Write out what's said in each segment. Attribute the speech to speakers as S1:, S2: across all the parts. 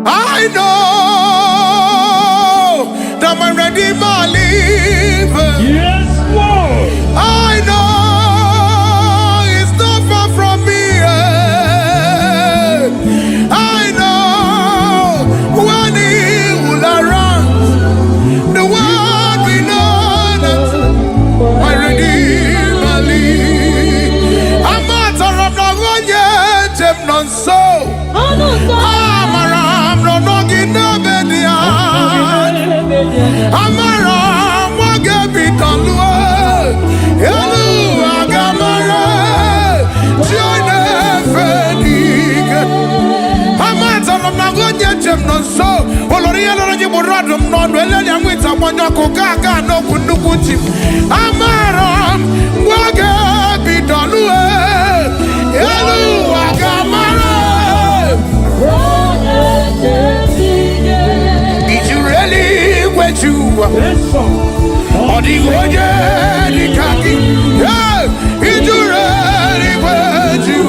S1: I know that my Redeemer lives.
S2: Yes, Lord.
S1: I know He's not far from me. I know when He will arise, the world will know that my Redeemer lives. I'm not a rob, not one yet, I'm not so. Amara Mogabi Talua, Elu Agamara, Tione Fedig. Amata Nagonia Gemnon so, Oloria Radum non Velia with a Monaco Gaga no Kundukuti. Amara Mogabi Talua, Elu Agamara. Did you really? Or the Goya, the Kaki, it's already where you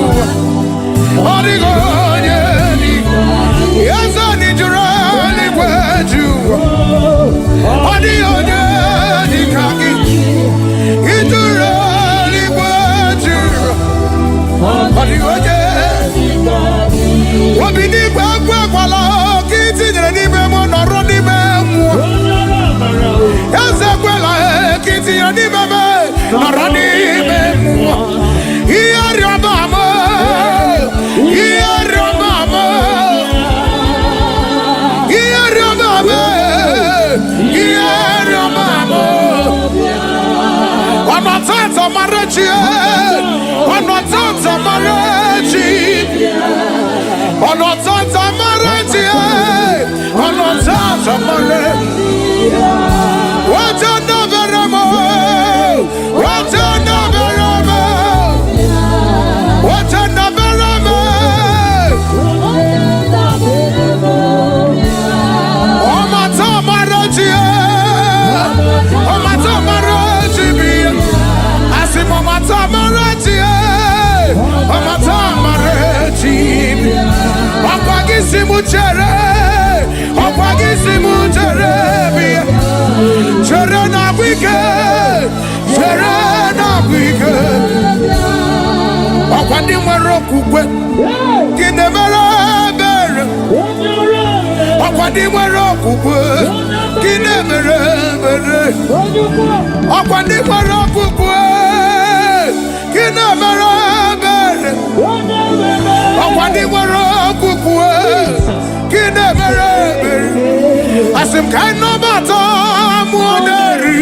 S1: or the Goya, yes, I need you really where you or the Goya, the Kaki, it's already where you or the Goya. What we need, well, kids in the Nemo, or Ronnie Memo. Yes, well, kids in the Nemo, or Ronnie Memo. Here, your mama, here, your mama, here, your mama, here, your mama. One more time to marriage, one more time to marriage. On our sons of marriage, on our sons of marriage. What another more? What another more? What another more? On my top marriage, on my top marriage, I see my top marriage, on my top marriage. Opagisimu chere chere na wike okwadi nwere okukwe gine mere mere okwadi nwere okukwe gine mere mere okwadi nwere okukwe gine mere mere okwadi nwere okukwe gine mere mere asim kaino bata muoneri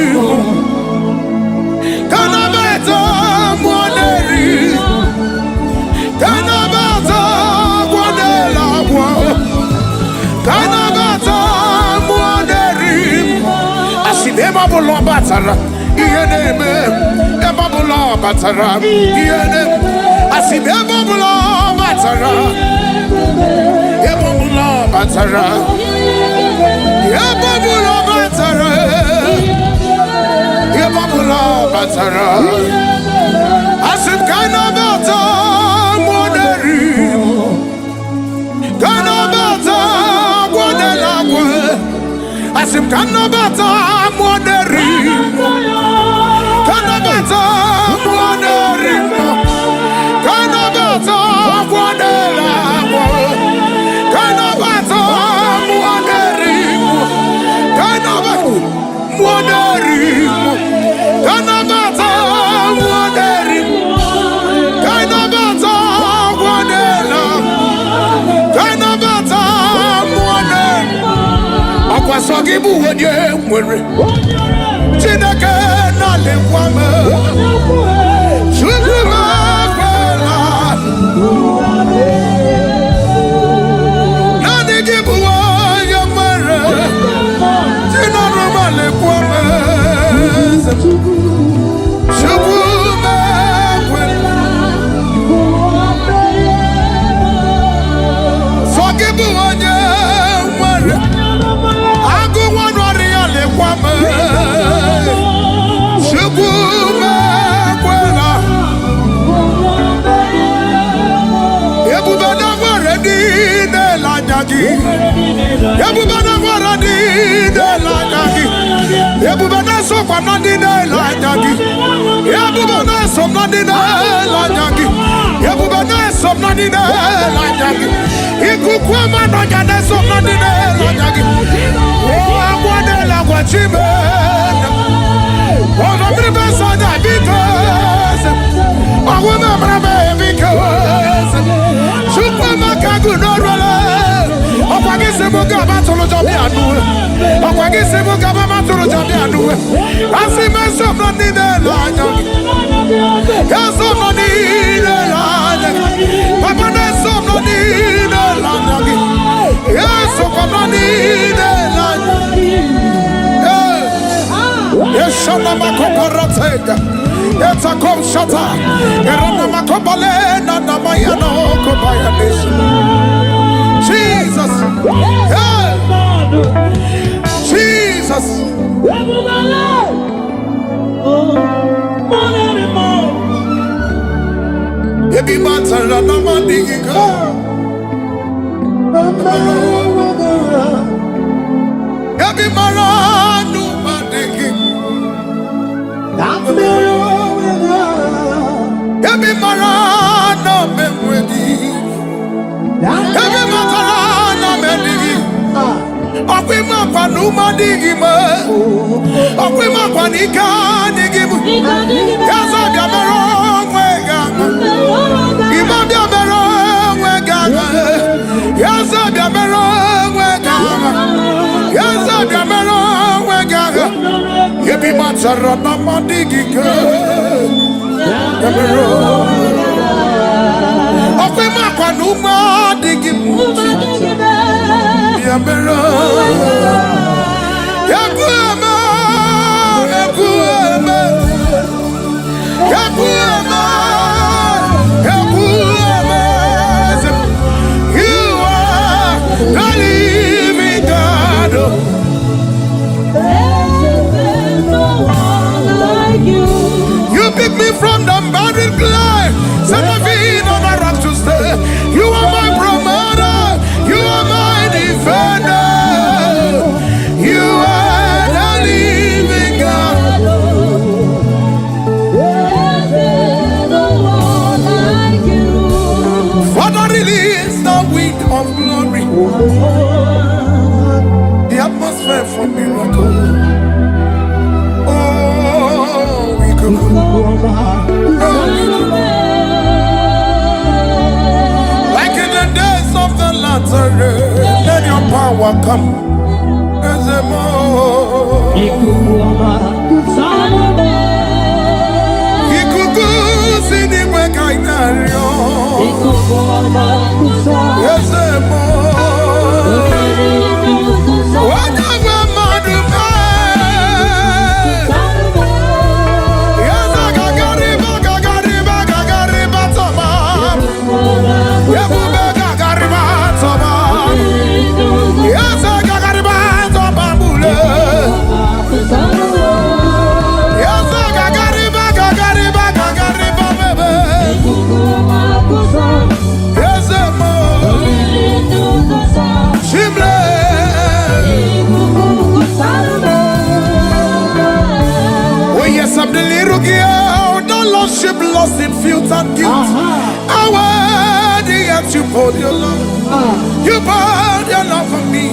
S1: kana bata muoneri kana bata guadela gua kana bata muoneri asim ema bolo batara iyeneme ema bolo batara iyene asim ema bolo batara ema bolo batara Batara, Asim kana bata moderi, kana bata guadela gua, Asim kana bata moderi, kana bata moderi, kana bata guadela gua, kana bata moderi, kana bata moderi. Kanabata Waderim, Kanabata Wadela, Kanabata Wadem, Aquasogibu Wade, Chinaka Nalewame, Sugrima Bella, Nadigibu Yamara, Chinarama Lequame. Yabubana waradi de lanyagi. Yabubana sokwanadi de lanyagi. Yabubana somnadi de lanyagi. Yabubana somnadi de lanyagi. Ikukwama no jade somnadi de lanyagi. Oh agwade la gwachime. Oh no pribesa da because. Oh woman brave because. Super makagu no rola. Okwagise muga batulu jabi anu. Okwagise muga batulu jabi anu. Asime somnadi de lanyagi. Somnadi de lanyagi. Papa ne somnadi de lanyagi. Yes, somnadi de lanyagi. Yes, shana makoparatega. It's a kom shata. Erana makobale na namayano kobayanis. Jesus. Yeah. Jesus. Ebi matara na mandiga. Ebi maranu mandiga. Ebi maranu memwedi. Ebi matara mendiga. Okwima panu mandiga ma. Okwima panika digimu. Yaza biamero mwega. Imam biamero mwega. Yaza biamero mwega. Yaza biamero mwega. Yebi matara na mandiga. Biamero. Okwima panu mandigimu. Biamero. Yakuama. Yakuama. Yakuama. Yakuama. You are the living God. You pick me from the barren clay, set my feet on a rock to stay. You are my promoter. You are my defender. You are the living God. Father, release the wind of glory, the atmosphere for miracle. Oh, we could go. Like in the days of the latter, let your power come. As a more. Ikuku sini wekainario. As a more. Whatever madume. Yes, gagariba toma. Yebube gagariba toma. Yes, gagariba toma bule. Yes, gagariba bebe. Yes, mo. Shimle. Oh yes, I'm the little girl, the lost ship lost in filth and guilt. How worthy yet you poured your love. You poured your love for me.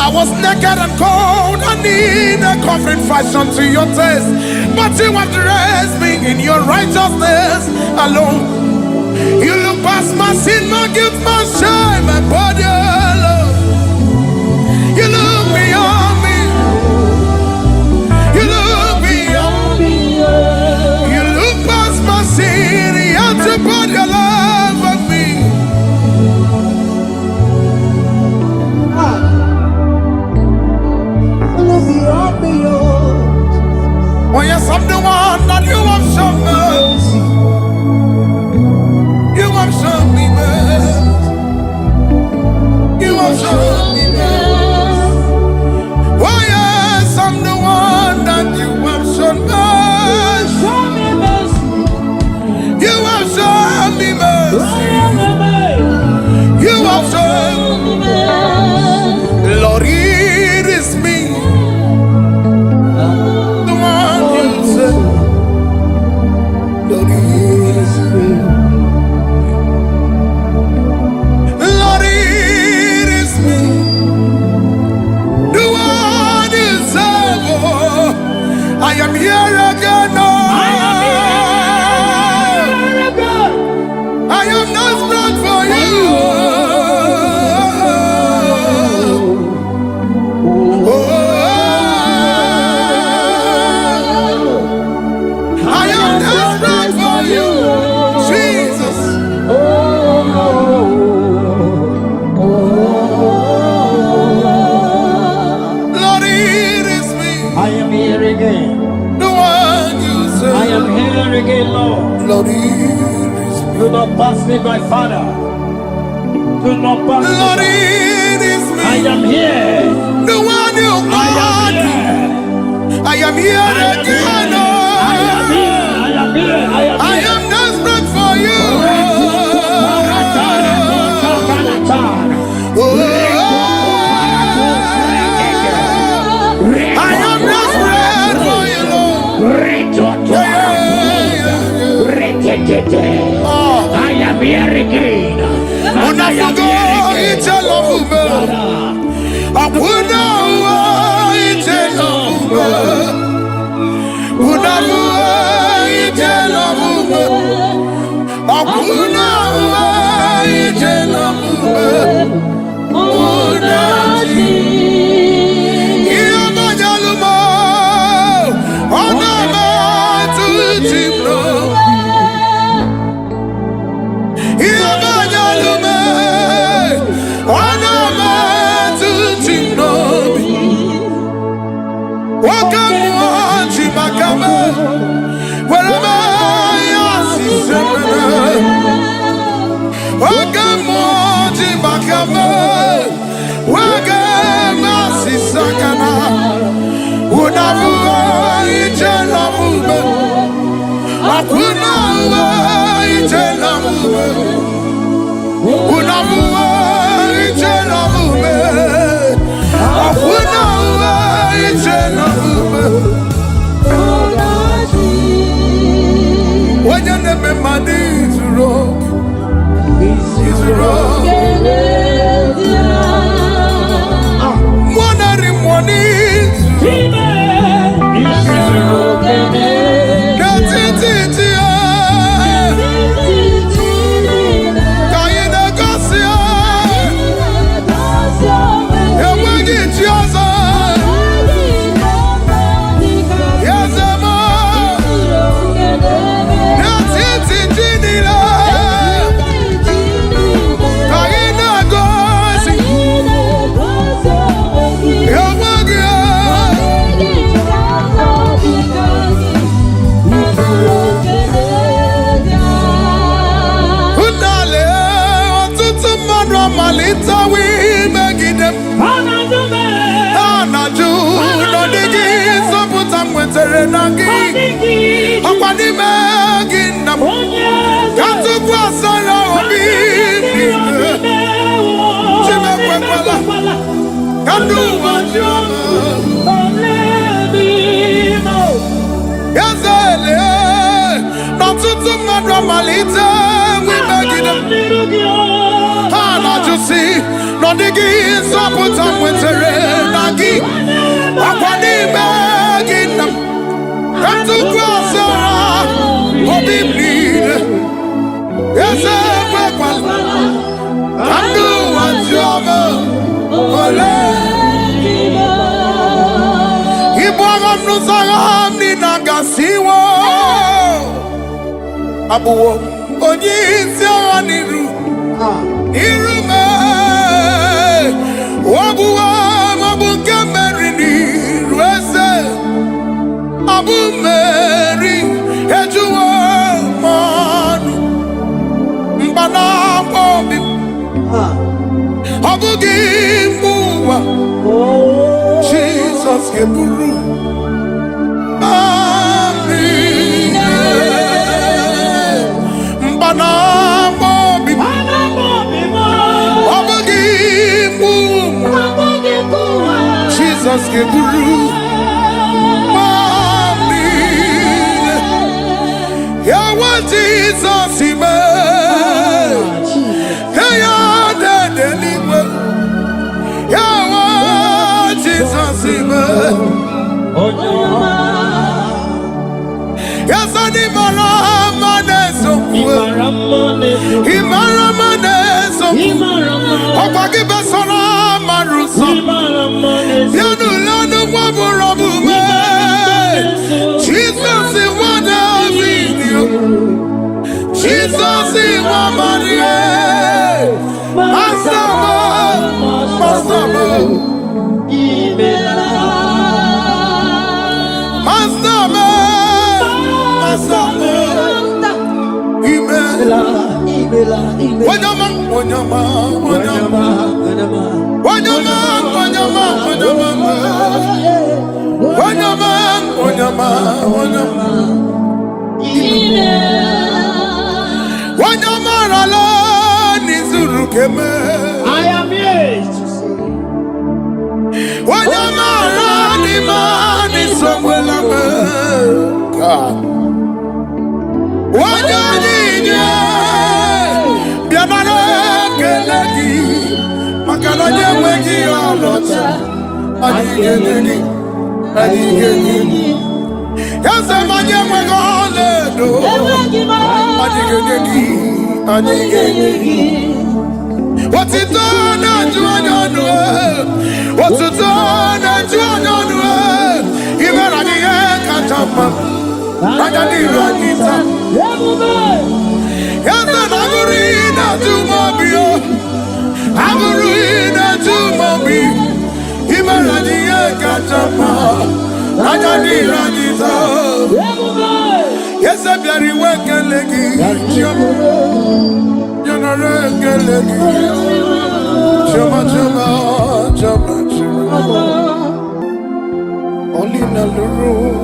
S1: I was naked and cold, I need a covering fashion to your taste. But you have dressed me in your righteousness alone. You look past my sin, my guilt, my shame, my body alone. You look beyond me. You look beyond me. You look past my sin, you have to put your love on me. Oh yes, I'm the one that you have shown mercy. You have shown me mercy. You have shown me mercy. Oh yes, I'm the one that you have shown mercy. You have shown me mercy. You have shown Lord, it is me.
S2: Do not pass me by, Father. Do not pass me
S1: Lord,
S2: by.
S1: it is me.
S2: I am here.
S1: The one you called. I am here again. I am desperate for you. I am desperate for you, Lord.
S2: I am here again.
S1: Abuwo onye isi agha n'iru me wabuwa mabu nke mmeri n'iru eze abu mmeri ejuwo mmanụ mkpana obi ọ bụghị mgbe ụwa Jizọs ga-eburu Jesus ke buru mami ya wa Jesus ime ya de niwe ya wa Jesus ime ya sani mara maneso imara maneso ọkwa gị besara maruso yanu lanu waburabu me Jesus is one of you Jesus is one Maria Masama
S2: I am here to see.
S1: God. What's it done? What's it done? Even at the end, I can't yes, I'm very welcome. You're not regular. Only in the room,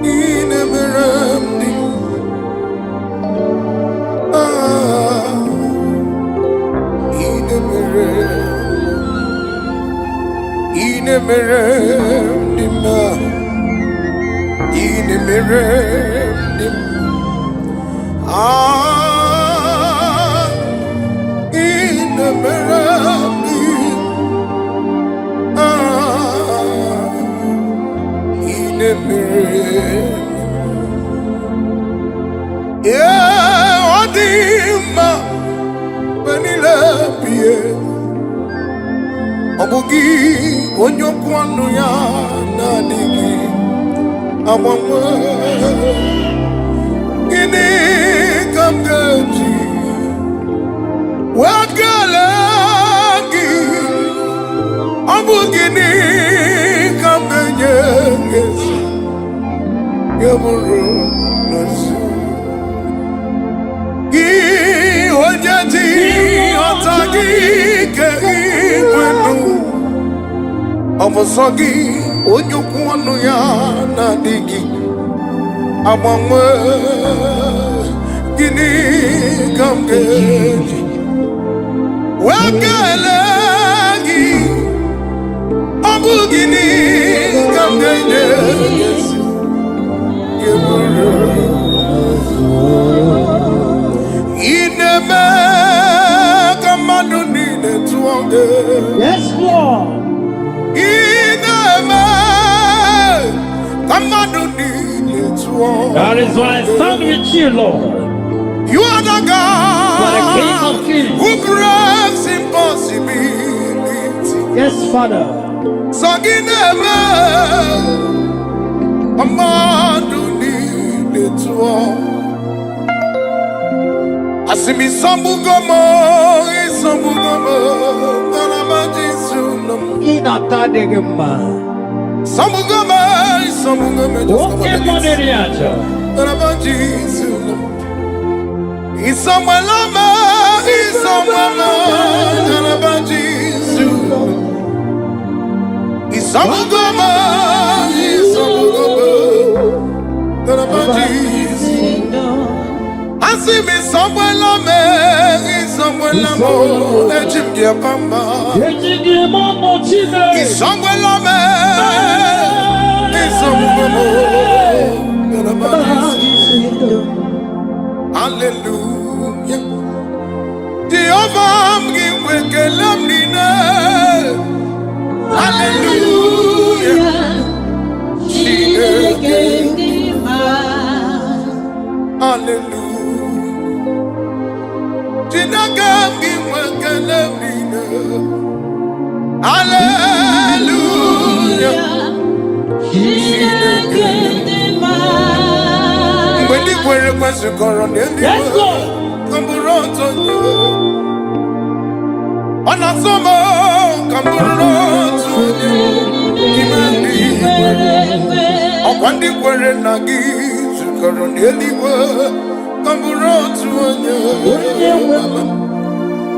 S1: in a mirror, in a mirror, in a mirror, in a mirror, in a mirror, in a mirror. Yeah, what dimma when you love me, Obugi, when you kwanu ya na digi. Ini kamgaji wagalagi ambugini kambenyenges yaburu nasu gi hojati otagi ke ikwenu omosogi onyokwanu ya na digi abamwe gini kamgeji wakalagi abu gini kamgeji ineme kamanu nine tuonge.
S2: Yes, Lord. That is why I stand with you, Lord.
S1: You are the God who breaks impossibility.
S2: Yes, Father.
S1: Sagineme, Amadu ni Asimi sambugomo, Galamajisunum.
S2: Inatadegema.
S1: Samugome,
S2: Okay, Moneriacha.
S1: Galamajisunum. Isamuelama, Galamajisunum. Isamugome, Galamajisunum. Asimi Samuelame, Isamuelamo, Ejimdia Pamba. Isamuelame, Isamuelamo, Hallelujah. Jehovah, Mgiwekelamnine. Hallelujah. Hallelujah. Hallelujah. When you were a question,
S2: Yes, Lord.
S1: come around to you. On a summer, come around to you. When you were a nagi, Coroneliwa, Camburotuanya,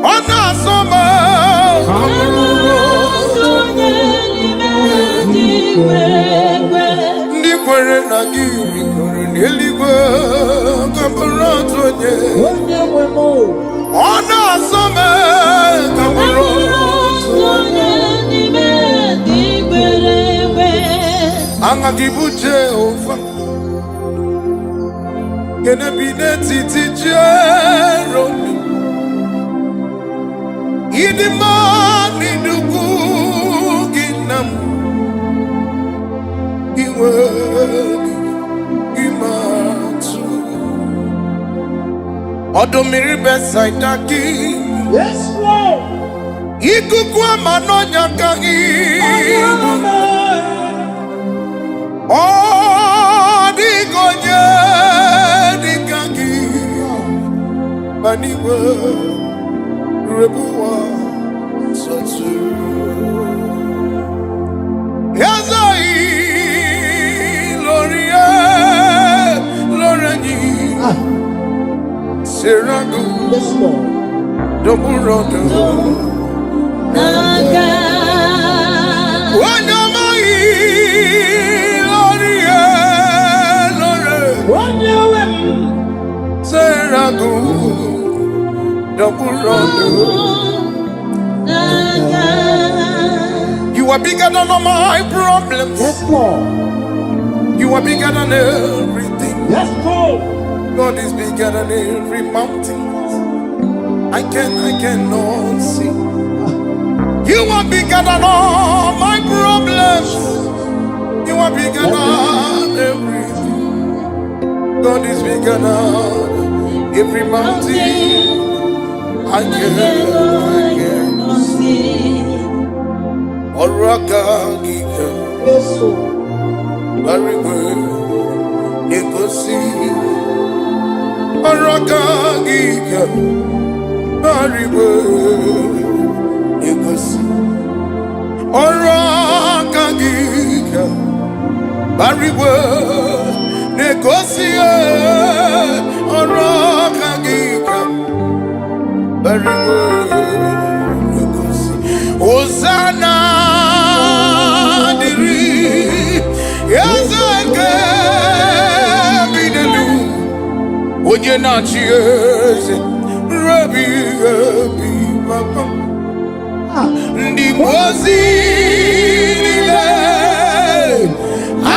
S1: Anna Summer, Niquerenagi, Coroneliwa, Camburotuanya, Anna Summer, Camburotuanya, Angagibuche over. Gonna be the teacher, in the morning, the cooking, he will give to Odomiri beside that king.
S2: Yes, Lord.
S1: He could come on your kagi. Oh, the gonya, the kagi, Maniwa, Rebuwa, Satu. Yazai, Loria, Lorani, Serago,
S2: Yes, Lord.
S1: Doburodo,
S3: Naga.
S1: Serago, Doburodo. You are bigger than all my problems.
S2: Yes, Lord.
S1: You are bigger than everything.
S2: Yes, Lord.
S1: God is bigger than every mountain. I cannot see. You are bigger than all my problems. You are bigger than everything. God is bigger than every mountain. I cannot see. Oraka Gika,
S2: Yes, Lord.
S1: very good. You could see. Oraka Gika, very good. You could see. Oraka Gika, very good. Negotiate. Oraka Gika, very good. Hosanna diri yazake bidelu onye na chieze rabi papa ndi mozi nile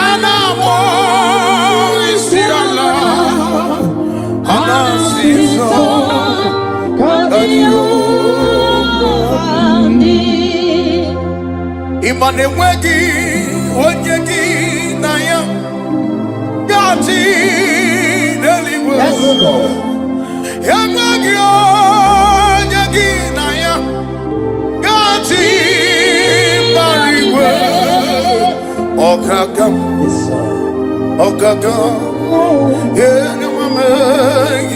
S1: anamo isiala anasiso kanyo Imane wegi onyegi na ya gati deliwe.
S2: Yes, Lord.
S1: Ya wegi onyegi na ya gati bariwe. Okagam,
S2: Yes, sir.
S1: okagam. Ene mame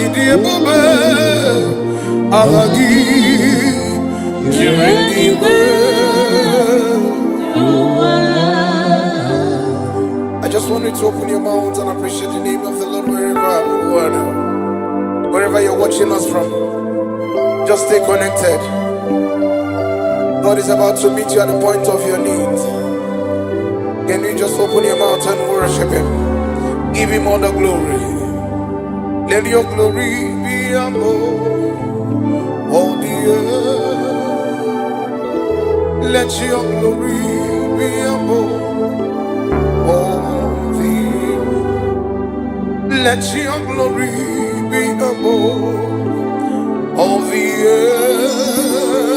S1: idi ebube ahagi jireniwe. I just want you to open your mouth and appreciate the name of the Lord wherever you're watching us from. Just stay connected. God is about to meet you at the point of your need. Can you just open your mouth and worship Him? Give Him all the glory. Let your glory be above all the earth. Let your glory be above all the earth. Let your glory be above all the earth.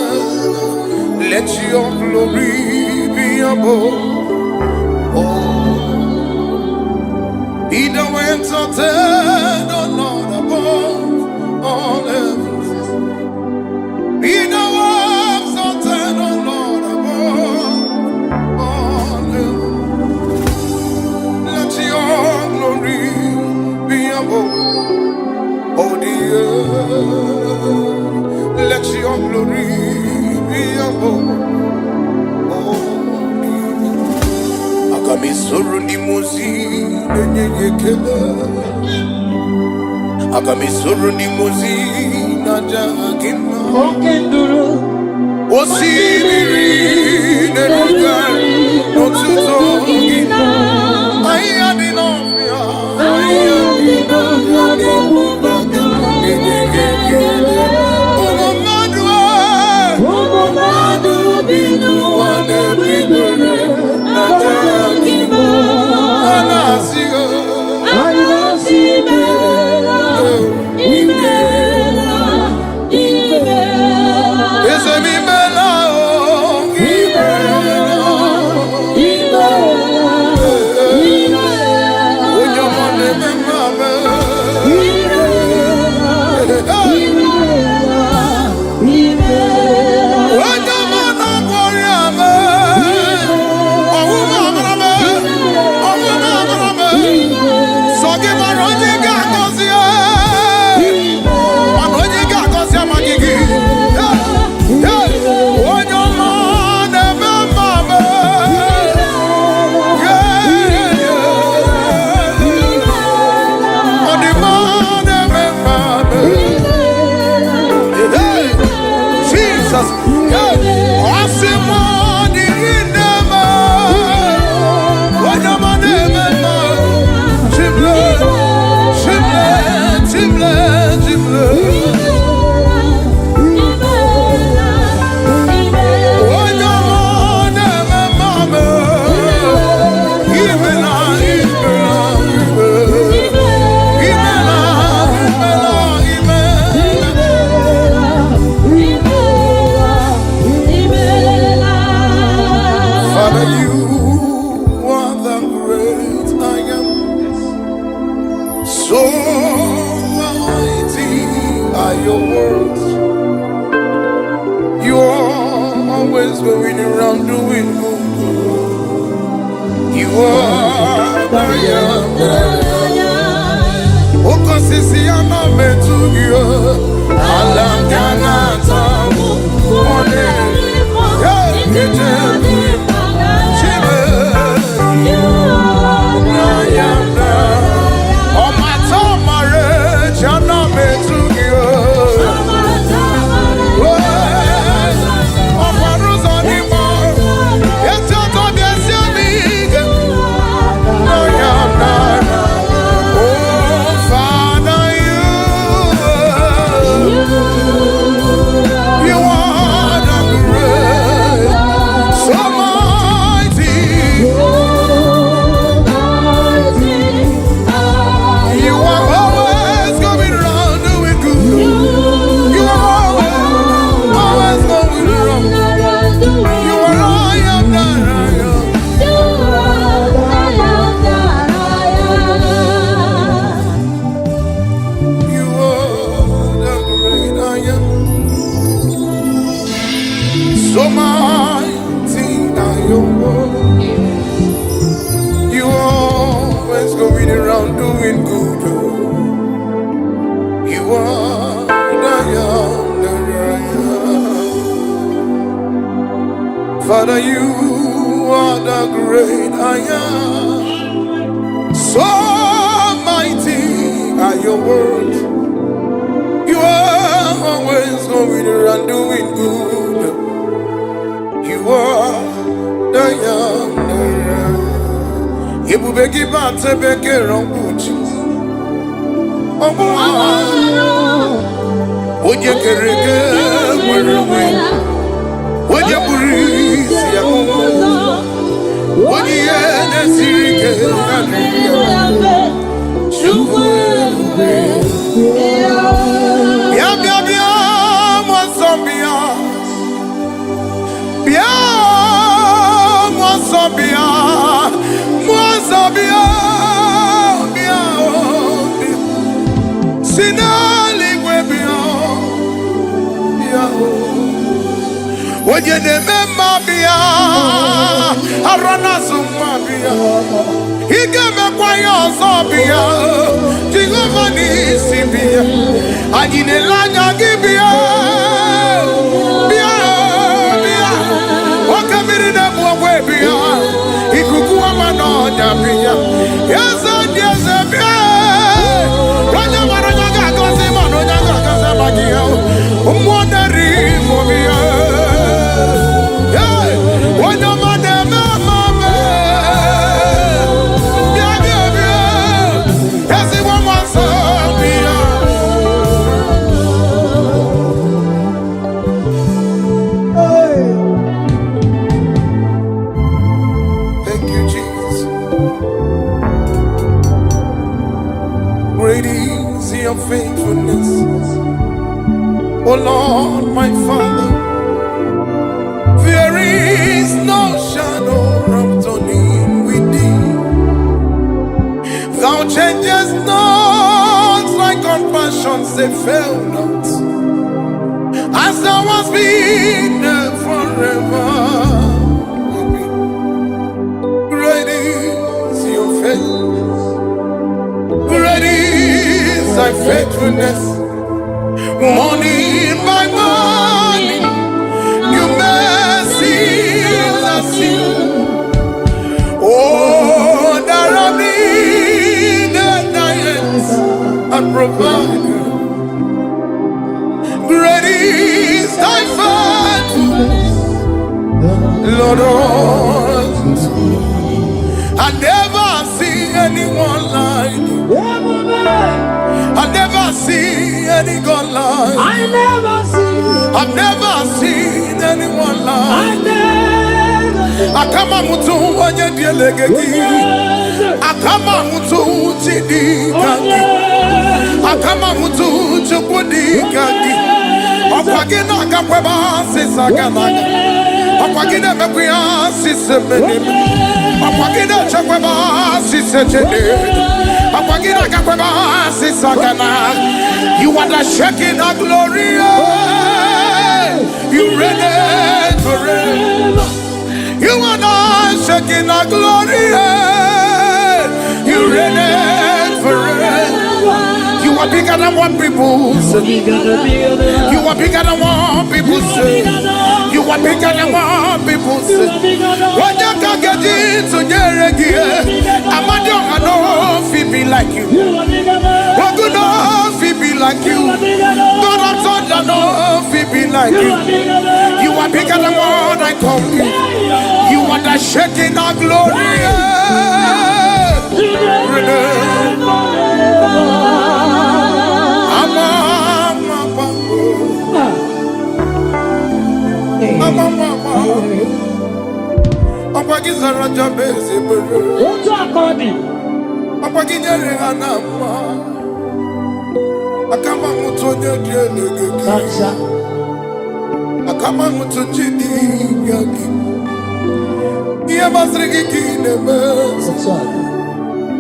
S1: Let your glory be above all. Be thou exalted, O Lord, above all heavens. Be thou exalted, O Lord, above all heavens. Let your glory be above all the earth. Let your glory be above all the earth. Agamisoro ni mozi Nenyekele Agamisoro ni mozi Najagima
S2: Okenduru
S1: Osibiri Nenuga Notuto Gina Ayadinomia Ayadinomia Nenyekele Umomadu Binu Wane Binu Najagima Anasigo going around doing good. You are the young. Oh, consisi ana metugia. Alangana tamu. One. Yeah, kete. Chibe. You are the young. Oh, my tamare. Jana metugia. So mighty are your words. You always going around doing good. You are the young, Father, you are the great I am. So mighty are your words. You are always going around doing good. You are the young. Ibu begi bate begi rambuchi. Oye kereke werewe. Oye burisi ya kumu. Oye nesirike ya Chukwe. Bia bia bia mwasambia. Bia mwasambia. Mwasambia. Bia. Sinali kwe bia. Bia. Oye de mema bia. Arana summa bia. Igeme kwa yoso bia. Jigoma ni sibia. Ajine lanya gibia. Bia. Bia. Okamiri de mwa bia. Ikukuwa mano. O Lord, my Father, there is no shadow of turning with thee. Thou changest not, thy compassions they fail not. As thou hast been there forever. Great is your faithfulness. Great is thy faithfulness. Morning by morning, your mercies are seen. Oh, that I need thy hands and provide. Great is thy faithfulness, Lord. I never see anyone like you. I never see any God like you. I've never seen anyone like you. Akama mutu wanye dielegegi. Akama mutu chidi kaki. Akama mutu chukudi kaki. Okwagina kakweba sisaganaga. Okwagina mekuya sisemenime. Okwagina chakweba sisechede. Okwagina kakweba sisaganaga. You are the shaking of glory. You reign forever. You are the shaking of glory. You reign forever. You are bigger than what people say. You are bigger than what people say. You are bigger than what people say. When you can get into Jeregia, I'm not going to be like you. What good enough be like you? God, I'm so enough be like you. You are bigger than what I call you. You are the shaking of glory. Akama mutu chidi yagi. Iya basrigi kineme.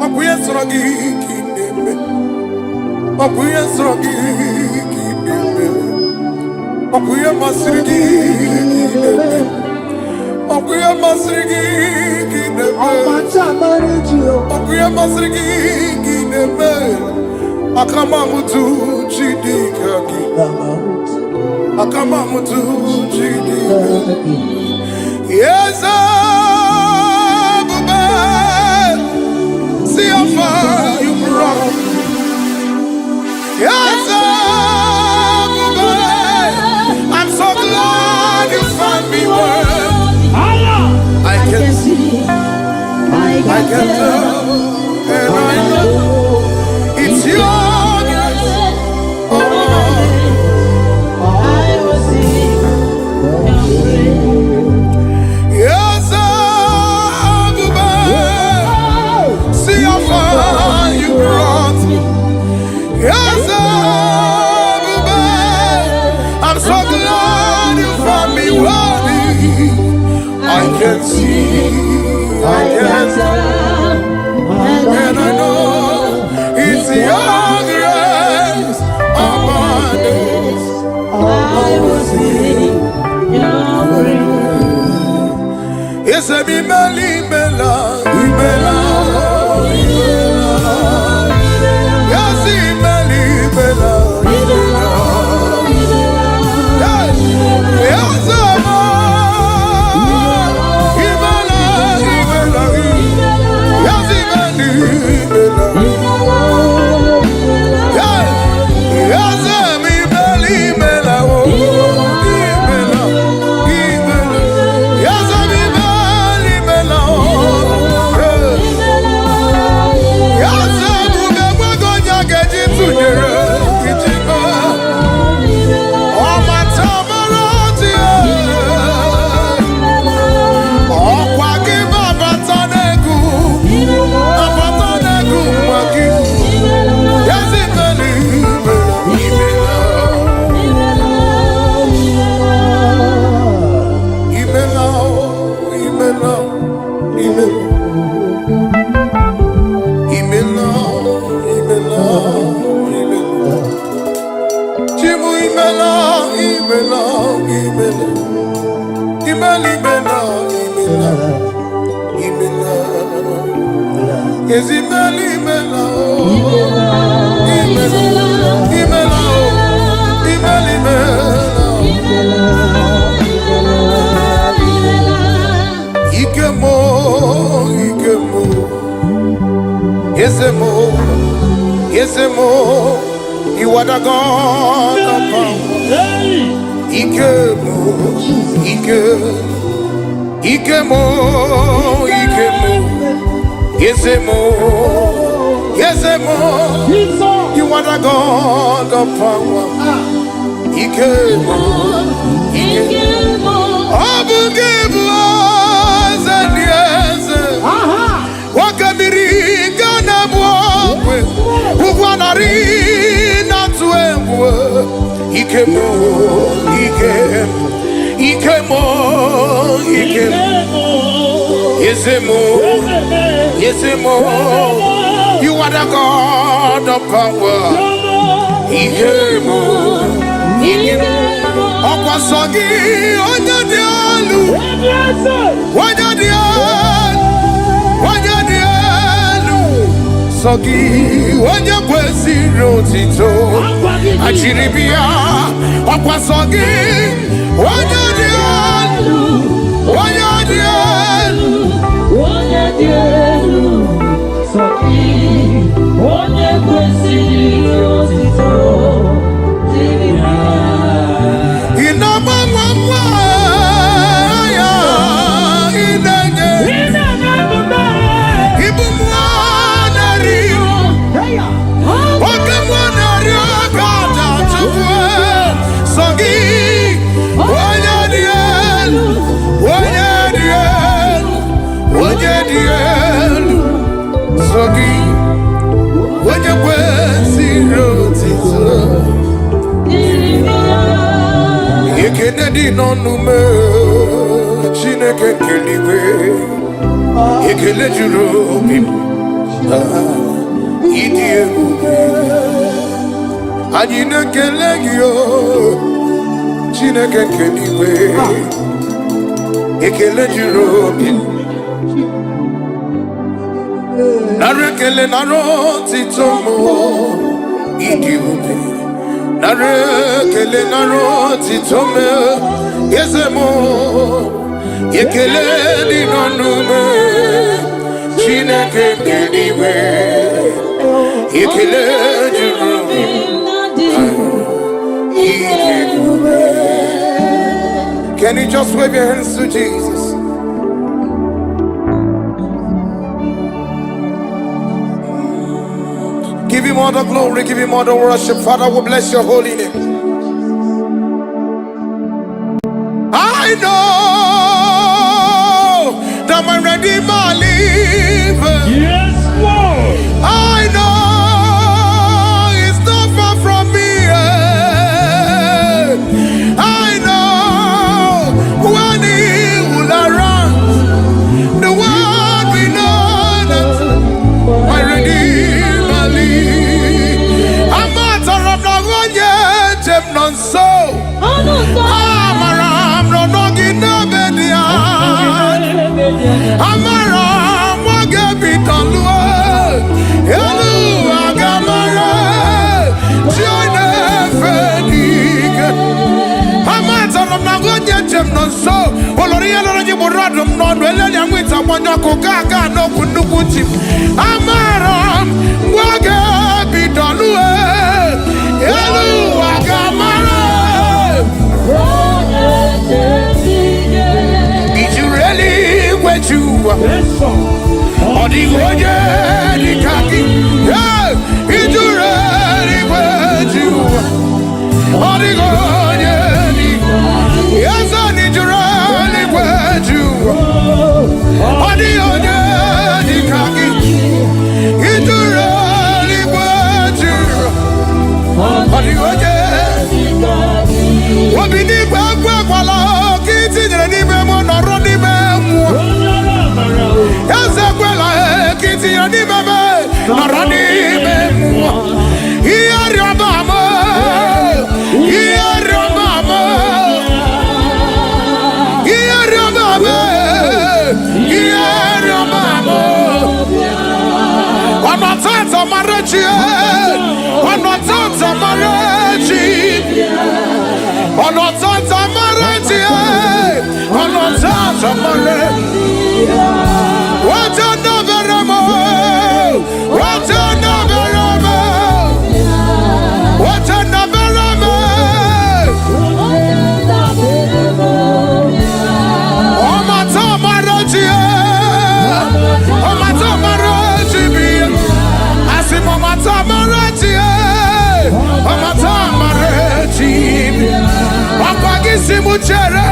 S1: Akuya srogi kineme. Akuya srogi kineme. Akuya basrigi kineme. Akuya basrigi kineme. Akuya basrigi kineme. Akama mutu chidi yagi. Akama mutu chidi. Yes, Abba. See how far you brought me. Yes, Abba. I'm so glad you found me worthy. I can see, I can tell, and I know it's your grace. Yes, Abba. See how far you brought me. Yes, Abba. I'm so glad you found me worthy. I can see, I can tell, and I know it's your grace upon us. I will sing your grace. Yes, I be Meli Bella, Bella. Yes, Meli Bella, Bella. Yes, Yes, You are the God of power. Ikemo, you are the God of power. Ikemo, Abugebu Azanieze. Wakamiri Ganabwe, Uguanari Natuemwe. Ikemo, you are the God of power. Okwasogi onyadialu, sogi onyakwesi rotito, achiribia. Okwasogi onyadialu,
S2: sogi onyakwesi rotito.
S1: Kennedy no nume, Chineke keliwe, ekele juru bim, idie ube, anyine kelegio, Chineke keliwe, ekele juru bim, nare kele naro titomo, idie ube. Nare kele naro titome yezemo yekele di nonume Chineke keliwe yekele jurumi Can you just wave your hands to Jesus? Give him all the glory, give him all the worship. Father, we bless your holy name. I know that my Redeemer lives.
S2: Yes, Lord.
S1: I know he's not far from me. I know when he will arise, the world will know that my Redeemer lives. Non so Amaram no nogi no bedia Amaram wage bitalua Elu agamara Tione fenig Amataram na gonye jem non so Olori elori buradum non Wele nyamwita wanyako gaga no kunukuchim Amaram wage bitalua Elu did you really wet you? Or the way the khaki? Yeah, did you really wet you? Or the way yes, I need you really wet you? Or the way the khaki? Did you really wet you? Or the way what be the Wala, Kitty, and Nimemo, Noro Nimemo. Yes, Aquella, Kitty, and Nimemo, Noro Nimemo. Here, your mama. Here, Marachi, Onotanta Marachi, Onotanta Marachi, Onotanta Marachi. What another amor, what another amor, what another amor. Oh my God, Marachi, oh my God, Marachi, I see my God, Marachi, oh my God, Marachi. Oh Pagisimu Chere,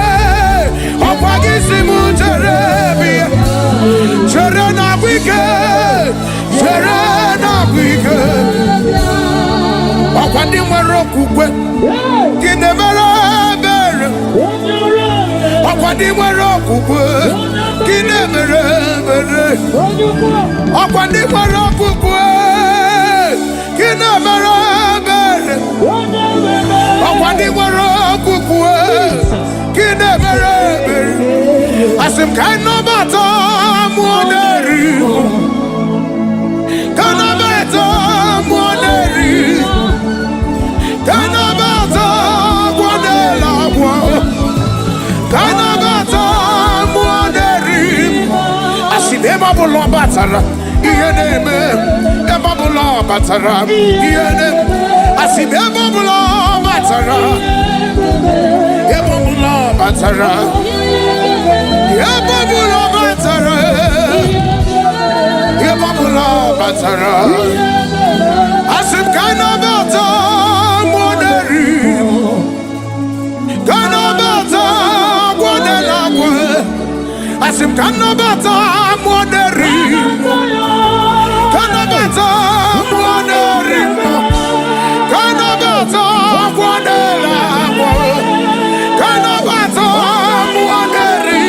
S1: oh Pagisimu Chere. Serena wicked, Serena wicked. Okwadi mwero kukwe, kine mere. Okwadi mwero kukwe, kine mere. Okwadi mwero kukwe, kine mere. Okwadi mwero kukwe, kine mere. Asim kaino bata muoneri, kana bata muoneri, kana bata muonela wa, kana bata muoneri. Asim ema bulo batara, iyene me, ema bulo batara, iyene. Asim ema bulo batara, ema bulo batara. Yebabula batara, Yebabula batara. Asim kana bata moneri, kana bata monela kwe. Asim kana bata moneri, kana bata moneri, kana bata monela kwe, kana bata moneri.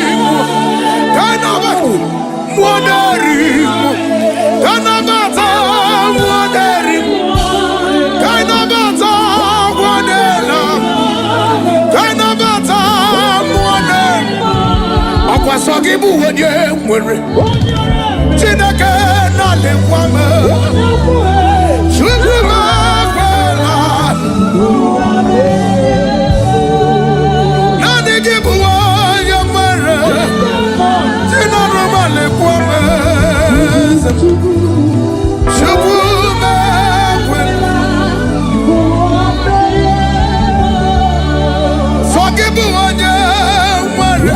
S1: Sogibu wenye mwere Chineke na lekwame Chukuma kwela Nani gibu wenye mwere Chinaruma lekwame Chukuma kwela Sogibu wenye mwere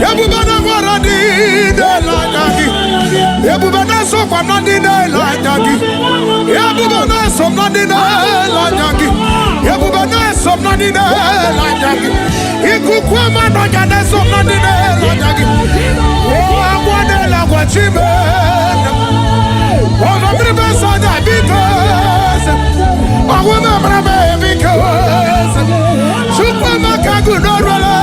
S1: Yabubana waradi de la dagi. Yabubana sokwana di de la dagi. Yabubana somna di de la dagi. Yabubana somna di de la dagi. Ikukwa mano jade somna di de la dagi. Oh agwade la gwachime. Oh no bribe sada because. Oh wuna brabe because. Shukwa makagu no rola.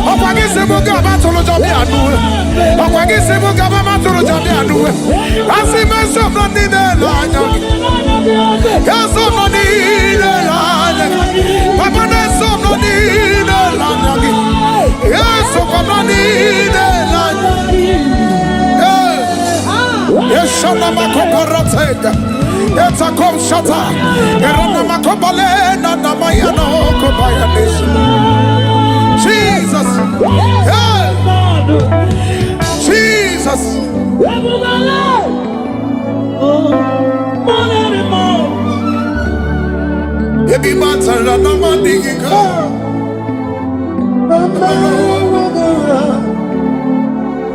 S1: Okwagisimu gaba tolo jabi anu. Okwagisimu gaba matolo jabi anu. Asime somno ni de la nyagi. Ya somno ni de la nyagi. Papa ne somno ni de la nyagi. Ya somno ni de la nyagi. Yeshana makoparatega. Eta kom shata. Erana makobale na namayano kobayanisha. Jesus, hey. Jesus. Ebi matara na mandiga.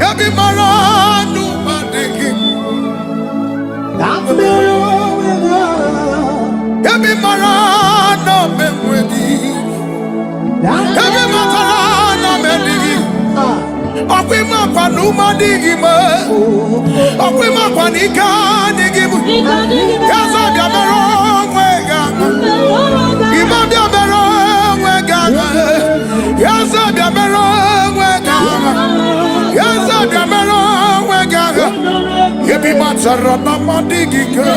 S1: Ebi maranu mandigi. Ebi maranu memwedi. Ebi matara medigi. Okwima kwa numa digi me. Okwima kwa nika digi mu. Kaza bia mero mwega. Ima bia mero mwega. Kaza bia mero mwega. Kaza bia mero mwega. Ebi matara na madigi ke.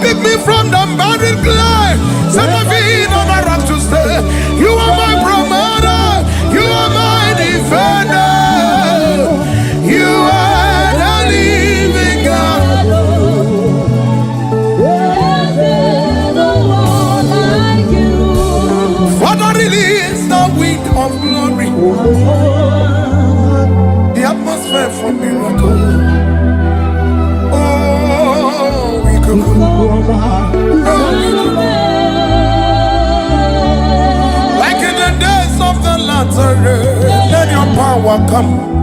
S1: Pick me from the barren clay, set my feet on the rock to stay. You are my promoter, you are my defender, you are the living God. Father, release the wind of glory, the atmosphere for miracle. Like in the days of the Lazarus, let your power come.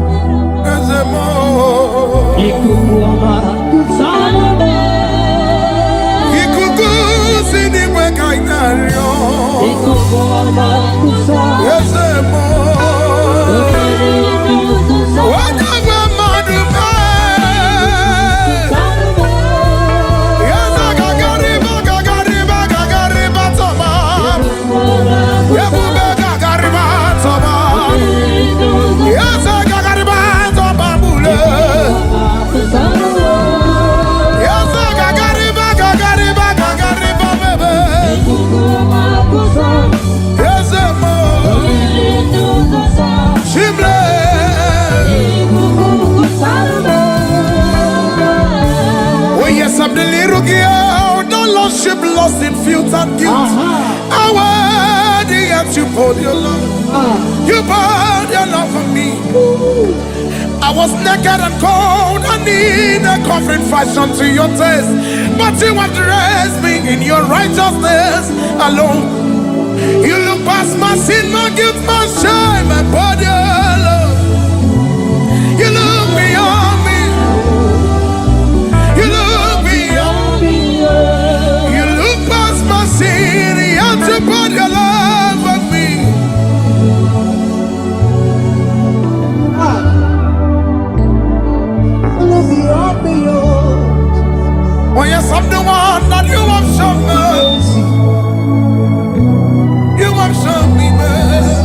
S1: I'm the little girl, no lost ship, lost in fields and guilt. How worthy yet you poured your love. You poured your love for me. I was naked and cold, I need a covering fashion to your taste. But you have dressed me in your righteousness alone. You look past my sin, my guilt, my shame, my body alone. You look beyond me. You look beyond me. You look past my sin, and you put your love on me. Look beyond me, oh yes, I'm the one that you have shown mercy. You have shown me mercy.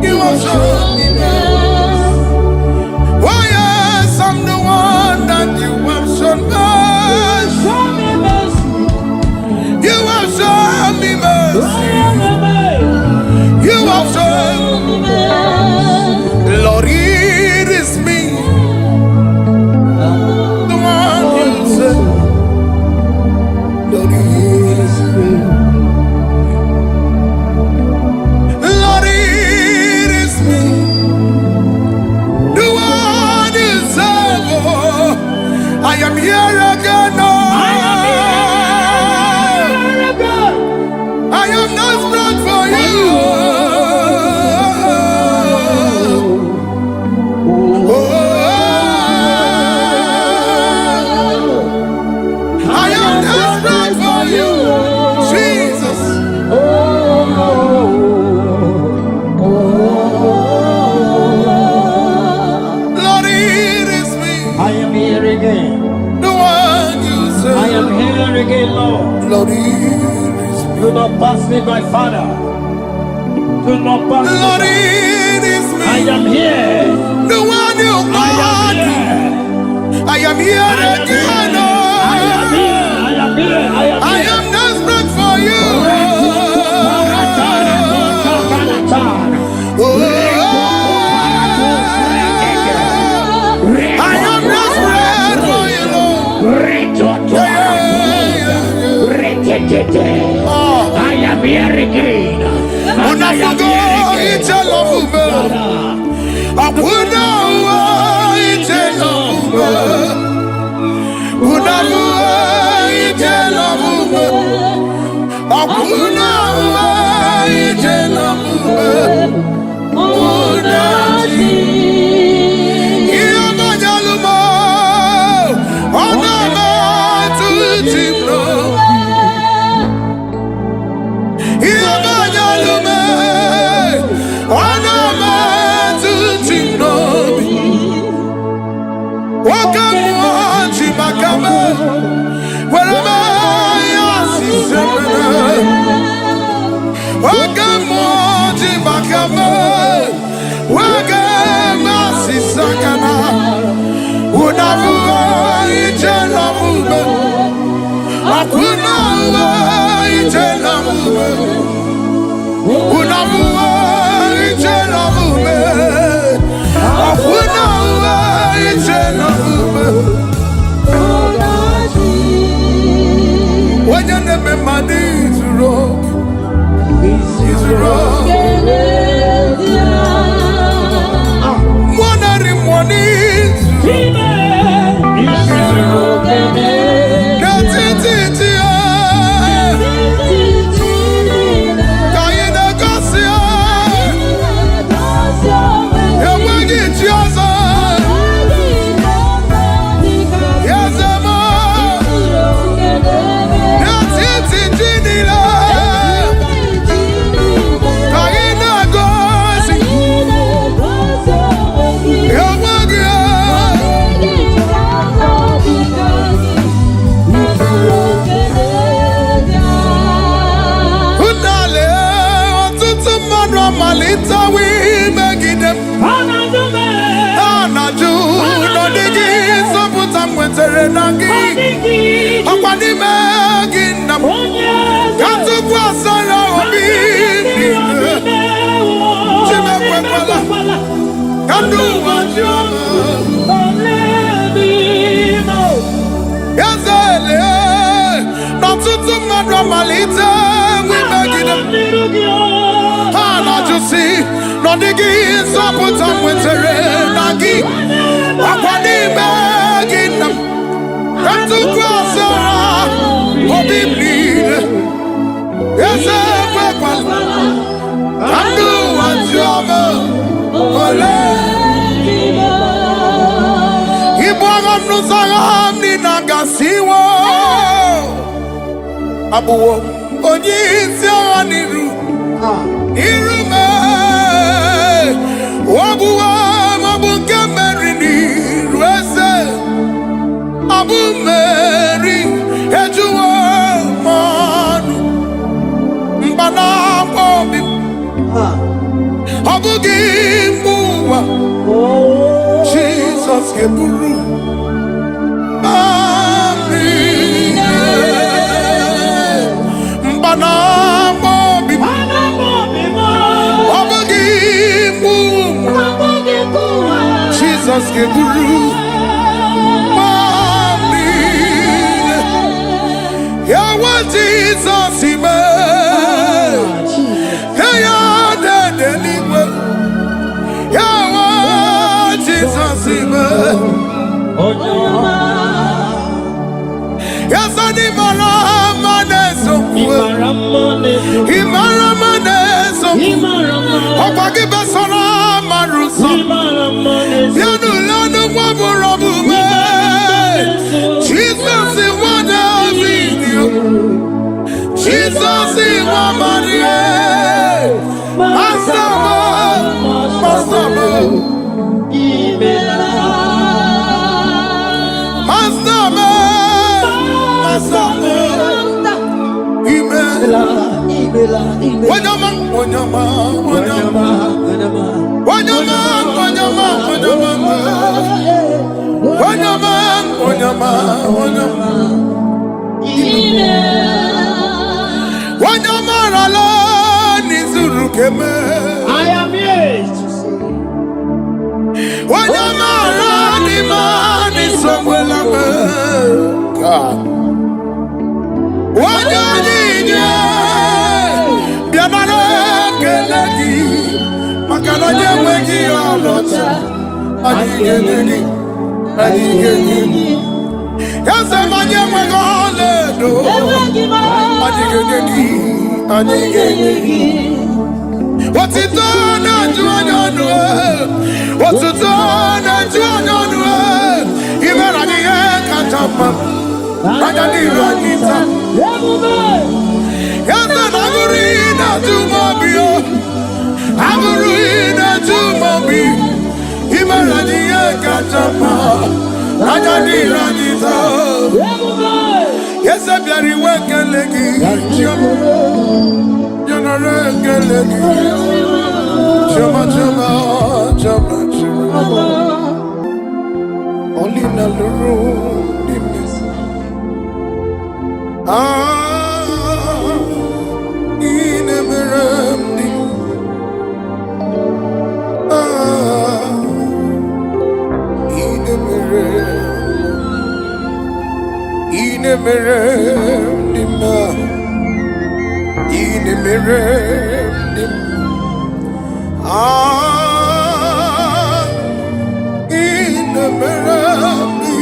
S1: You have shown me mercy. Oh yes, I'm the one that you have shown mercy. You have shown me mercy. You have shown me mercy. Lord, it is me, the one you said. Lord, it is me. Lord, it is me, the one you said. Oh, I am here again. Oh, I am not strong for you. Oh, I am not strong for you, Jesus. Lord, it is me,
S2: I am here again.
S1: the one you
S2: I
S1: said.
S2: am here again, Lord.
S1: Lord, it is me.
S2: Do not pass me by, Father. Do not pass me
S1: Lord,
S2: by.
S1: it is
S2: I
S1: me,
S2: am here.
S1: the one you
S2: I am
S1: called.
S2: here.
S1: I am here
S2: I am here.
S1: again.
S2: I am here. I am here. I am
S1: I
S2: here.
S1: am desperate for you. Oh, I am desperate for you, Lord. Yeah. Oh,
S2: I am here again.
S1: when I forgo each love, I would know each love. Would I each love? I would know each love. Would I see? I'm a yellow man. I'm not to Wagamoji bakame, wagamasi sakana, unavuwa ijela mube, akunawa ijela mube, unavuwa ijela mube, akunawa ijela mube. Wanyane me mani zuro. Abuwo onyisi aniru irume wabuwa mabunke merini ruese abu meri ejuwo manu mbana bobi abugi muwa Jesus keburu Jesus keburu mami ya wa Jesus ime ya de niwe ya wa Jesus ime ya sani marama neso imarama neso opagi besona maruso Jesus is one of you. Jesus is one of you. Master, I am here to see. God. What's it done? What's it done? Even at the end, can't jump up. I can't even get up. Yes, I'm Agurina to Mobio. Agurina to Mobio. Even at the end, can't jump up. I can't even get up. Yes, I'm very welcome. Only na luru di mes. Ine meremdi. Ine meremdi ma. Ine meremdi. Ine meremdi.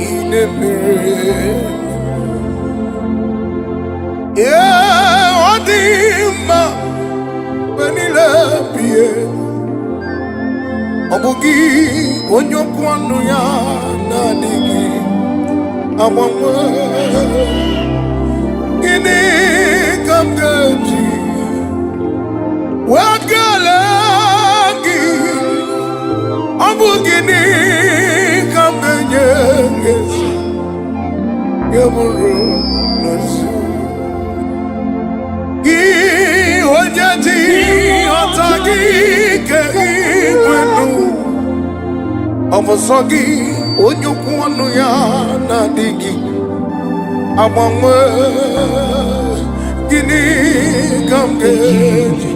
S1: Ine meremdi. Yeah, odima benile pie. Obugi onyokwanu ya na digi. Amamwe ini kamgaji wagalagi abugini kambenyengesi yamuru nasu gi onyati otagi ke ikwenu omosogi onyokwanu ya na digi. Amamwe gini kamgeji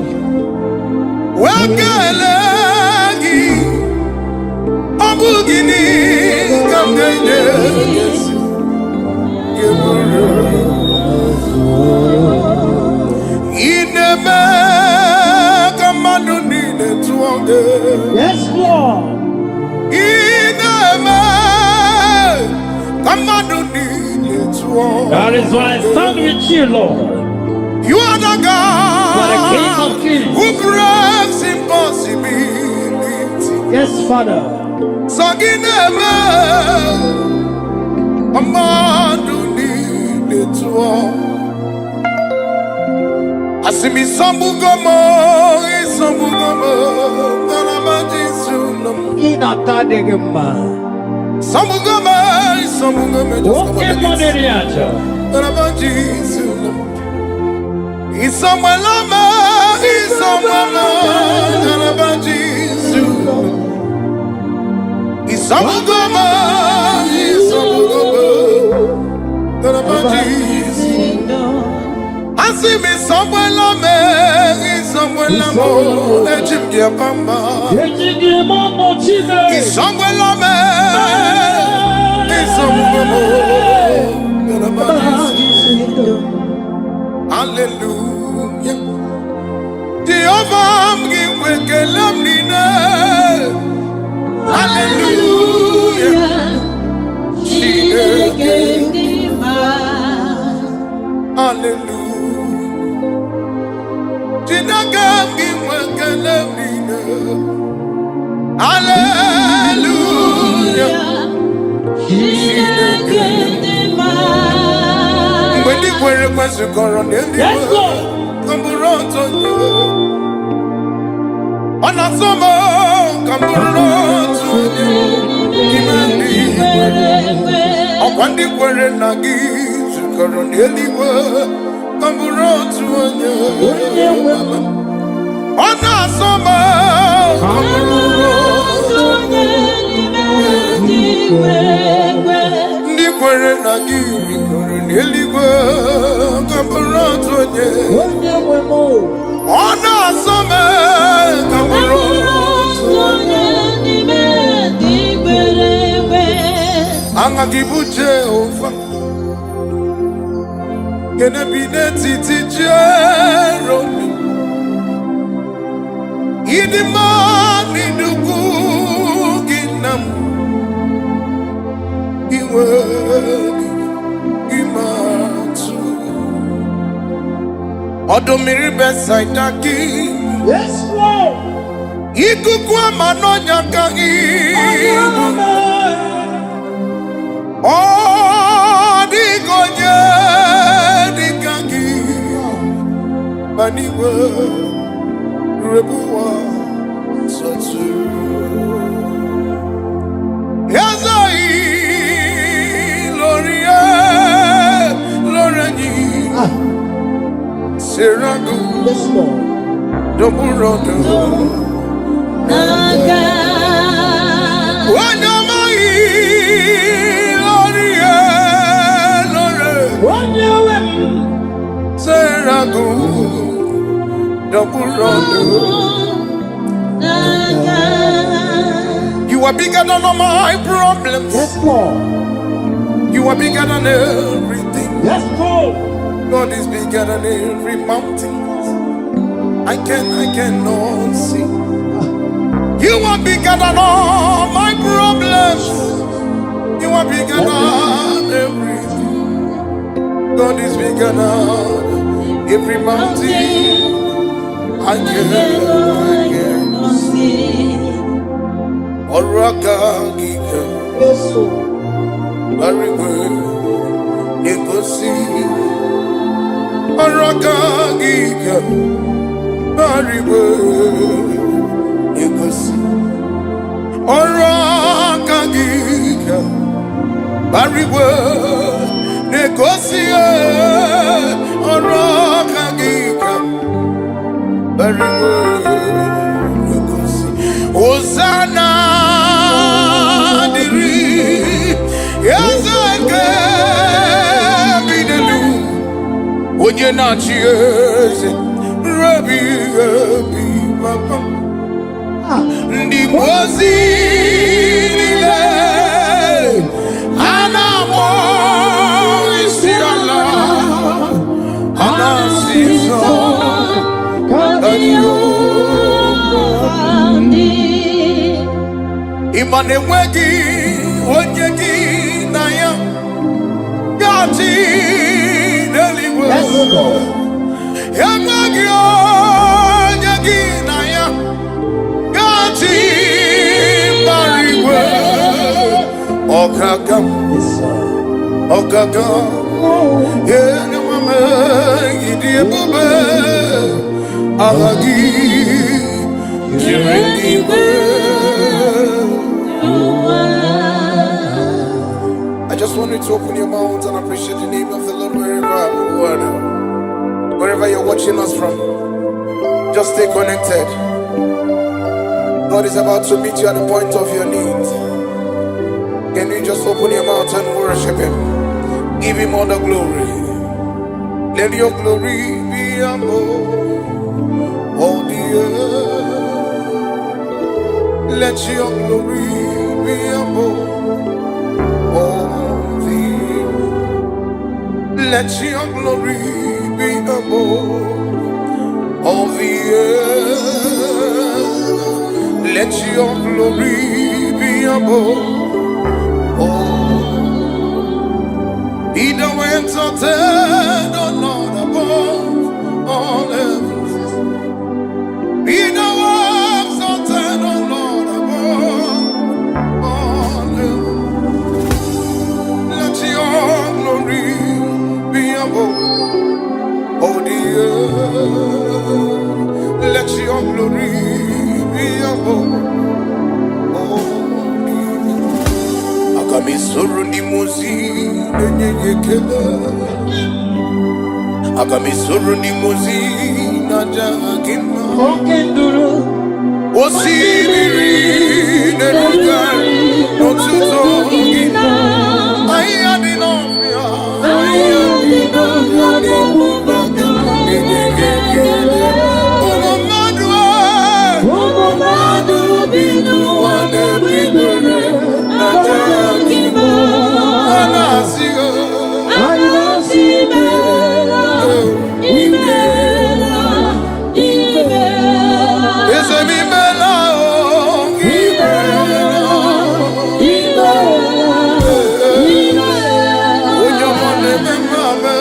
S1: wagalagi abu gini kamgeji ineme kamadu nine tuonge.
S2: Yes, Lord.
S1: Ineme kamadu nine.
S2: That is why I stand with you, Lord.
S1: You are the God
S2: You are the King of Kings.
S1: who breaks impossibility.
S2: Yes, Father.
S1: Sagineme amadu ni letuo. Asimi sambugomo, nalamaji sunam.
S2: Inatadegema.
S1: Sambugomo,
S2: Okay, Moneriacha.
S1: nalamaji sunam. Isamuelama, nalamaji sunam. Isamugomo, nalamaji sunam. Asimi Samuelame, Isamuelamo, Ejimdia Pamba. Isamuelame, Isamuelamo, hallelujah. Jehovah, mgiwekelam nina. Hallelujah. Hallelujah. Jinagam giwekelam nina. Hallelujah. When the word was a coron,
S2: Yes, Lord.
S1: Camburoto, on a summer, Camburoto, upon the word and Nagis, Coron, Camburoto, on a summer, Nikwere na giri kore n'eluigwe Camburoto nye Ona asome Camburoto Anga gibu Jehova Kene binetiti Jeromi Idimani nuku ginam Iweni imatu Odomiri besaidaki
S2: Yes, Lord.
S1: Ikuku amanonya kagibu Odigonye dikagi Baniwe rebuwa sotu Yazai Lorie Seragu,
S2: Yes, Lord.
S1: double rondo.
S3: Naga.
S1: Wanyamai, Lore,
S2: Wanyawem.
S1: Seragu, double rondo.
S3: Naga.
S1: You are bigger than all my problems.
S2: Yes, Lord.
S1: You are bigger than everything.
S2: Yes, Lord.
S1: God is bigger than every mountain. I cannot see. You are bigger than all my problems. You are bigger than everything. God is bigger than every mountain. I cannot see. Oragagika,
S2: Yes, Lord.
S1: Bariwe, Negosi. Oragagika, Bariwe, Negosi. Oragagika, Bariwe, Negosi. Oragagika, Bariwe, Negosi. Hosanna, diri, yazake, bidelu. Onye na chieze, Rabbi, Papa. Ndi mozi nile, anamo isi Allah, anasiso, kadiyo. Imane wegi, onyegi na ya, gati deliwe.
S2: Yes, Lord.
S1: Yamagi onyegi na ya, gati bariwe. Okagam,
S2: Yes, sir.
S1: okagam, yene mame idie bube, ahagi, jireniwe. I just want you to open your mouth and appreciate the name of the Lord wherever you're watching us from. Just stay connected. God is about to meet you at the point of your need. Can you just open your mouth and worship Him? Give Him all the glory. Let your glory be above all the earth. Let your glory be above all the earth. Let your glory be above all the earth. Let your glory be above all. Be thou exalted, O Lord, above all heavens. Be thou exalted, O Lord, above all heavens. Let your glory be above all the earth. Let your glory be above all the earth. Akamisuru ni muzi nenyekele. Akamisuru ni muzi na jagima.
S2: Okenduru.
S1: Osibiri nerugari notuto gina. Ayadinofia, ayadinofia nebubaga nenyekele. Umomadu binu wane bibere na jagima. Anasigo,
S3: Anasibela, Ibela, Ibela.
S1: ese mi bela, oh, Ibela.
S3: Ibela, Ibela.
S1: Onyamone memame.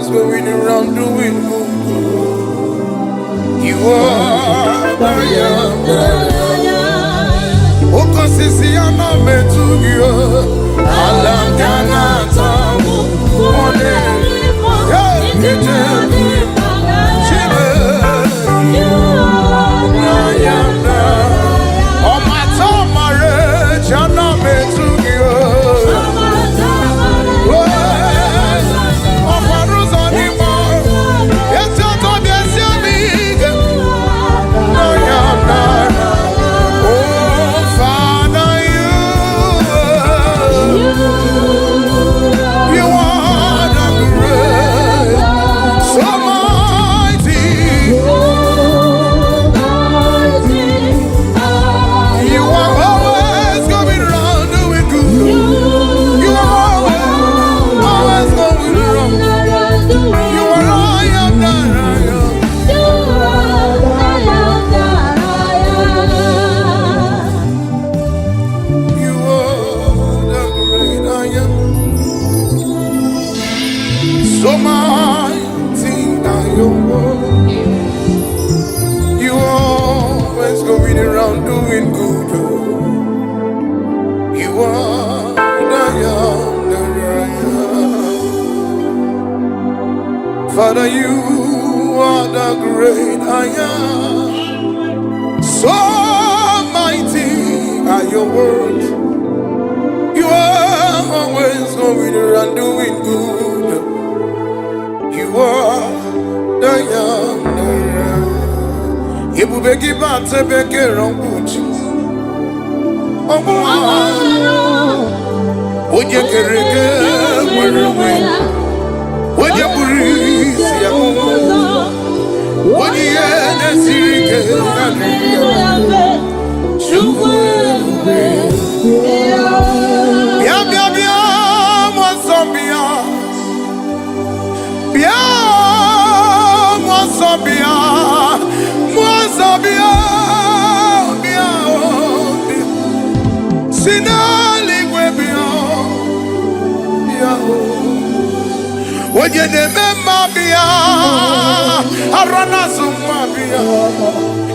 S1: always going around doing good. You are the Okosisiana Metugia, Alangana Tamu, Father, you are the great I am. So mighty are your words. You are always going around doing good. You are the young. You will give out to beg your Gucci. Would you get would you breathe? Would you remember Bia? Arana Sumabia.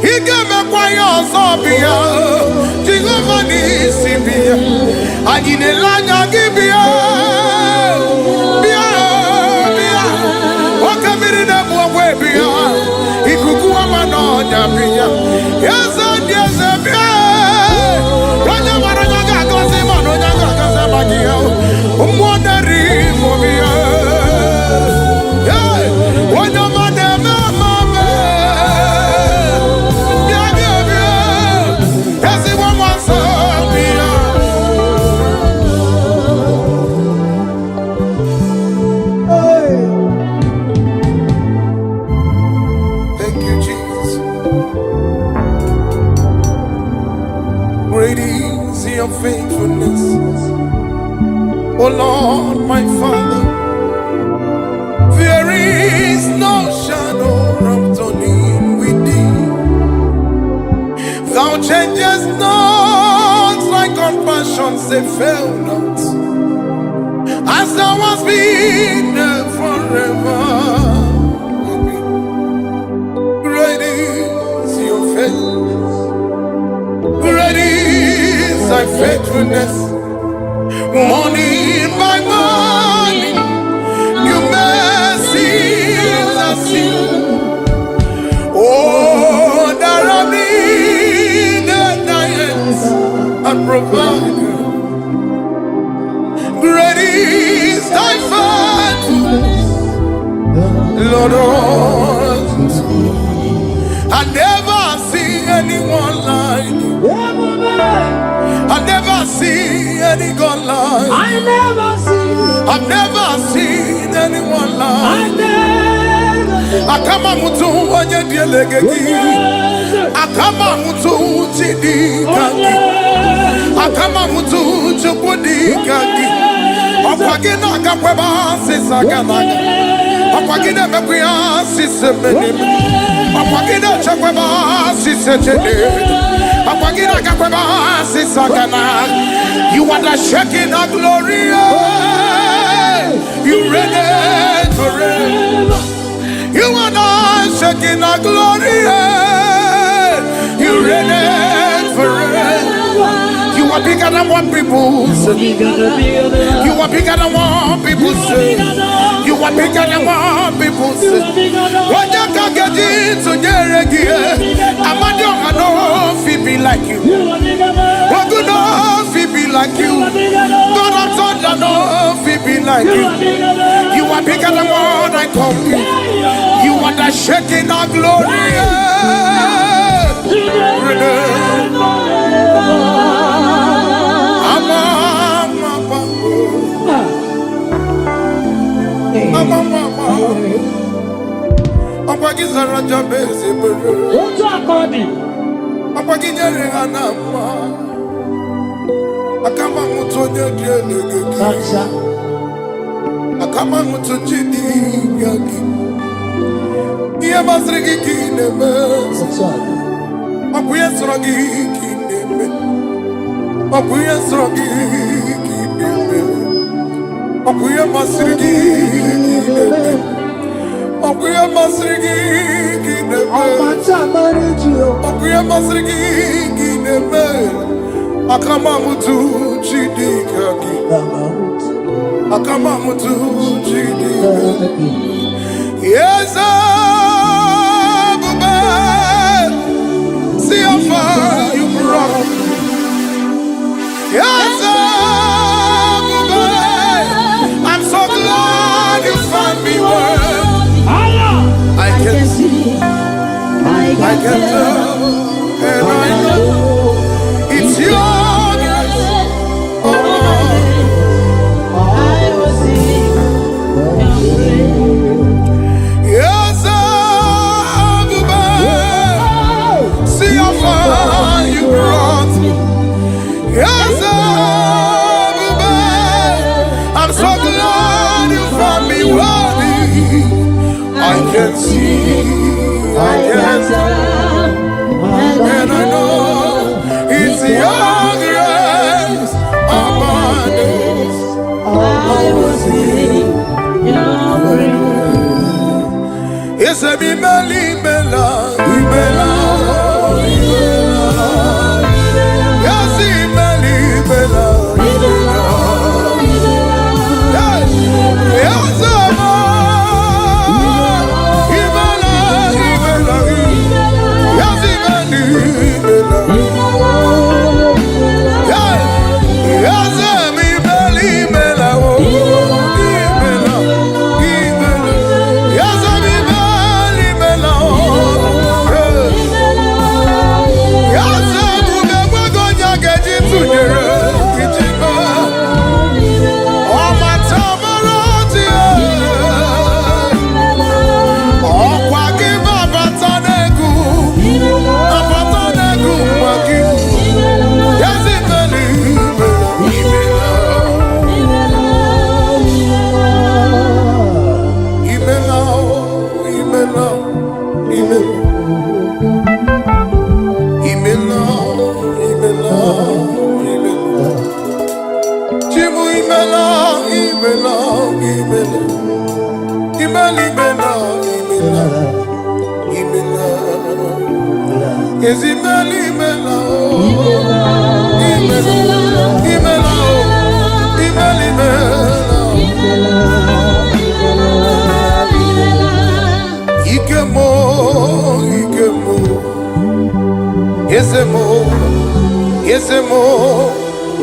S1: He gave me quiet Sobia. Tigomani Sibia. Ajinelanya Gibia. Bia. Bia. Wakamiri Mwe Bia. Ikukuwa Manoja Bia. Yes, yes, Bia. Raja Maranga Gazi Manoja Gaza Bagia. Umwandari Mobia. Faithfulness, oh Lord, my Father, there is no shadow of turning with thee. Thou changest not, thy compassions they fail not, as thou hast been there forever. Great is your faithfulness. Great is thy faithfulness, morning by morning, your mercies I see. Oh, that I need thy hands and provide. Great is thy faithfulness, Lord. I never see anyone like you. I've never seen any God like you. I've never seen anyone like you. Akama mutu wanye dielegeki. Akama mutu chidi kangi. Akama mutu chukudi kangi. Okwagina kakweba sisa ganaga. Okwagina mekuya sisa menimi. Okwagina chakweba sisa chedi. You are the shaking of glory. You reign forever. You are not shaking our glory. You reign forever. You are bigger than what people say. You are bigger than what people say. You are bigger than what people say. When you can get into Jeregia, I'm not know if be like you. What good know if be like you? God, I'm told I know if be like you. You are bigger than what I call you. You are the shaking of glory. Yes, see how far you brought me. Yes, I'm so glad you found me worthy. I can see, I can tell, and I know it's your grace. I will sing your praise. Yes, see how far you brought me. Yes, I'm so glad you found me worthy. I can see, I can tell, and I know it's your grace upon us. I will sing your praise. Yes, I be Meli Mela, Mela.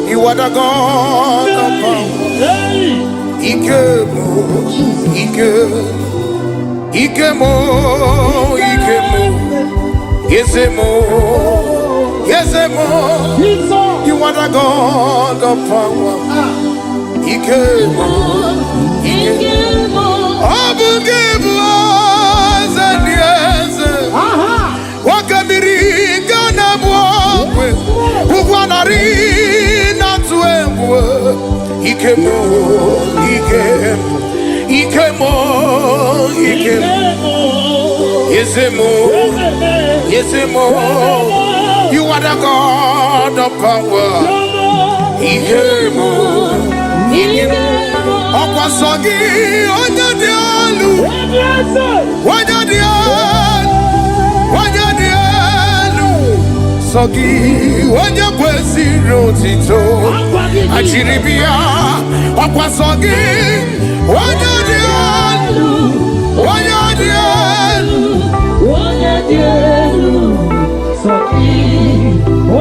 S1: You are the God of power. You are the God of power. You are the God of power. Okwasogi onye dị elu onye dị elu sogi onye kwesịrị otito achiribia okwasogi onye dị elu onye dị elu
S2: sogi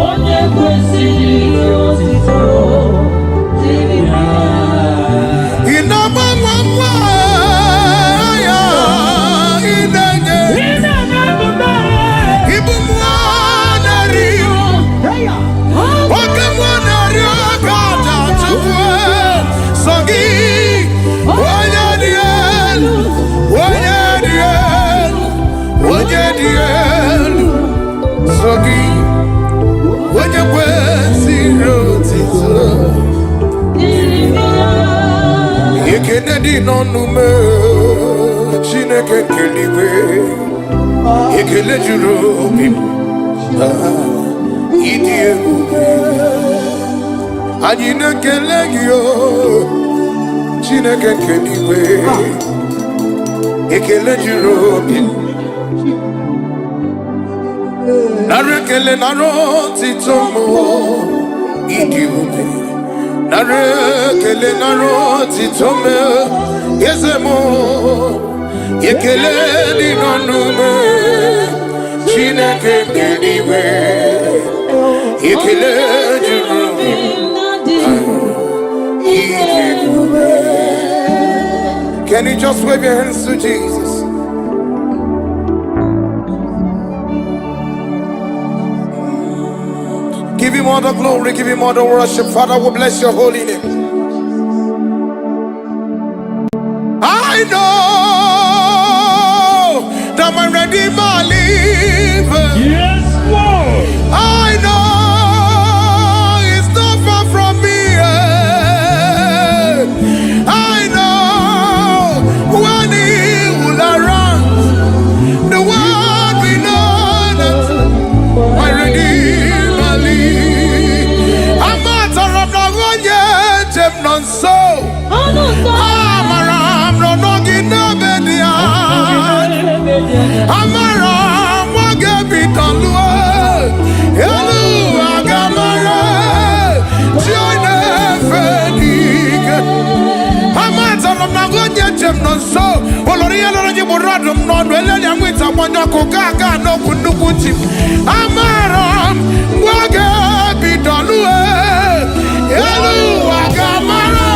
S2: onye kwesịrị otito
S1: Kennedy no nume Chineke keliwe Ekele juru obi Idi ebube Anyị na-ekele gị o Chineke keliwe Ekele juru obi Nara ekele nara otito mo Idi ebube Nare kele naro titome yezemo yekele di nonume Chineke keliwe yekele jurumi Can you just wave your hands to Jesus? Give him all the glory, give him all the worship. Father, we bless your holy name. I know that my Redeemer lives.
S2: Yes, Lord.
S1: I know it's not far from me. I know when he will arise, the world will know that my Redeemer lives. I'm not a robber yet, I'm not so. Amara mwage bitanluwe Elu agamara Tione fenike Amata lomnagonye jemnonso Olori yalonye muradum non Weleni amwita mwanyako kaka no kunukuti Amara mwage bitanluwe Elu agamara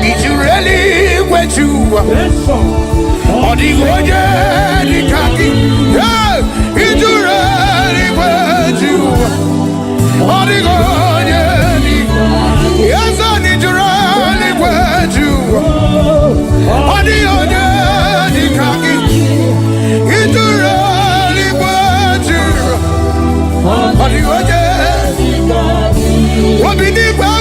S1: Did you really wet you? Or the Goya, the Kaki? Yeah, did you really wet you? Or the Goya, yes, I need you really wet you. Or the Goya, the Kaki? Did you really wet you? Or the Goya, what be the back?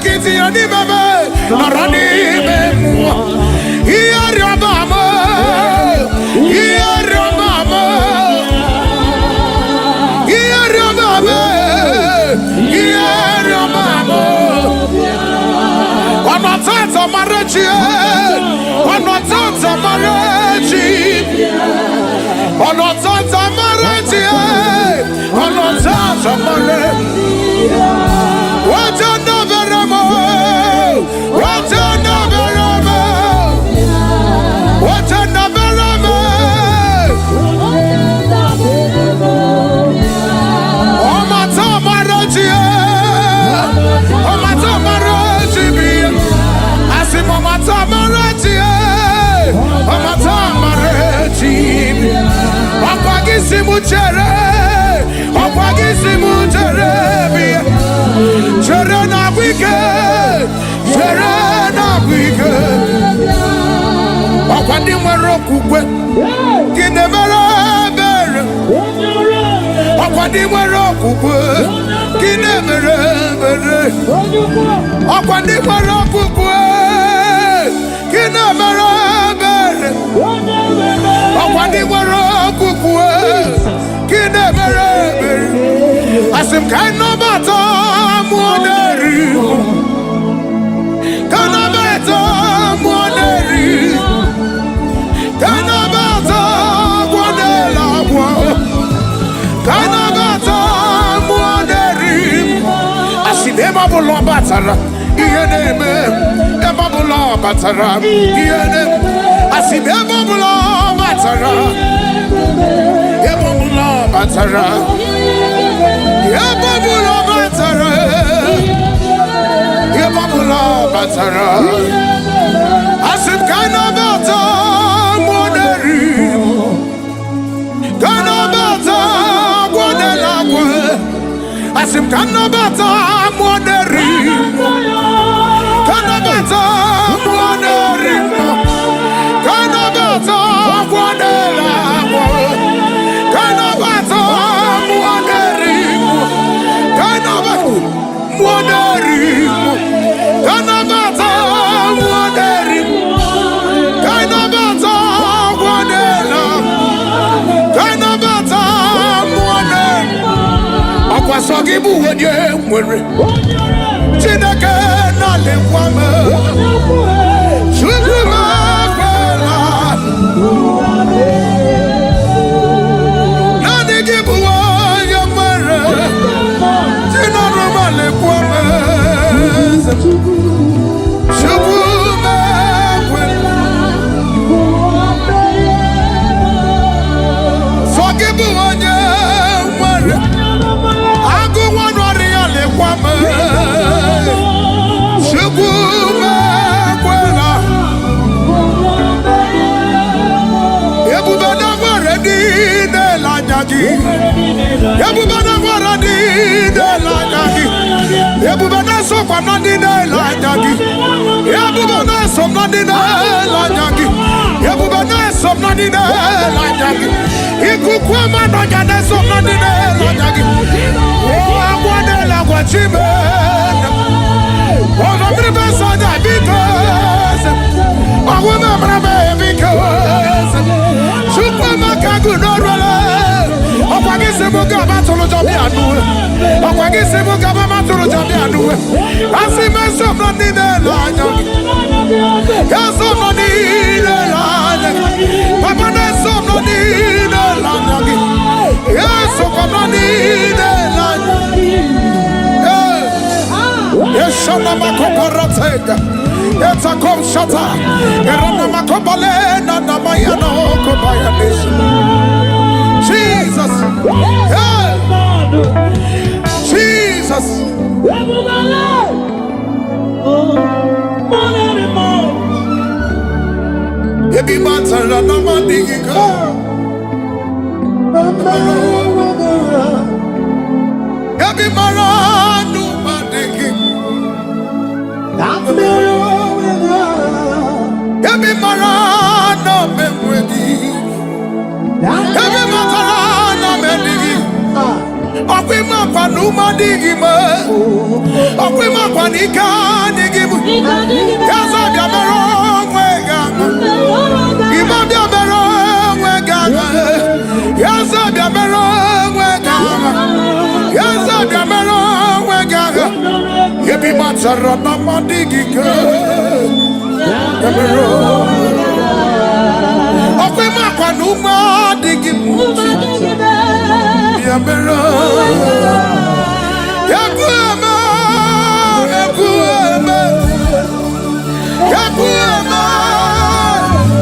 S1: Kiti yani bebe, narani bemu. Iyari obama, iyari obama, iyari obama, iyari obama. Ono tata marechi, ono tata marechi, ono tata marechi, ono tata marechi. What a noveramo, what a noveramo, what a noveramo. Oh my tamaraji, oh my tamaraji, I see my tamaraji, oh my tamaraji. Apagisi muchere, apagisi muchere. Serena wicked, Serena wicked. Akwadi marokukwe, kinemera bere. Akwadi marokukwe, kinemera bere. Akwadi marokukwe, kinemera bere. Akwadi marokukwe. Asim kanabata muaderi, kanabata muaderi, kanabata muadela wa, kanabata muaderi. Asim ema bulo batara, iyeneme ema bulo batara, iyeneme. Asim ema bulo batara, ema bulo batara. Yababula batara, yababula batara. Asim kanabata moderi, kanabata modelakwe. Asim kanabata moderi, kanabata moderi, kanabata modelakwe, kanabata moderi. Sogibu wenye mwere Chineke na lekwame Chukuma kwela Nani gibu wenye mwere Chinaruma lekwame Chukuma kwela Sogibu wenye mwere Ebubana sokwa nandine la nyagi. Ebubana som nandine la nyagi. Ebubana som nandine la nyagi. Ikukwa manojane som nandine la nyagi. Agwane la gwachime. Oga bribe soja because. Agwane bribe because. Chukwa makagu norwele. Okwagise muga batolo jobi anu. Okwagise muga batolo jobi anu. Asime som nandine la nyagi. Som nandine la nyagi. Papa ne som nandine la nyagi. Som nandine la nyagi. Yeshana makoparatega. Eta kom shata. Erana makopale na namayano kobayanis. Jesus. Hey. Jesus. Ebi matara na mandigika. Ebi maranu mandigika. Ebi maranu memwedi. Ebi matara medigi. Okwima kwa numa digima. Okwima kwa nika digimu. Kaza biamero mwega. Ima biamero mwega. Yaza biamero mwega. Yaza biamero mwega. Ebi matara na mandigika. Biamero. Okwima kwa numa digimu. Biamero. Yakuama, Yakuama, Yakuama,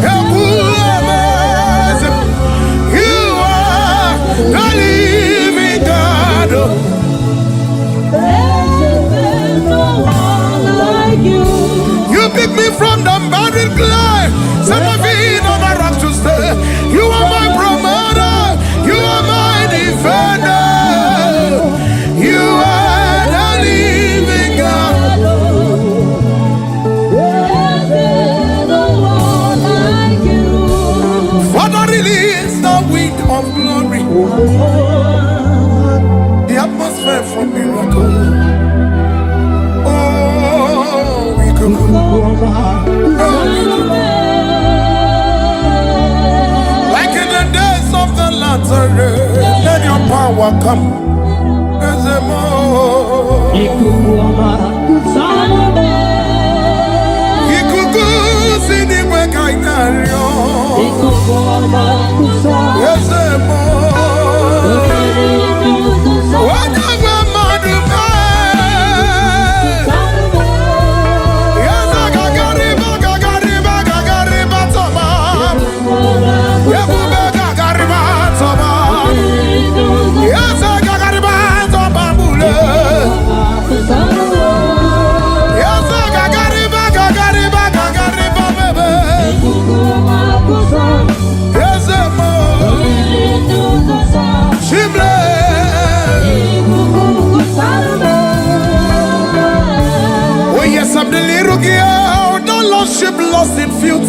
S1: Yakuama. You are the living God. You pick me from the barren clay, set my feet on the rock to stay. You are my promoter, you are my defender. You are the living God. Father, release the wind of glory, the atmosphere for miracle. Oh, we could go. Like in the days of the latter, let your power come.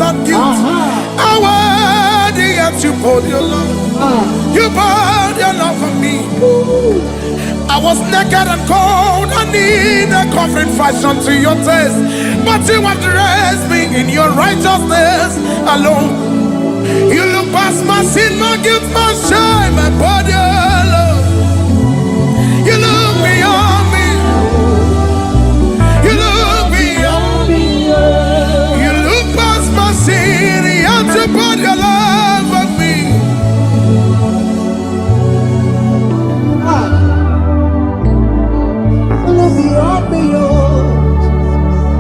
S1: and guilt. I worthy yet you poured your love. You poured your love for me. I was naked and cold. I need a covering fashion to your taste. But you have dressed me in your righteousness alone. You look past my sin, my guilt, my shame, my body alone. You look beyond me. You look beyond me. You look past my sin, and you put your love on me.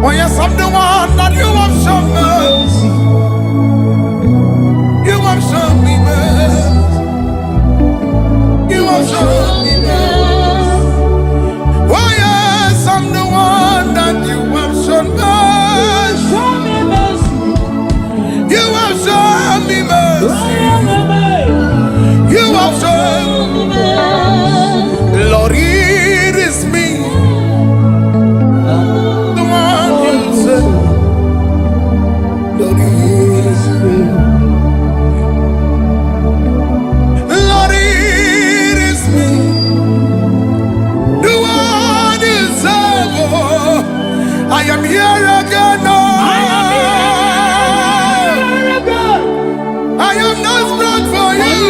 S1: Oh yes, I'm the one that you have shown mercy. You have shown me mercy. You have shown me mercy. Oh yes, I'm the one that you have shown mercy. You have shown me mercy. You have shown me mercy. Lord, it is me. I am here again. I am desperate for you.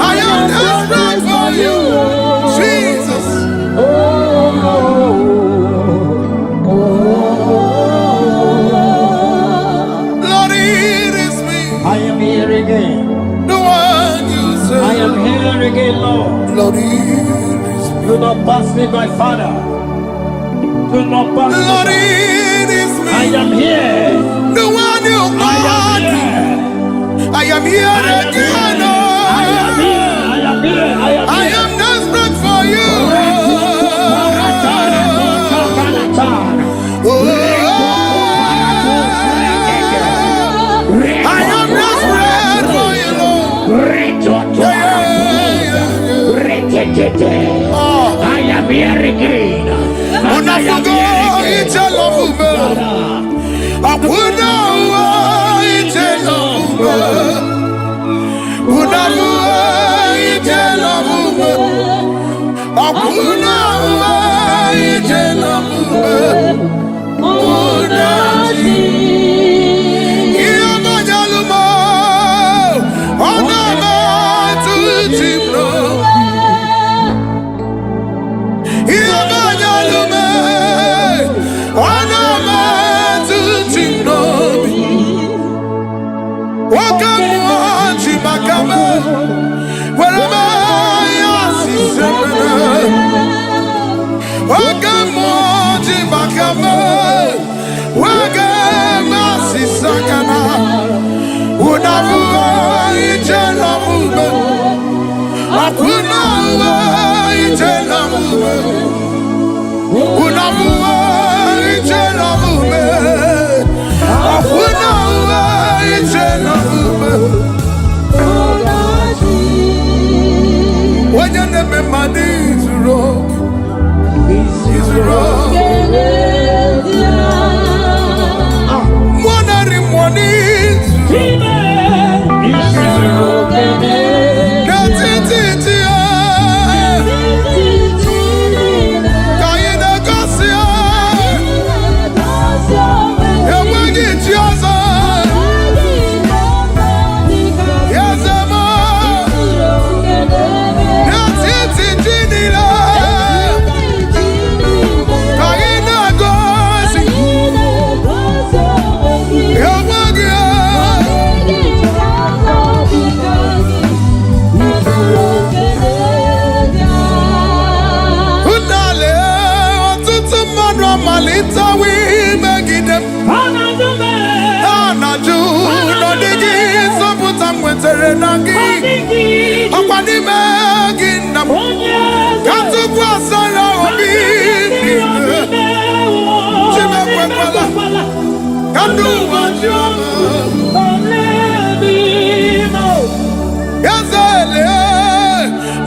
S1: I am desperate for you, Jesus. Lord, it is me.
S2: I am here again.
S1: I
S2: am here again, Lord.
S1: Lord, it is me.
S2: Do not pass me by, Father. Do not pass me
S1: Lord,
S2: by.
S1: it is me.
S2: I am here.
S1: The one you called. I am here again.
S2: I am here.
S1: I am desperate for you. I am desperate for you, Lord.
S2: I am here again. When your name is money is wrong, is wrong. Money is wrong.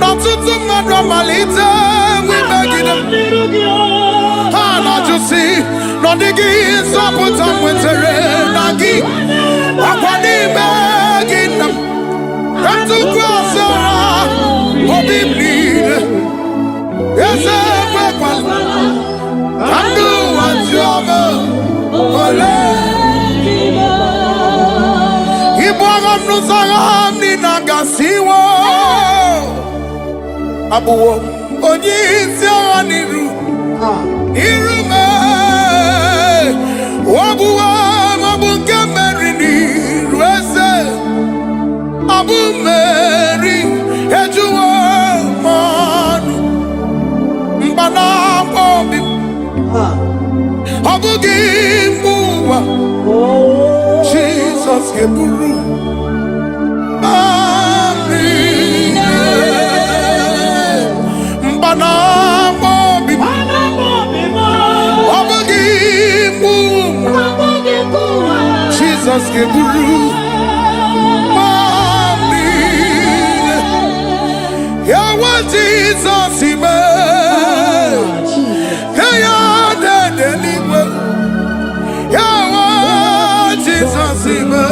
S2: That's it.
S1: malite wimegide ha na-ajụsi n'ọdịghị nzọpụta nwetere na gị akwa n'ime gị nna m ka ntụkwasịra obi m niile eze ekwekwala ka ndụ ụwa ji ọma ole ibu agha m n'ụzọ agha m niile agasiwo abụwo onye isi agha n'iru m ọbụwa maọbụ nke mmeri n'iru eze abụ mmeri ejuwo mmanụ mgbanaka obi ọ bụghị mgbe ụwa Jizọs ga-eburu mgbanaka obi ọ bụghị mgbe ụwa Jizọs ga-eburu ya nwa Jizọs ime ya dede n'igwe ya nwa Jizọs ime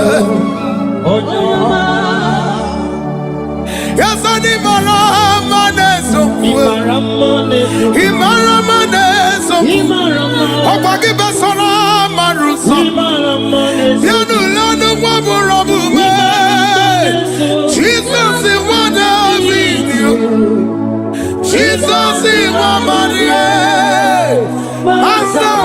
S1: ya sani mara mma na-esokwu ịmara mma na-esokwu ọkwa gị besara mara ụzọ bịa n'ụlọ n'ụgbọ bụrụ ọbụme Jizọs nwa David Jesus is Maria, Master,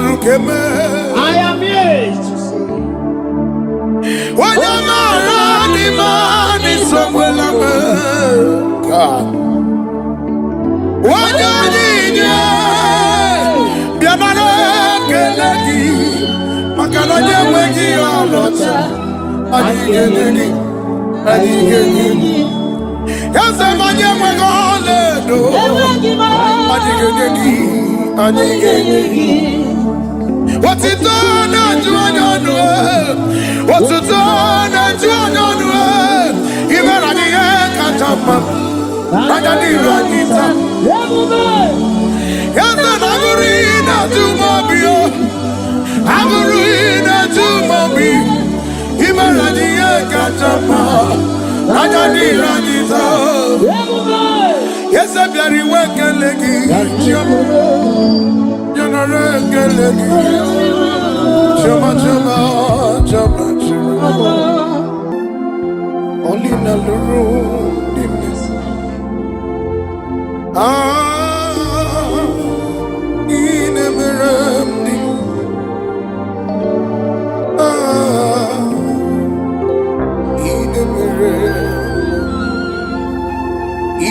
S1: I am here to see. When you're married, the man is somewhere like God. When you're in here, you're not a lady. Makanaje wengi olota. Adigeni. Yes, I'm a young one. Adigeni. What's it done? What's it done? Even at the end, catch up. I got the Ranita. Yes, and I'm arena to Mobio. I'm arena to Mobio. Even at the end, catch up. I got the Ranita. Yes, I'm very welcome, lady. Only na luru dimes. Ine meremdi.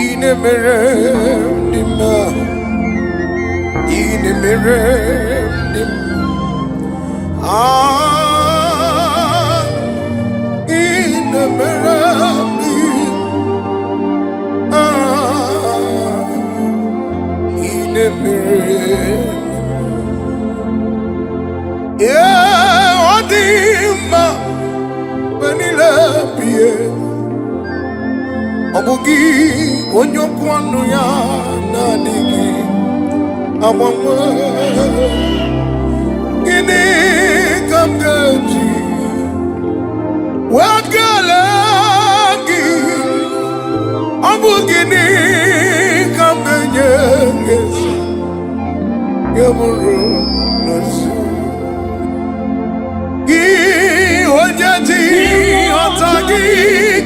S1: Ine meremdi ma. In the mirror, in the mirror, in the mirror. Yeah, Odima, when he left you, Obugi, when you want to ya, Amangwa Gini Kamgaji Wakalagi Abu Gini Kamganyanges Yamuru Nasu Gi Wajati Otagi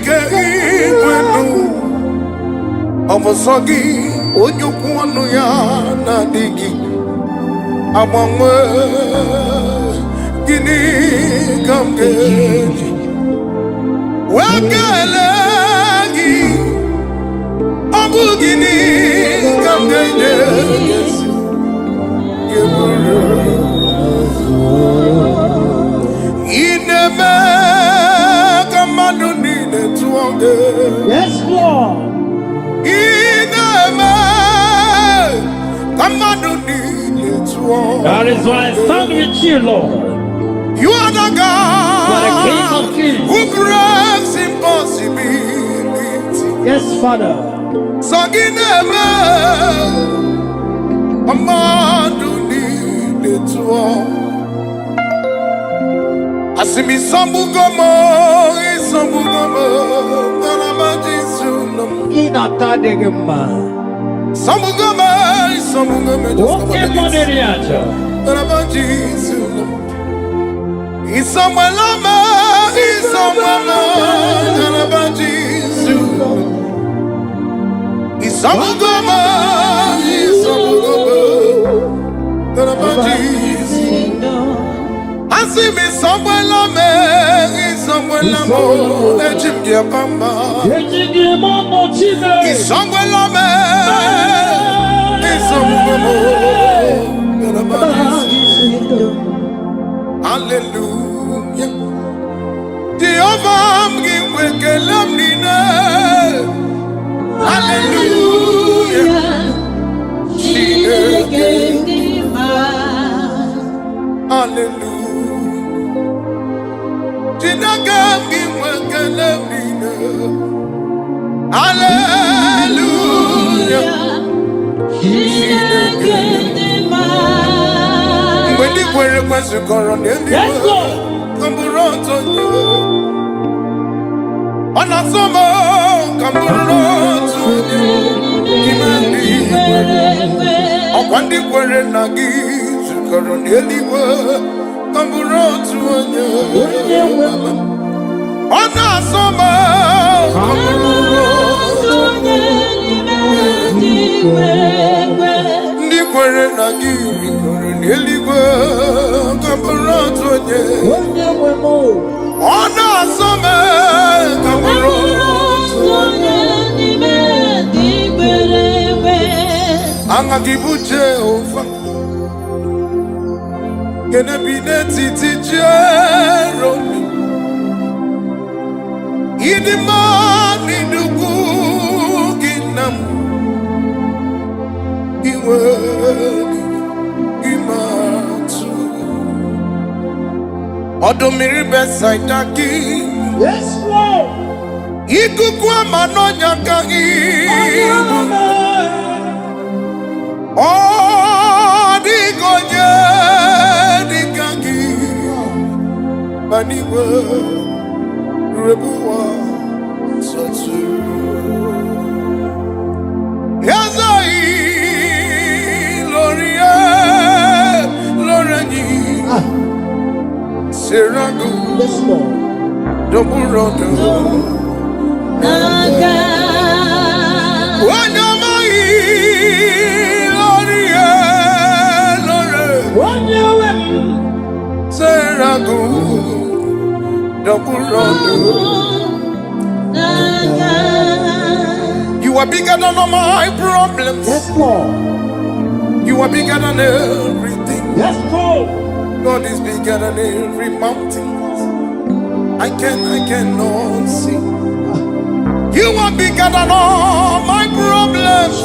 S1: Kei Kwenu Amasagi Onyukwanu ya na digi Amangwe Gini kamgeji Wakalagi Abu Gini kamgeji
S2: Yes, Lord. That is why I stand with you, Lord.
S1: You are the God who breaks impossibility.
S2: Yes, Father.
S1: Sagineme, Amadu need it all. Asimi sambugomo, Nanabaji sunam.
S2: Inata degema.
S1: Sambugomo,
S2: Okay, Moneriacha.
S1: Nanabaji sunam. Isamuelama, Nanabaji sunam. Isamugomo, Nanabaji sunam. Asimi sambuelame, Isamuelamo, Ejimdia Bamba. Isamuelame, Isamugomo, Nanabaji sunam. Hallelujah. Jehovah mgiwekelam nina. Hallelujah. Hallelujah. Jinaga mgiwekelam nina. Hallelujah. When the query was a coron, yes, Camburoto, on a summer, Camburoto, upon the query nagis, coron, Camburoto, on a summer, Nikwere na giri n'eluigwe Camburoto Ona asome Camburoto Anga gibu Jehova Gene bineti ti Jeromi Idimani nuku ginamu Imatu Odomiri besaidaki.
S2: Yes, Lord.
S1: Ikukwa manonya kagi. Digoje dikagi. Baniwe rebuwa sotu. Yazai Seragu,
S2: yes, Lord.
S1: Doburodo,
S2: Naga,
S1: Wanyamai, Lore,
S2: Wanyawem,
S1: Seragu, Doburodo,
S2: Naga.
S1: You are bigger than all my problems.
S2: Yes, Lord.
S1: You are bigger than everything.
S2: Yes, Lord.
S1: God is bigger than every mountain. I cannot see. You are bigger than all my problems.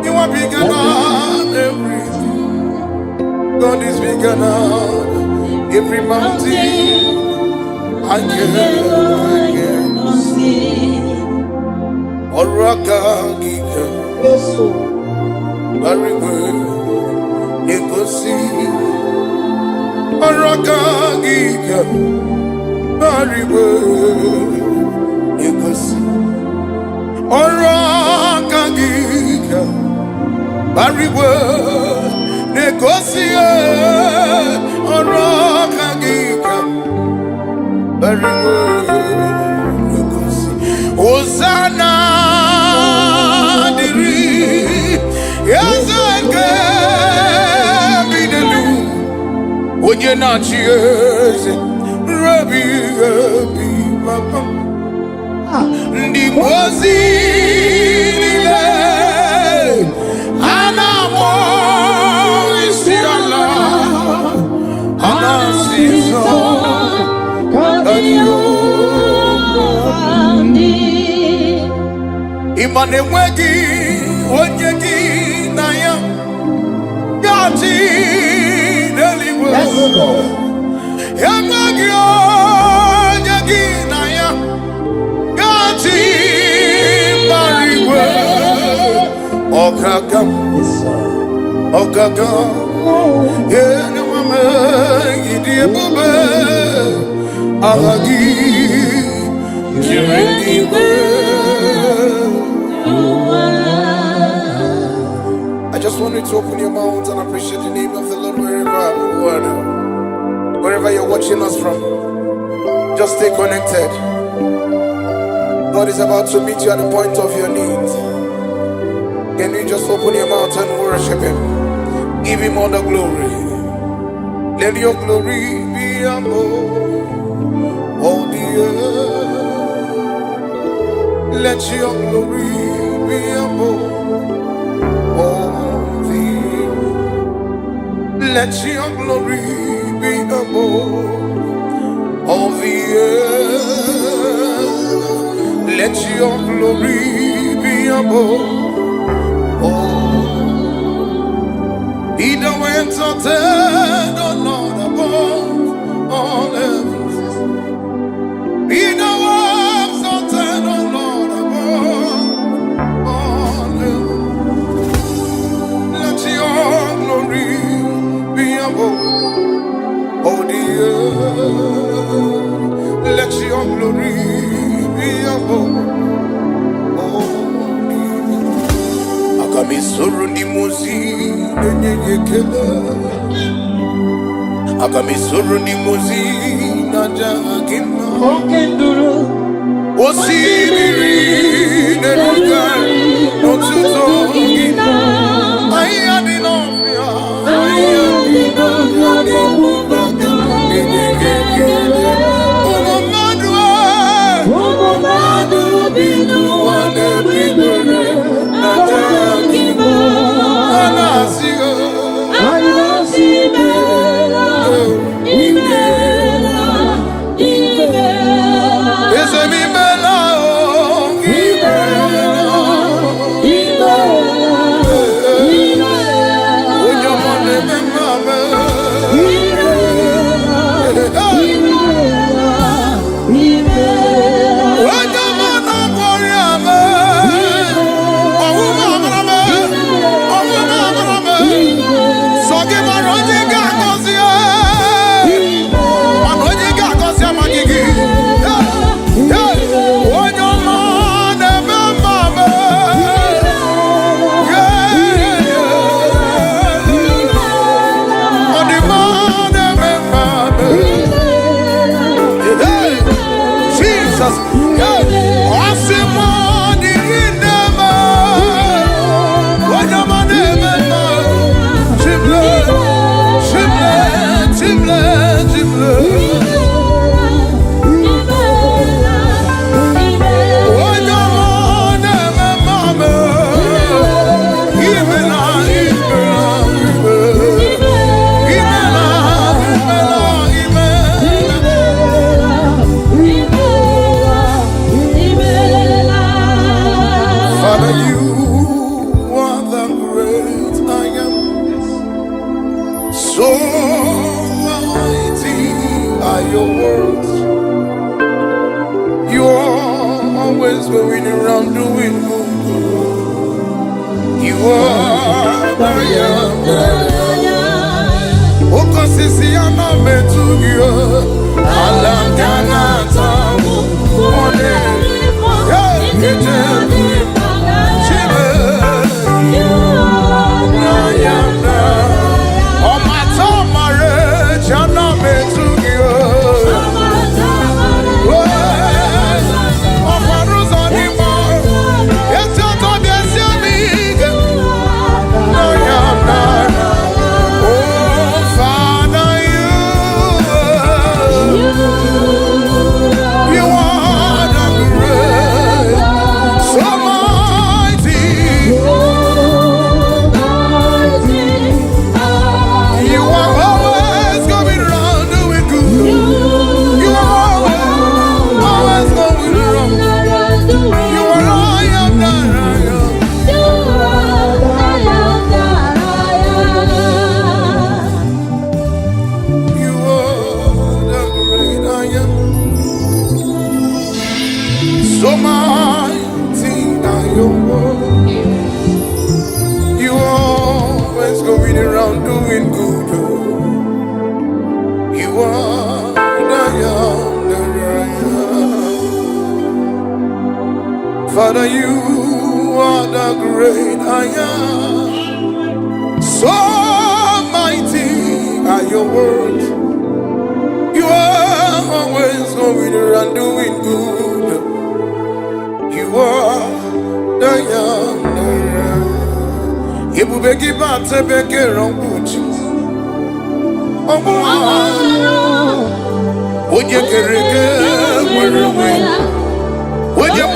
S1: You are bigger than everything. God is bigger than every mountain. I cannot see. Oraka Gika.
S2: Yes, Lord.
S1: Very good. Negosi. Oraka Gika. Very good. Negosi. Oraka Gika. Very good. Negosi. Oraka Gika. Very good. Negosi. Hosanna. Onye na-achị eze Rabi Papa ndị ozi niile ha Imane wegi onyegi naya gati deliwe. Yamagi onyegi naya gati bariwe. Okagam, okagam. Yene mama idiebube agagi jireniwe. I just want you to open your mouth and appreciate the name of the Lord wherever you're watching us from. Just stay connected. God is about to meet you at the point of your need. Can you just open your mouth and worship Him? Give Him all the glory. Let your glory be above all the earth. Let your glory be above all the earth. Let your glory be above all the earth. Let your glory be above all. Be thou exalted, O Lord, above all heavens. Be thou exalted, O Lord, above all heavens. Let your glory be above all the earth. Let your glory be above all the earth. Akamisuru ni muzi nenyekele. Akamisuru ni muzi na jagima. Osibiri neruga notuzo gina. Ayadinofia, ayadinofia nebubaga nenyekele. Umomadu binu wane bibere na jagima. Anasigo, Anasibela, Ibela, Ibela. Esemibela, Ibela, Ibela, Ibela. Ujamone memame, Ibela, Ibela, Ibela. Ujamona koriame, Owuma marame, Owuma marame. Sogi maroji gakosia, maroji gakosia magigi. Ujamone memame, Ujamone memame. Jesus, Osimoni inema, Ujamone memame. Chimle, chimle, chimle, chimle. Ujamone memame. Ibela, ibela, ibela. Ibela, ibela, ibela. Father, you are the great I am. So mighty are your words. You are always going around doing good. You are the young. Okosisi anametugio. Alangana tamu. One. You are the great. So around doing good. You are the I am. Father, you are the great I am. So mighty are your words. You are always going around doing good. You are the young. You will give out to beg your own boots. Would you get would you breathe? Would you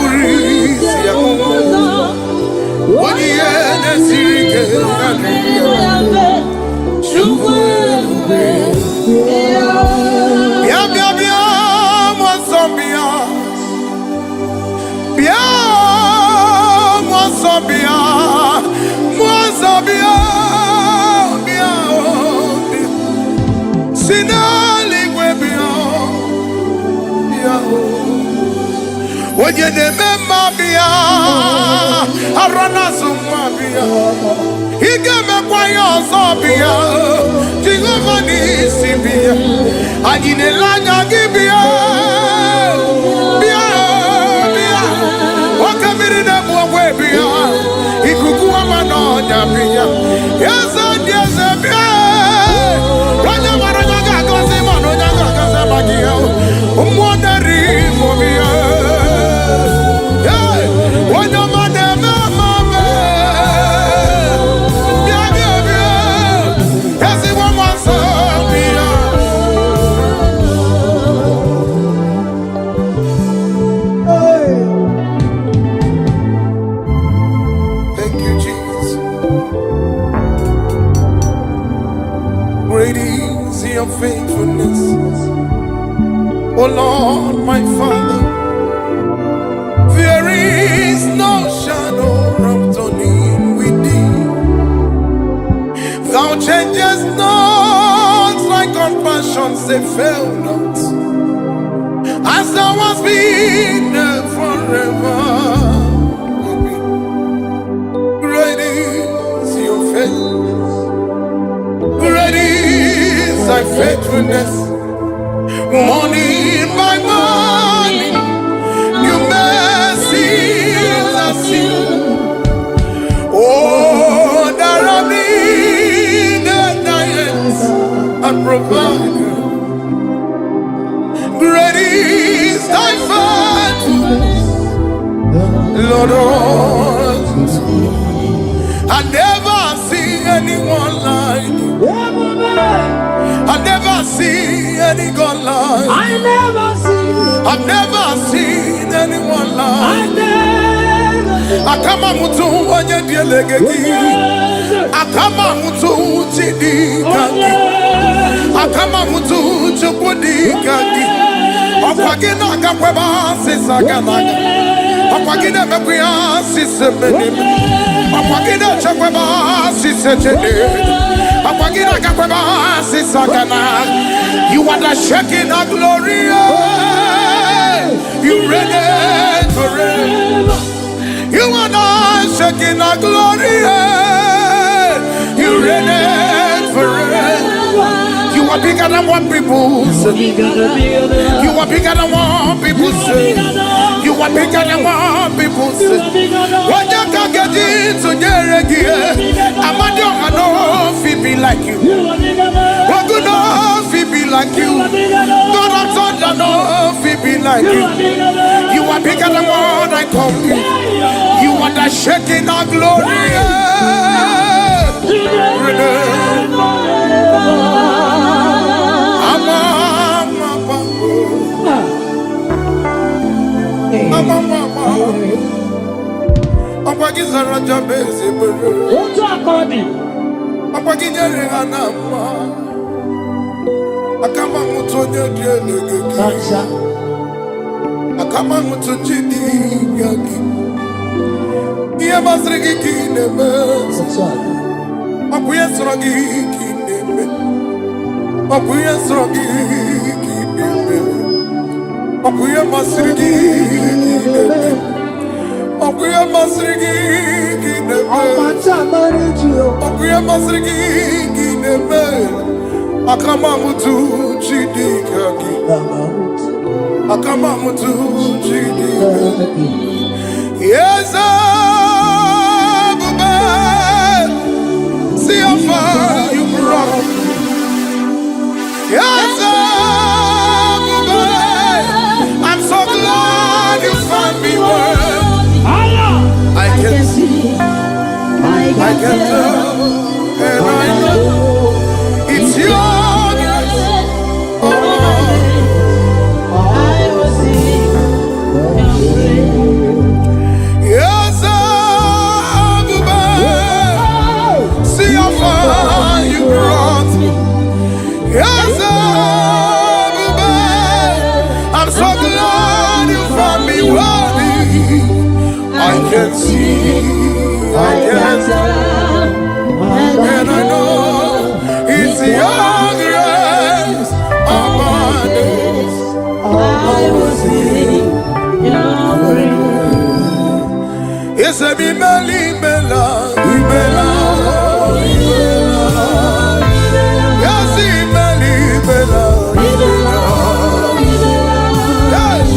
S1: would you remember Bia? Arana Sumabia. He gave me quiet Sobia. Jingomani Sibia. Ajinelanya Gibia. Bia. Bia. Wakamiri na mwe Bia. Ikukuwa manonya Bia. Yes, yes, Bia. Ranya maranya gagozi manonya gagozi magia. Umwandari Mobia. Faithfulness, oh Lord, my Father, there is no shadow of turning with thee. Thou changest not, thy compassions they fail not, as thou hast been there forever. Great is your faithfulness. Great is thy faithfulness, morning by morning, your mercies I see. Oh, that I need thy hands and provide. Great is thy faithfulness, Lord. I never see anyone like you. I never see any God like. I've never seen anyone like. Akama mutu wanye dielegeki. Akama mutu chidi kaki. Akama mutu chukudi kaki. Okwagina akakweba sisaganaga. Okwagina mekuya sisemenim. Okwagina chakweba sisechede. You are the shaking of glory. You reign forever. You are the shaking of glory. You reign forever. You are bigger than what people say. You are bigger than what people say. You are bigger than what people say. When you can get into Jeregia, I'm not be like you. What good enough be like you? God of thunder enough be like you. You are bigger than what I call you. You are the shaking of glory. Akama mutonye dielegeki. Akama mutonjidi yagi. Iya masrigi kineme. Akuye srogi kineme. Akuye srogi kineme. Akuye masrigi kineme. Okuya masrigi ginebe. Okuya masrigi ginebe. Akamamutu chidikaki. Akamamutu chidikaki. Yes, Abba. See how far you brought me. Yes, Abba. I'm so glad you found me worthy. I can see, I can tell, and I know it's your grace. Oh, I will sing your praise. Yes, Abba, see how far you brought me. Yes, Abba, I'm so glad you found me worthy. I can see, I can tell, and I know it's your grace upon us. I will sing your praise. Yes, I be Meli Mela, Mela, yes, Meli Mela, yes,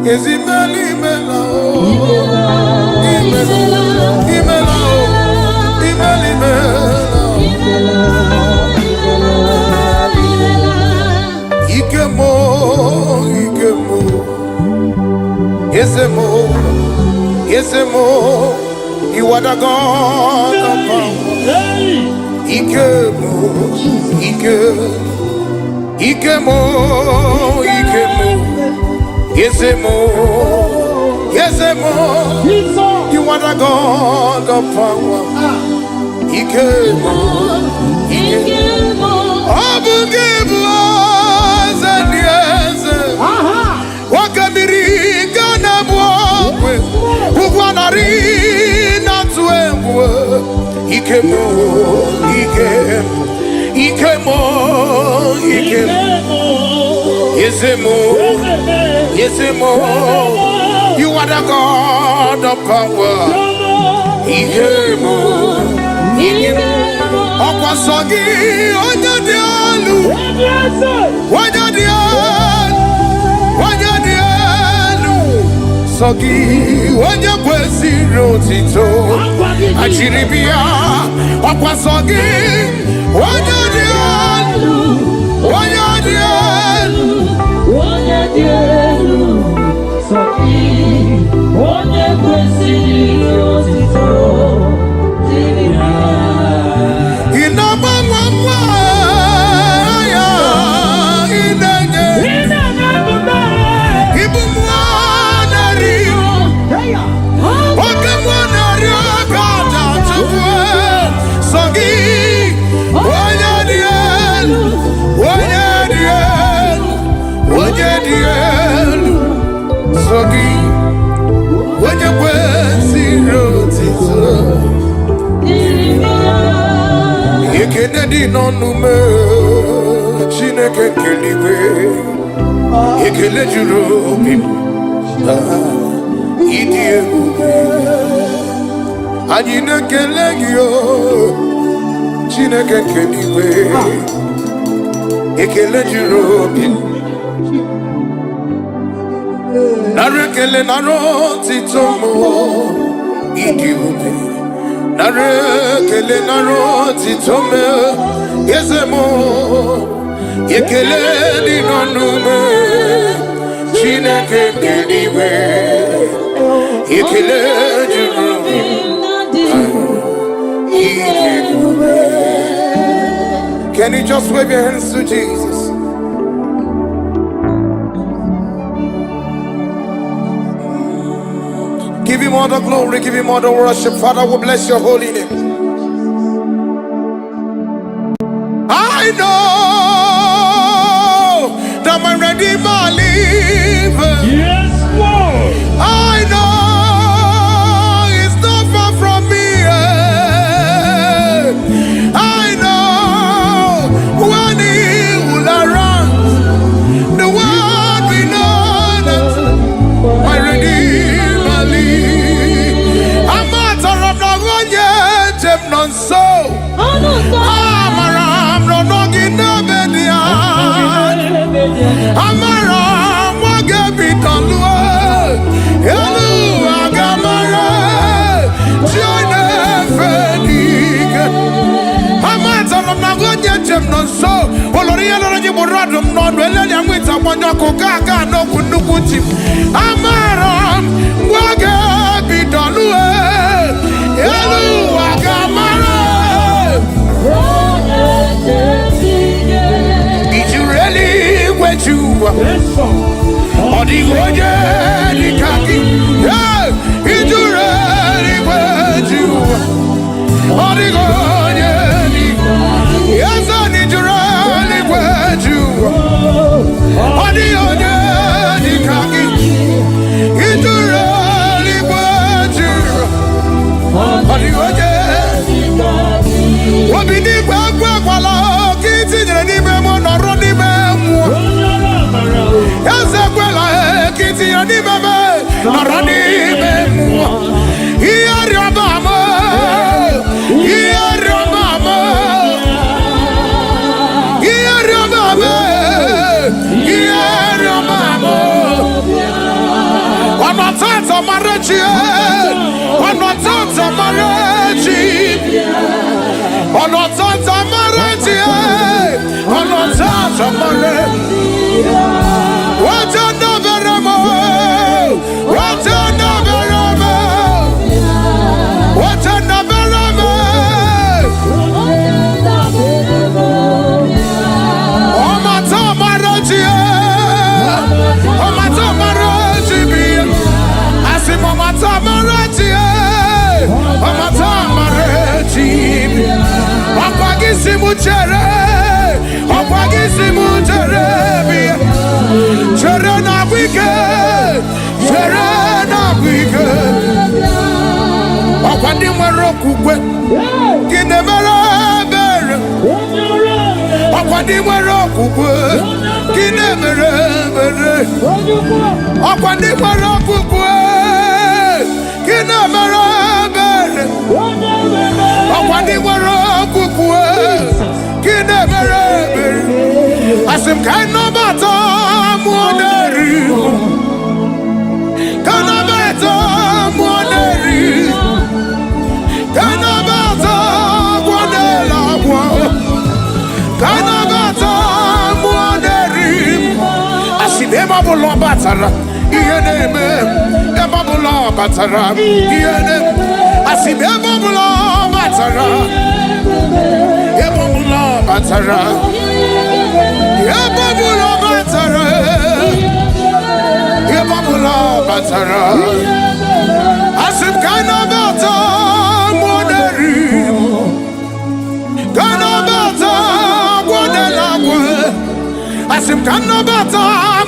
S1: Yes, Imela, Imela, Imela, Ikemo, Ikemo, Yesemo, Yesemo, you are the God of power. Ikemo, Ikemo, Ikemo, Ikemo. Yesemo, Yesemo, you are the God of power. Ikemo, Ikemo, Abugebo, Zaniese, Wakamiri, Ganabwe, Uguanari, Natuemwe, Ikemo, Ikemo, Ikemo, Ikemo. Yesemo, Yesemo, you are the God of power. Ikemo, Ikemo, Okwasogi, Onyadialu, Onyadialu, Sogi, Onyakwesi Rotito, Achiribia, Okwasogi, Onyadialu, Onyadialu. Kennedy no nume Chineke keliwe Ekele juru obi Idi ebube Anyị na-ekele gị o Chineke keliwe ekele juru obi nara ekele nara otito mo ịdị ube nara ekele nara otito me eze mo ekele dị n'ọnụ me Chineke nke eluigwe ekele juru obi ịdị ube. Can you just wave your hands to Jesus? Give him all the glory, give him all the worship. Father, we bless your holy name. I know that my Redeemer lives.
S2: Yes, Lord.
S1: I know he's not far from me. I know when he will arise, the world will know that my Redeemer lives. I'm not a rob, no one yet, I'm not so. I'm a ram, no noggin, no bedia. I'm a ram, what get me done? Hello, Agamara, join the Fedig. I'm not a rob, no one yet, I'm not so. Oloriano, you will run them, not well, and with someone, no cocaga, no kunukuchi. I'm a ram, what get me done? Hello, Agamara. Did you really wet you? Or the Roger, the khaki? Yeah, did you really wet you? Or the Roger, yes, I need you really wet you. Or the Roger, the khaki? Did you really wet you? Or the Roger? What be the back while kids in the Nibemo or Ronibemo? Yes, kids in the Nibemo or Ronibemo. Here your mama, here your mama, here your mama, here your mama. On my thoughts of marriage, on my thoughts of marriage. On our sons of marriage, on our sons of marriage. What's another more? What's another more? What's another more? On my top marriage, on my top marriage, I see my top marriage, on my top marriage. Okwagisimu chere bia chere na wike okwandi nwere okwukwe gine mere mere okwandi nwere okwukwe gine mere mere okwandi nwere okwukwe gine mere mere okwandi nwere okwukwe gine mere mere asim kana bata moderi kana bata moderi kana bata modela kana bata moderi asim ema bulo batara iyeneme ema bulo batara iyene asim ema bulo batara ema bulo batara Yababula batara, Yababula batara. Asim kana bata moderi, kana bata modela kwe. Asim kana bata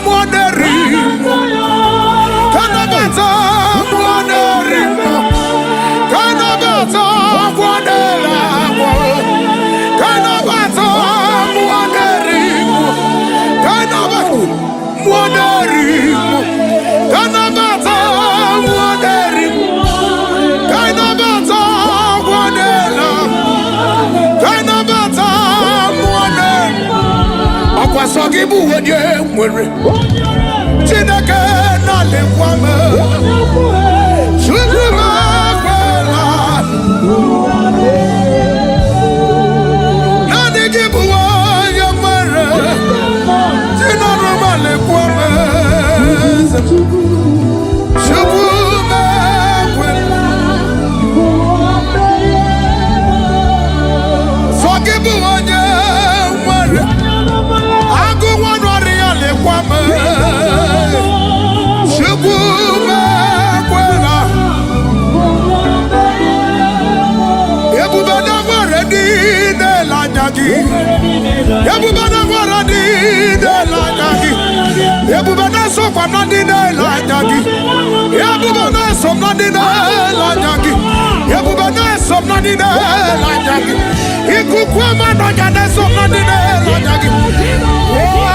S1: moderi, kana bata moderi, kana bata modela kwe, kana bata moderi. Sogibu onye nwere Chineke na-alekwa m Chukwu m ekwela naanị gị bụ onye nwere Chineke na-alekwa m Chukwu m ekwela Sogibu onye nwere agụ nwanụ ọrịa lekwa m Chukwu m ekwela ebube na nwere dị n'ele anya gị ebube na nwere dị n'ele anya gị ebube na-esokwa na dị n'ele anya gị ebube na-eso na dị n'ele anya gị ebube na-eso na dị n'ele anya gị ikuku ama na ga na-eso na dị n'ele anya gị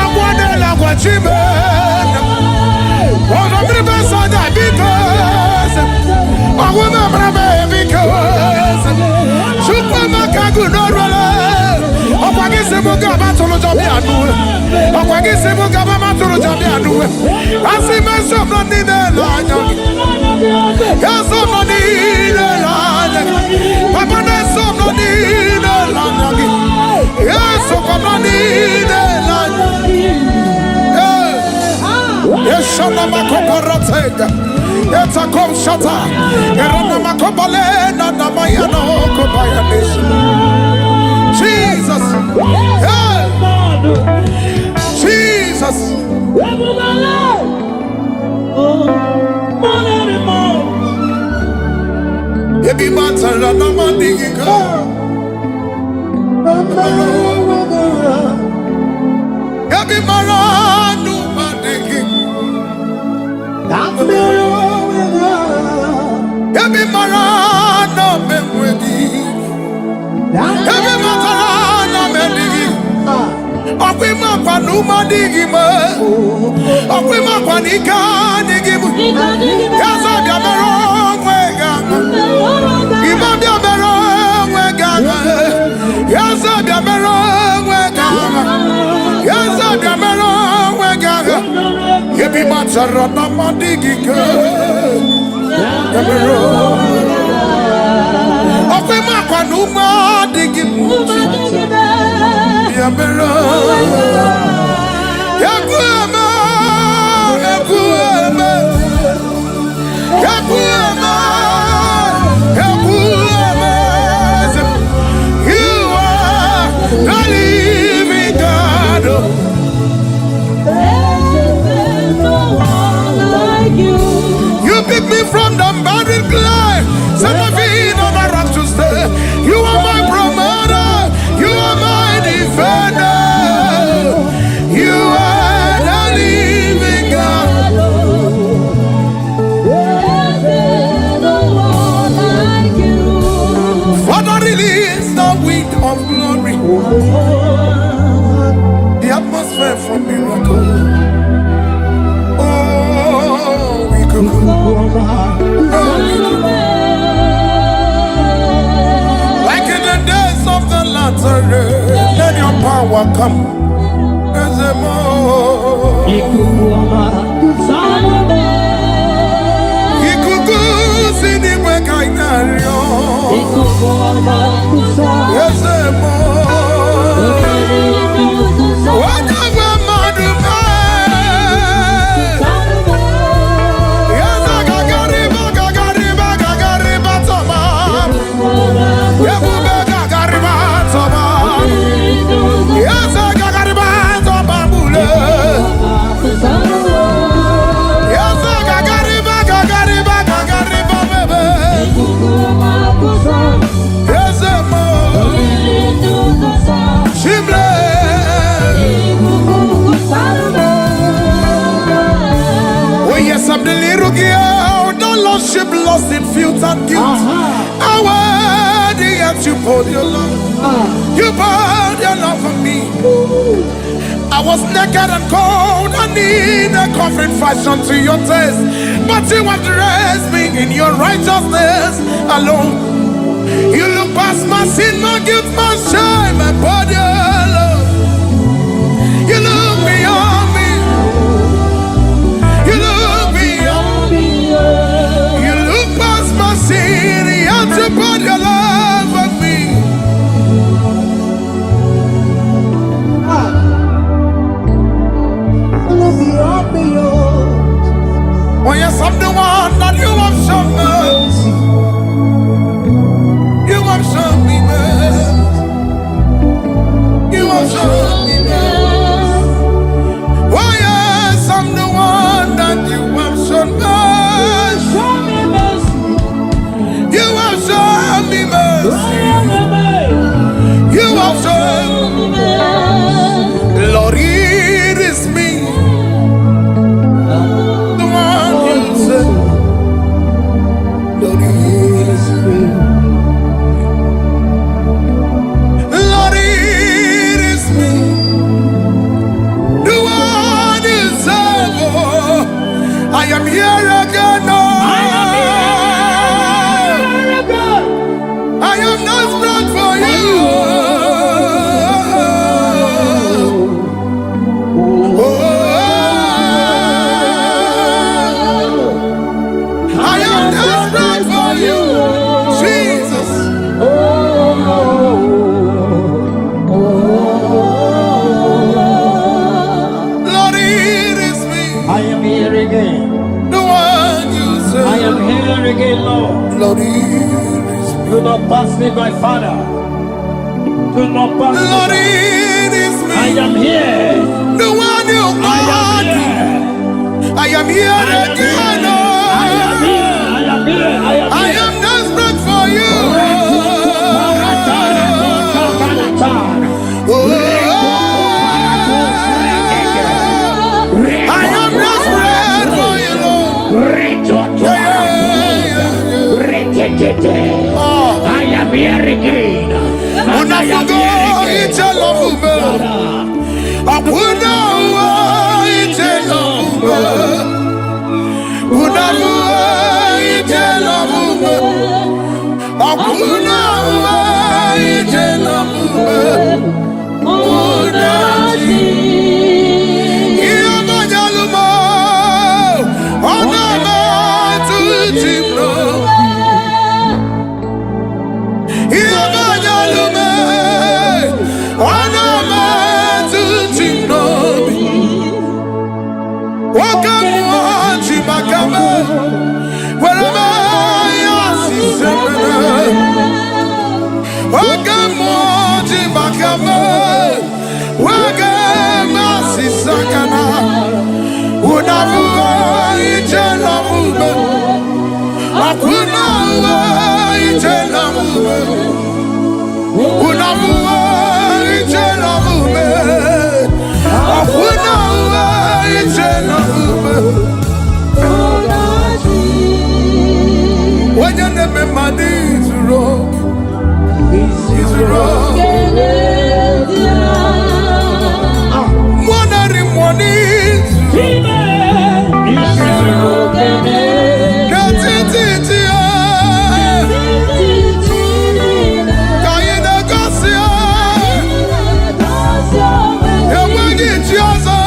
S1: agwa n'ele agwa chime ọzọ mmiri bụ nsọ dị because ọgwụ memara m because Chukwu emeka gụ n'ọrụla ọkwa gị si mụ gaba tụrụ jọbi anụwe ọkwa gị si mụ gaba ma tụrụ jọbi anụwe asị m eso m na ndị na-ele anya gị eso m na ndị na-ele anya gị papa na-eso m na ndị na-ele anya gị esokwa m na ndị na-ele anya Yeshana makoparatega Etakom shata Erana makopale Nana mayano kopayanis Jesus Hey Jesus Ebi matara na mandiga Ebi maranu mandiga Ebi marana memwedi Ebi matarana medigi Okwi makwa numa digi me Okwi makwa nika digi mu Yaza biamero mwega Ima biamero mwega Yaza biamero mwega Yaza biamero mwega Ebi matara na mandigi ke Yabero Okwe makwa numa digi Yabero Yakuama Yakuama Yakuama Yakuama You are the living God You pick me from the barren clay, set my feet on the rock to stay. You are my promoter, you are my defender. You are the living God. Father, release the wind of glory, the atmosphere for miracle. Like in the days of the latter day, let your power come as a more. Ikuku sini wekainario, as a more. Whatever madume. I'm the little girl, the lost ship lost in fields and guilt. How worthy yet you poured your love. You poured your love for me. I was naked and cold, I need a covering fashion to your taste. But you have dressed me in your righteousness alone. You look past my sin, my guilt, my shame, and poured your love. You look beyond Lord, it is me.
S2: Do not pass me by, Father. Do not pass me
S1: Lord,
S2: by.
S1: it is me.
S2: I am here.
S1: The one you are. I am here again. I am desperate for you. I am desperate for you, Lord.
S2: I am here again.
S1: Unafugo itelo mube. Akuna itelo mube. Unafugo itelo mube. Akuna itelo mube. Unaji. Iya majalumo. Onama tutimno. Iya majalumo. Onama tutimno. Welcome on Chimakame. Wherever you see. Welcome on Chimakame. Welcome on Sisakana. Unavuga itela mube. Akuna itela mube. Unavuga itela mube. Akuna itela mube. When your name is money is wrong. Is wrong. Money is wrong. That's it. Kaina Garcia. Ewagi Chiaza.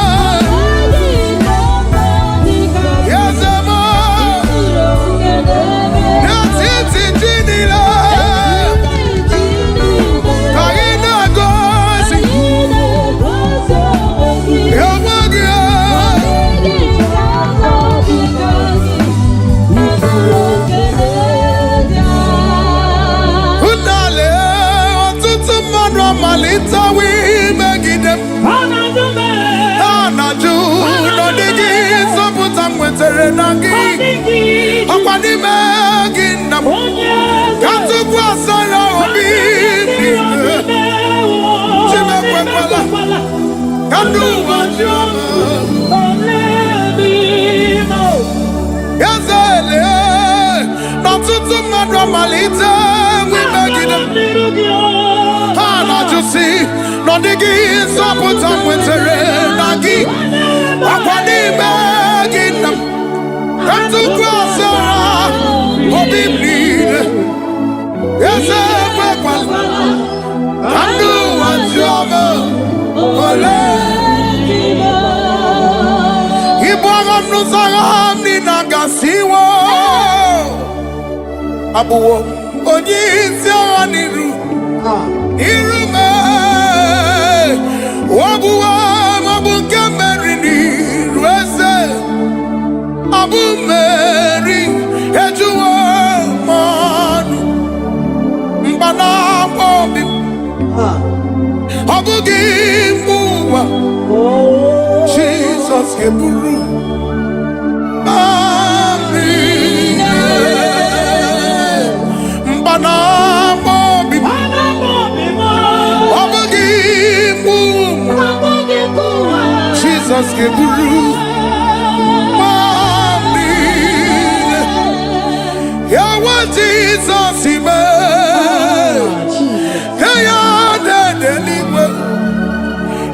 S1: Yes, Emma. That's it. Jinila. Kaina Garcia. Ewagi. Unale otutu mmadụ malite we megide m. Anaju n'ọdịghị nzọpụta m nwetara na gị. Ọkwa n'ime gị nna m. Ka tupu asara obi m niile. Chimekwekwala ka ndụ ụwa jụọ m. Yazele n'ọtụtụ mmadụ malite we megide m. Ha na-ajụ sị na ọ dịghị nzọpụta m nwetara na gị. Ọkwa n'ime gị nna m. Ka tupu asara obi m niile. Eze ekwekwala ka ndụ ụwa jụọ m. Ole ibu agha m n'ụzọ agha m niile agasiwo. Abụwo onye isi agha n'iru m. Ọbụwa maọbụ nke mmeri n'iru eze. Abụ mmeri ejuwo m ọnụ. Mgbanaka obi m. Ọ bụghị mgbe ụwa Jizọs ga-eburu mgbanaka obi m. Ọ bụghị mgbe ụwa Jizọs ga-eburu ya nwa Jizọs ime. Ya dede n'igwe.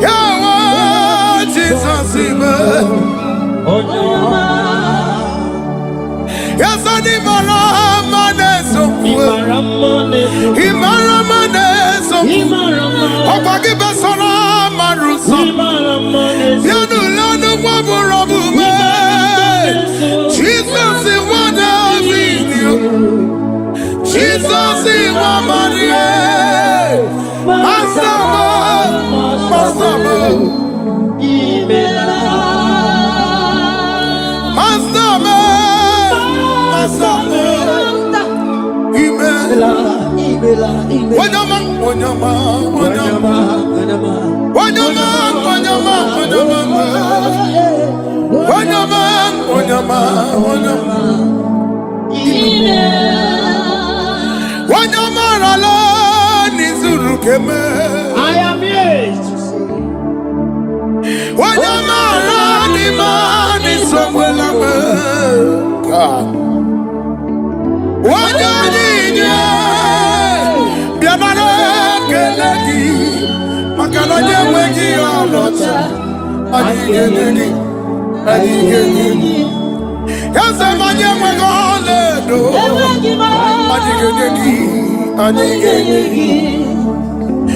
S1: Ya nwa Jizọs ime. Ya sani mara mma na-eso mwe. Ịmara mma na-eso mwe. Ọkwa gị besara mara ụzọ. Ya n'ụlọ nwa bụrụ ọbụme. Jizọs nwa David. Jizọs nwa Maria. Masama.
S2: I am here to see.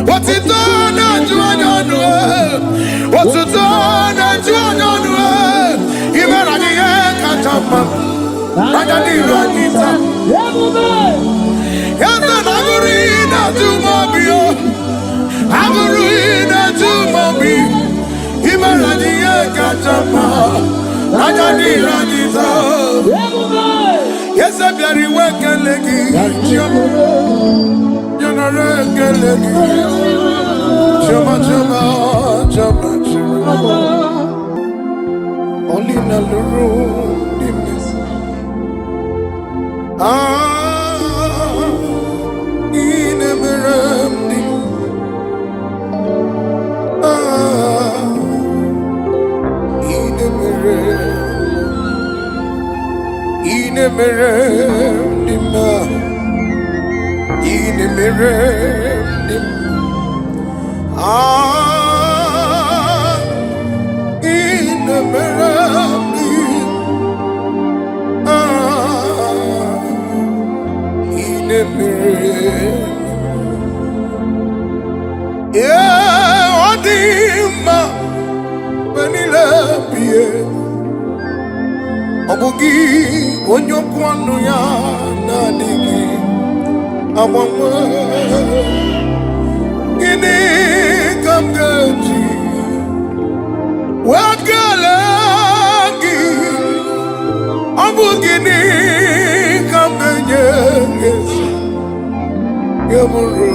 S1: What's it done to what's it done to even at the end, can't have I didn't run it. Yes, I'm reading to Mobile. I'm reading to Mobile. Even at the end, can't have I didn't run it. Yes, I'm very welcome, Leggy. Only in the room, the miss. In a mirror, in a mirror, in a mirror, in a mirror, in a mirror, in a mirror. Yeah, Odima, Vanilla, Obugi, Onyokwano ya Nadigi. Amama ini kamgaji wakalagi abugini kamganye yaburu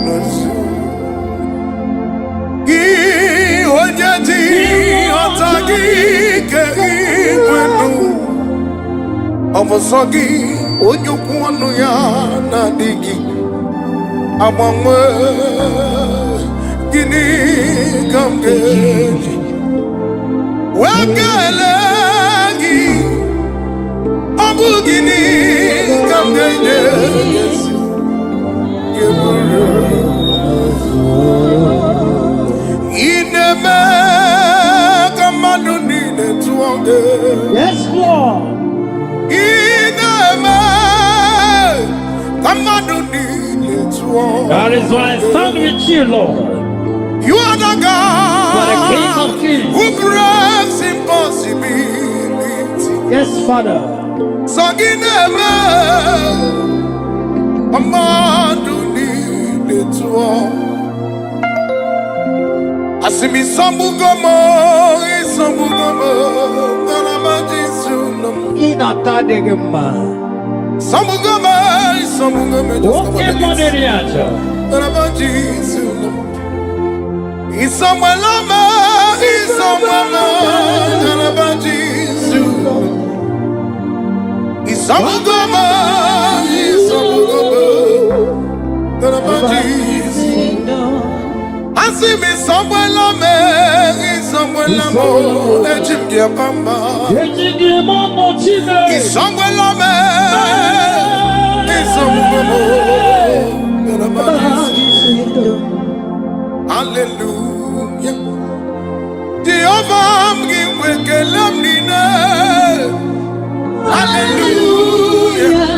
S1: nasu ki ojati otagi ke kwenu amasogi onyokwano ya nadigi amama gini kamgeji wakalagi abu gini kamgeji ineme kamanu nine tuonge.
S2: Yes, Lord. That is why I stand with you, Lord.
S1: You are the God
S2: King of Kings.
S1: who breaks impossibility.
S2: Yes, Father.
S1: So gineme amadu ni tuo. Asimi sambugomo, nalamaji sunam.
S2: Inatadegema.
S1: Samugama,
S2: Okay, Moderiacha.
S1: nalamaji sunam. Isamwelama, nalamaji sunam. Isamugama, nalamaji sunam. Asimi samwelame, isamwelamo, ejimdia pamba. Isamwelame, isamugamo, nalamaji sunam. Hallelujah. Jehovah mgiwekelam nina. Hallelujah.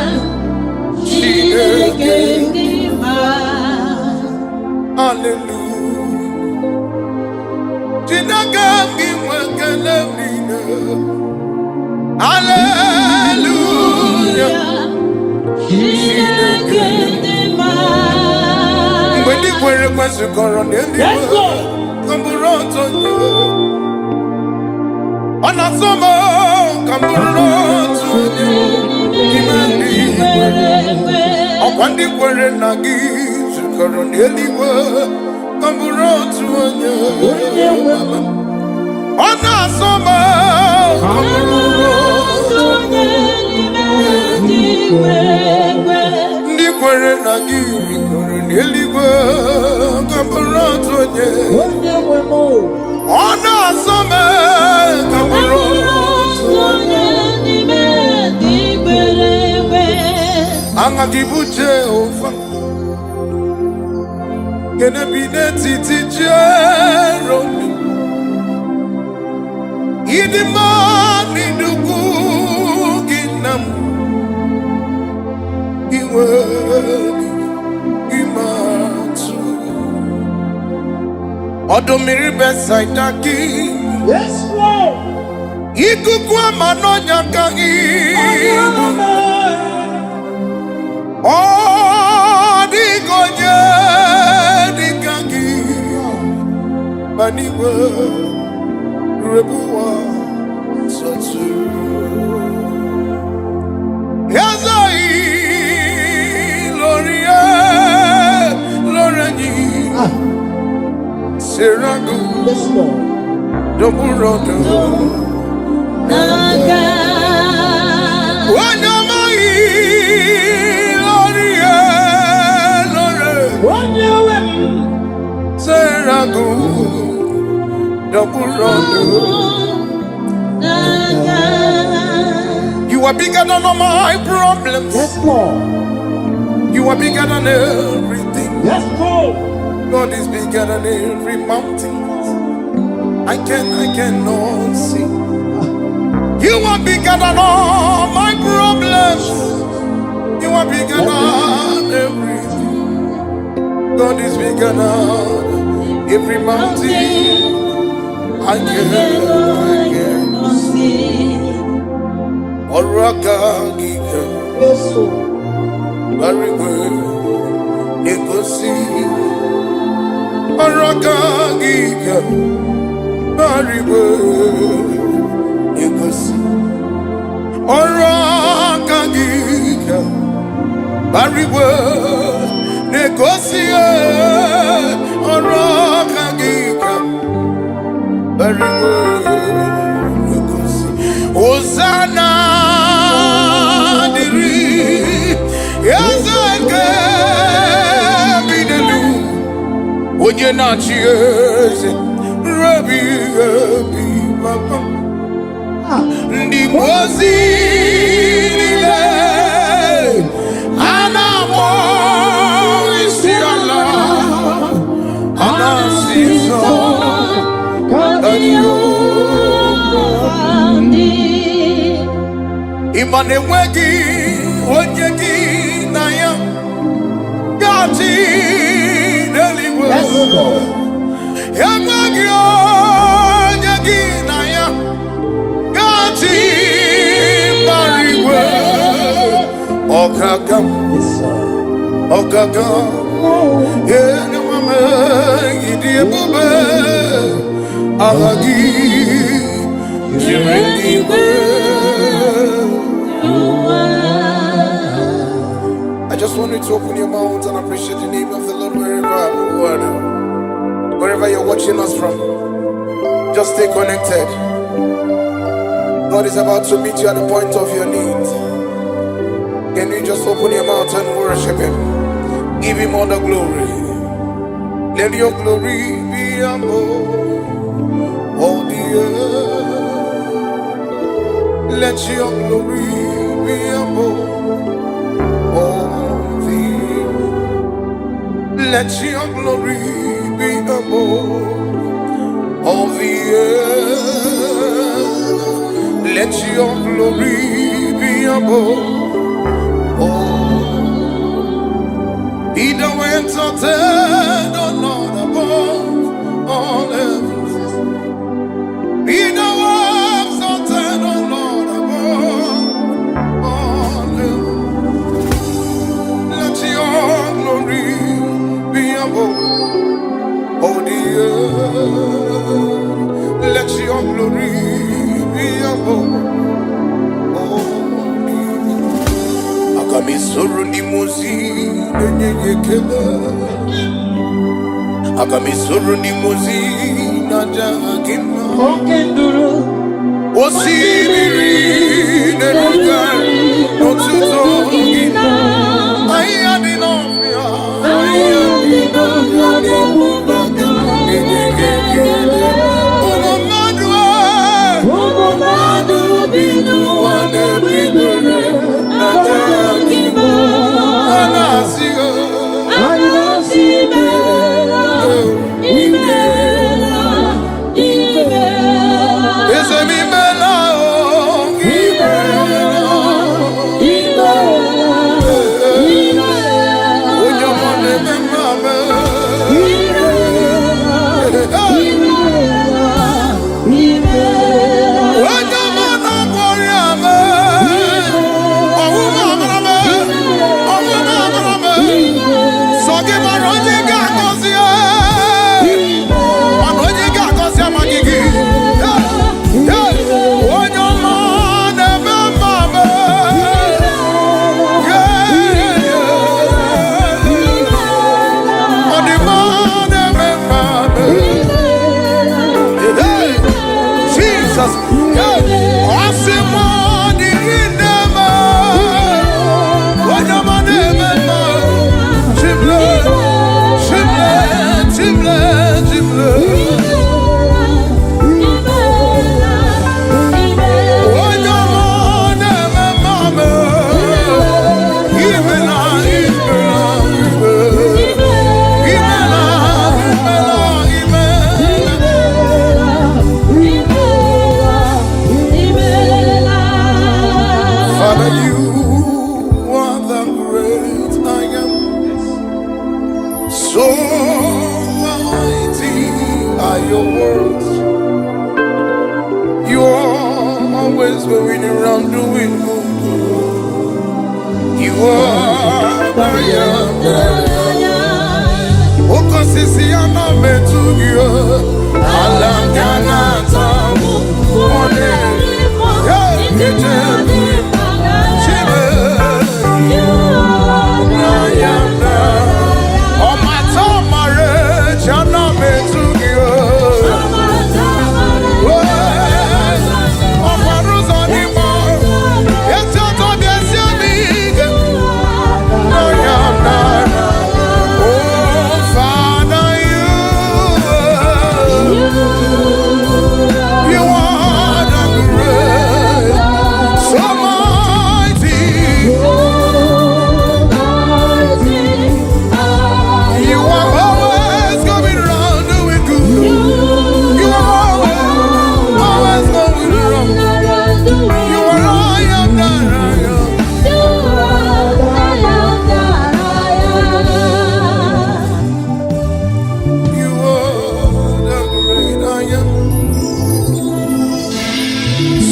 S1: Hallelujah. Jinaka mgiwekelam nina. Hallelujah. When you were a question,
S2: Yes, Lord.
S1: Kamburoto on a summer, Kamburoto, Wandi kwere na gị zukọrọ n'eluigwe ka m bụrụ otu onye ọ na-asọ m ka m bụrụ otu onye ndị kwere na gị zukọrọ n'eluigwe ka m bụrụ otu onye ọ na-asọ m ka m bụrụ otu onye Angagi bụ Jehova kene bi n'etiti Jeromi ịdị mma n'ịdụkwu gị na m iwe ime atụ ọdụ mmiri Besaida gị ikuku ama n'ọnya ka gị ọ dịghị onye dịka gị ma n'igwe rebuwa sọtụrụ ezoghị lórí anyị serago dọbụrọdọ n'aka onye amaghị Serago, you are bigger than all my problems.
S2: Yes, Lord.
S1: You are bigger than everything.
S2: Yes, Lord.
S1: God is bigger than every mountain. I cannot see. You are bigger than all my problems. You are bigger than everything. God is bigger than every mountain. I cannot see. Oraka Gika, very well. Negosi. Oraka Gika, very well. Negosi. Oraka Gika, very well. Negotiate Oraka Gika, very well. Negotiate Hosanna Diri Yazake Bidelu Onye na chieze Rabbi Papa Ndi Bozi Nile Anamo Imane wegi onye gị na ya gati n'eluigwe enweghị onye gị na ya gati mbara igwe ọgaga enweme ịdị ebube agha gị jiri n'igwe. I just want you to open your mouth and appreciate the name of the Lord wherever you're watching us from. Just stay connected. God is about to meet you at the point of your need. Can you just open your mouth and worship Him? Give Him all the glory. Let your glory be above all the earth. Let your glory be above all the earth. Let your glory be above all the earth. Let your glory be above all. Be thou exalted, O Lord, above all heavens. Be thou exalted, O Lord, above all heavens. Let your glory be above all the earth. Let your glory be above all the earth. Agamisoro ni muzi nenyekele. Agamisoro ni muzi najagima.
S2: Okenduro.
S1: Osibiri nenuga notuto gina. Ayani nofia. Ayani nofia nebubaga nenyekele. Umomadu binu wane bidure. Going around doing good. You are the young. Oh, cause it's the young man to you. Alam Yana Tamu. Oh, my Tamare, Jana man to you.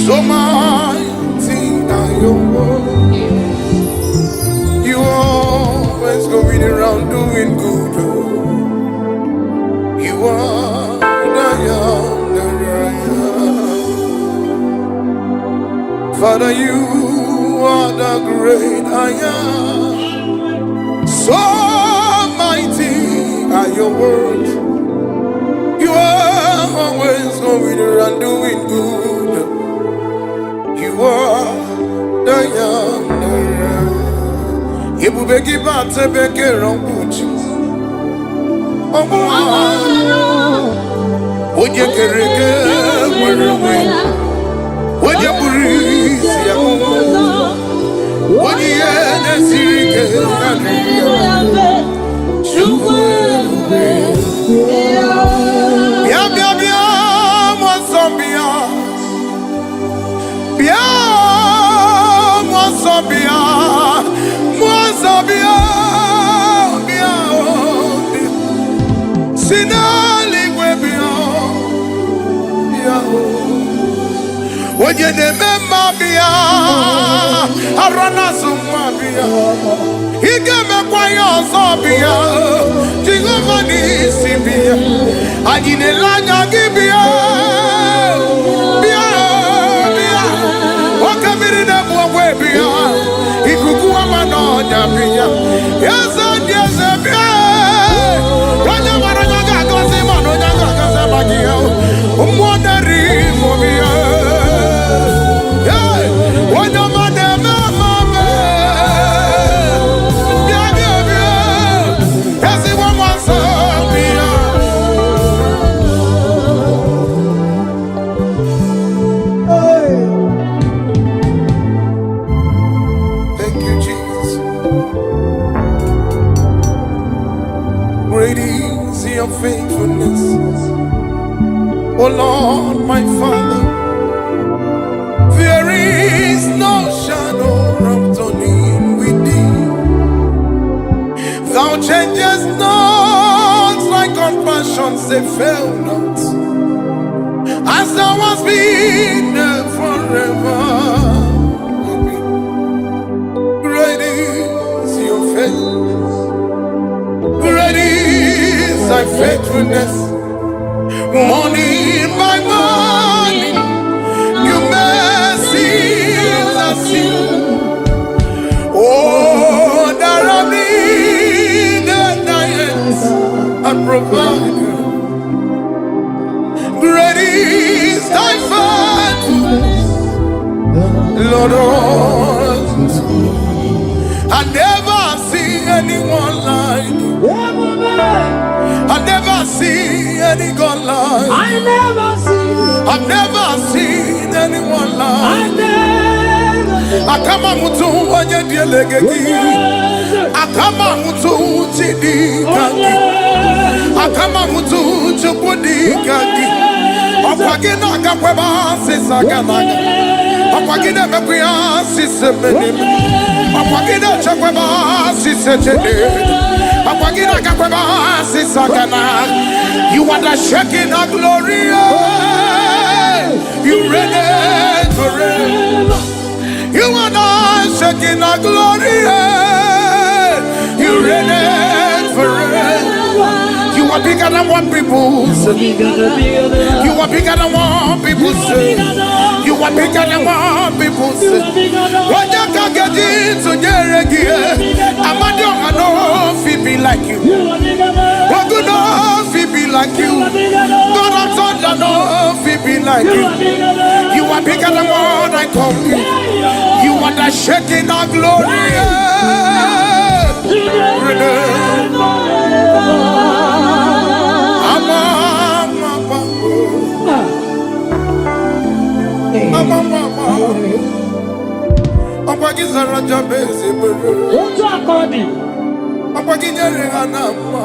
S1: So mighty are your words. You always going around doing good. You are the young, Father, you are the great I am. So mighty are your words. You are always going around doing good. You are the young. You will give out to be careful. Would you carry would you breathe? Would you when you remember Bia, Arana Sumabia, he gave a quiet Sobia, Jingomani Sibia, and in a lanya Gibia, Bia, what can be in a way Bia, he could go on. Great is your faithfulness, O Lord, my Father. There is no shadow of turning with thee. Thou changest not, thy compassions they fail not. As thou hast been there forever. Great is your faithfulness. Great is thy faithfulness. Morning by morning, your mercies are seen. Oh, there have been the nights and provided. Great is thy faithfulness, Lord. I never see anyone like you. I never see any God like. I've never seen anyone like. Akama mutu wanye dielegegi. Akama mutu chidi kaki. Akama mutu chukudi kaki. Okwagina akakweba sisa kanaga. Okwagina mekuya sisa menime. Okwagina chakweba sisa chede. Okwagina akakweba sisa kanaga. You are the Shekinah glory. You reign forever. You are the Shekinah glory. You reign forever. You are bigger than what people say. You are bigger than what people say. You are bigger than what people say. When you can get into Jeregia, Amadio Hano be like you. What good enough be like you. God of thunder no be like you. You are bigger than what I call you. You are the Shekinah glory. Apagizara jabezi bere. Otu akodi. Apaginyere anama.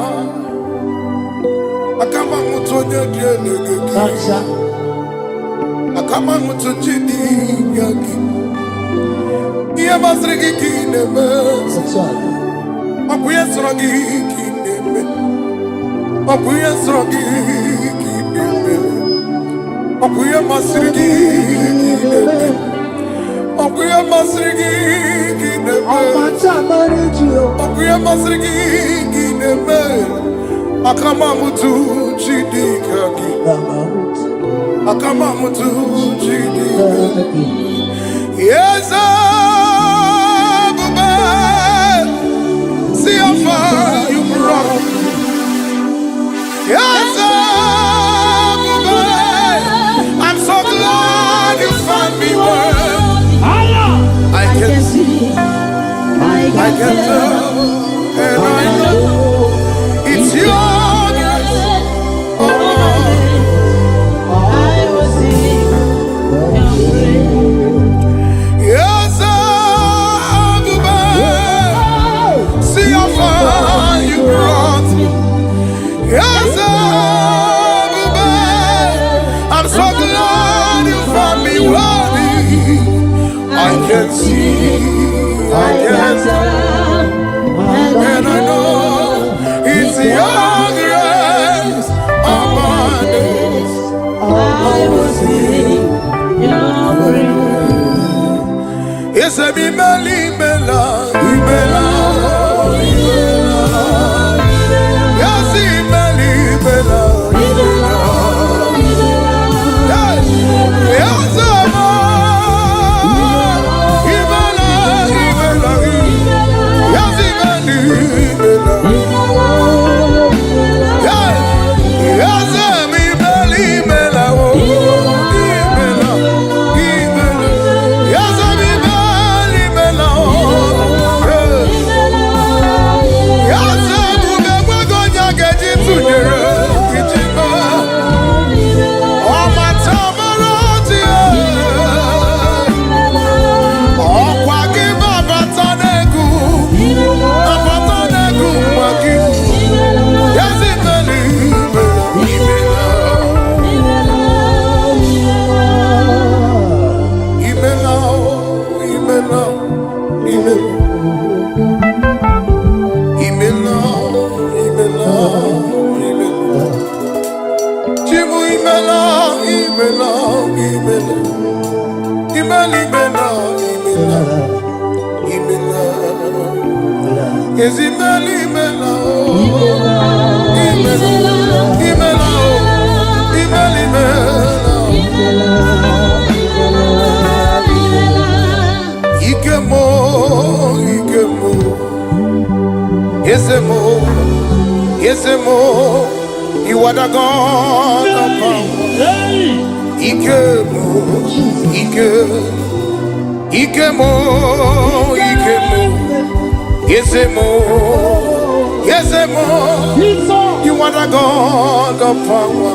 S1: Akama mutonye dielege. Akama mutonjidi yagi. Iye masrigi kineme. Apuye srogi kineme. Apuye srogi kineme. Apuye masrigi kineme. Apuye masrigi kineme. Apuye masrigi kineme. Akama mutu chidikaki. Akama mutu chidikaki. Yes, Abba. See how far you brought me. Yes, Abba. I'm so glad you found me worthy. I can see, I can tell, and I know it's your grace. Oh, I will sing your praise. Yes, Abba, see how far you brought me. Yes, Abba, I'm so glad you found me worthy. I can see, I can tell, and I know it's your grace upon us. I will sing your praise. Yes, I be meli mela, mela, yes, meli mela, yes, Ezimeli imela o. Imela o. Imela o. Imela imela. Ikemo, Ikemo. Yesemo, Yesemo. You are the God of power. Ikemo, Ikemo. Ikemo, Ikemo. Yesemo, Yesemo. You are the God of power.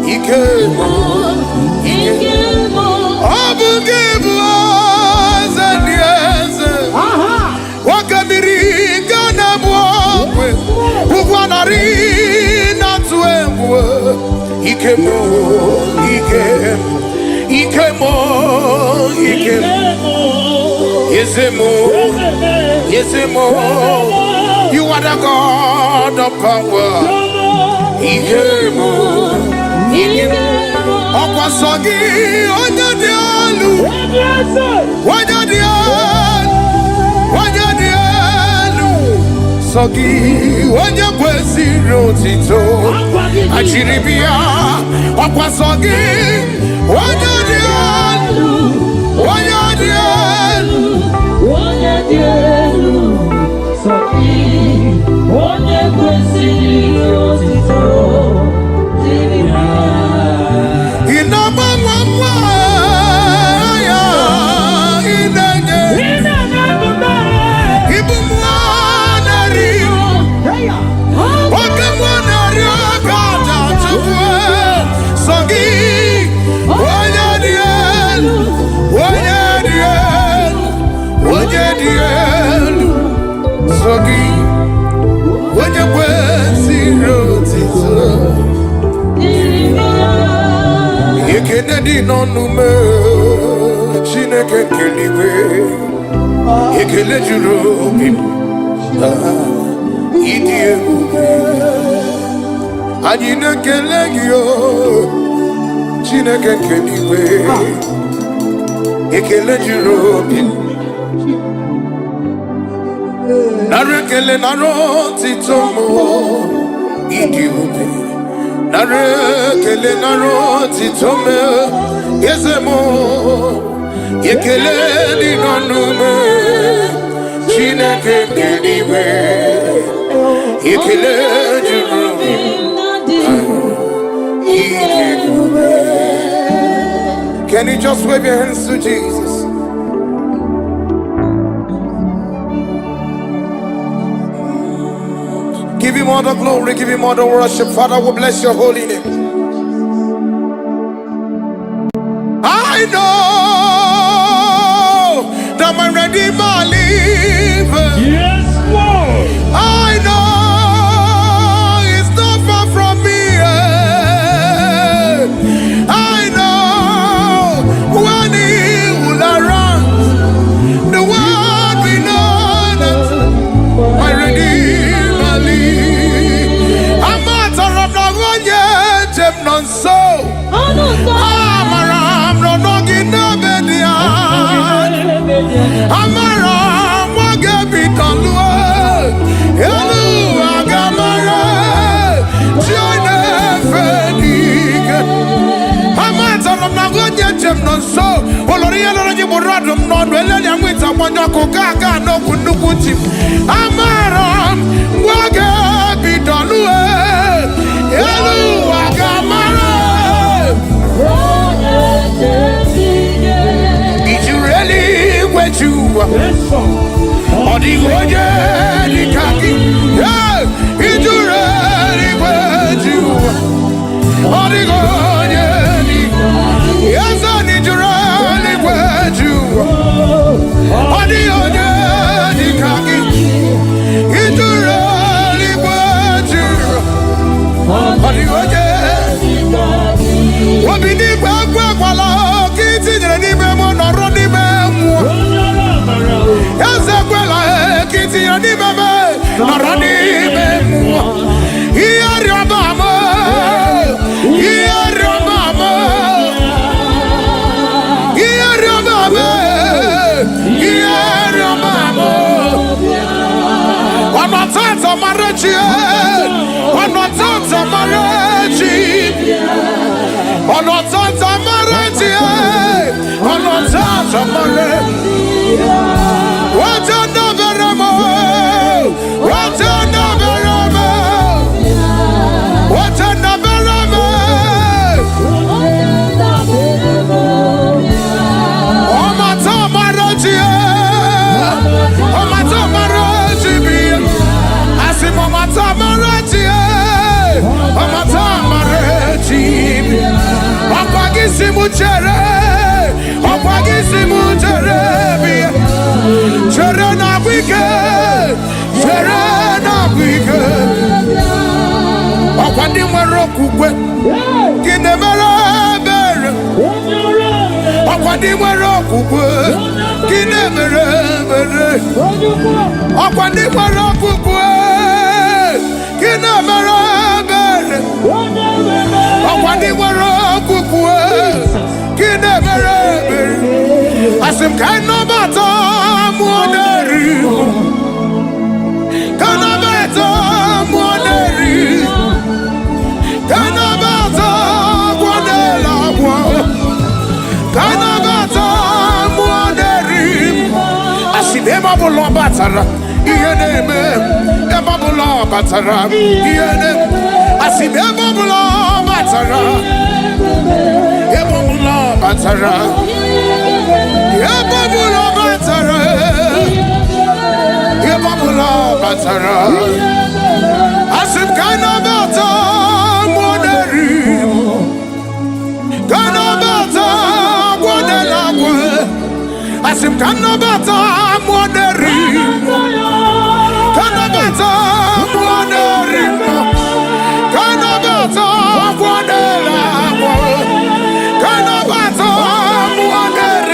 S1: Ikemo, Ikemo. Abugebu azanieze. Wakamiri kana mwe. Ukwanari na tuemwe. Ikemo, Ikemo. Ikemo, Ikemo. Yesemo, Yesemo. You are the God of power. Ikemo, Ikemo. Okwasogi, Onyadialu. Onyadialu. Sogi, Onyakwesi Rotito. Achiribia. Okwasogi, Onyadialu. Onyadialu.
S2: Sogi, Onyakwesi Rotito.
S1: Kennedy no nume Chineke keliwe Ekele juru Idi ebube Anyị na-ekele gị o Chineke keliwe Ekele juru obi Nara ekele nara otito mo Idi ebube Nara ekele nara otito me Yesemo Ekele dị n'ọnụ me Chineke keliwe Ekele juru Can you just wave your hands to Jesus? Give him all the glory, give him all the worship. Father, we bless your holy name. I know that my Redeemer lives.
S2: Yes, Lord.
S1: I know it's not far from me. I know when he will arise, the world will know that my Redeemer lives. I'm not a one yet, I'm not so. I'm around, no, no, get no bedia. I'm around, what get me done. Hello, Agamara, join the Fedig. I'm not a one yet, I'm not so. Oloriana, you would rather not well, with someone no coca, no kunukuchi. I'm around, what get me done. Hello, Agamara. Did you really wet you? Or the Goya, the khaki? Yeah, did you really wet you? Or the Goya, yes, I need you really wet you. Or the Goya, the khaki? Did you really wet you? Or the Goya? What be the back while kids in the Nibemo or Nibemo? Yes, well, kids in the Nibemo or Nibemo. Here, your mama. Here, your mama. Here, your mama. Here, your mama. marachi, onotata marachi, onotata marachi, onotata marachi. What another ramo, what another ramo, what another ramo. Omata marachi, omata marachi, asim omata marachi, omata marachi. Okwagisi muchere, okwagisi muchere. Chere na wike, chere na wike. Okwadi mwero kukwe, kine mere mere. Okwadi mwero kukwe, kine mere mere. Okwadi mwero kukwe, kine mere mere. Okwadi mwero kukwe, kine mere mere. Asim kaino bata muoneri, kaino bata muoneri, kaino bata muonela mwa, kaino bata muoneri. Asim ema bulo batara, iyeneme, ema bulo batara, iyeneme. Asim ema bulo batara, ema bulo batara. Yababula batara, yababula batara. Asim kana bata moneri, kana bata monela kwe. Asim kana bata moneri, kana bata moneri, kana bata monela kwe, kana bata moneri.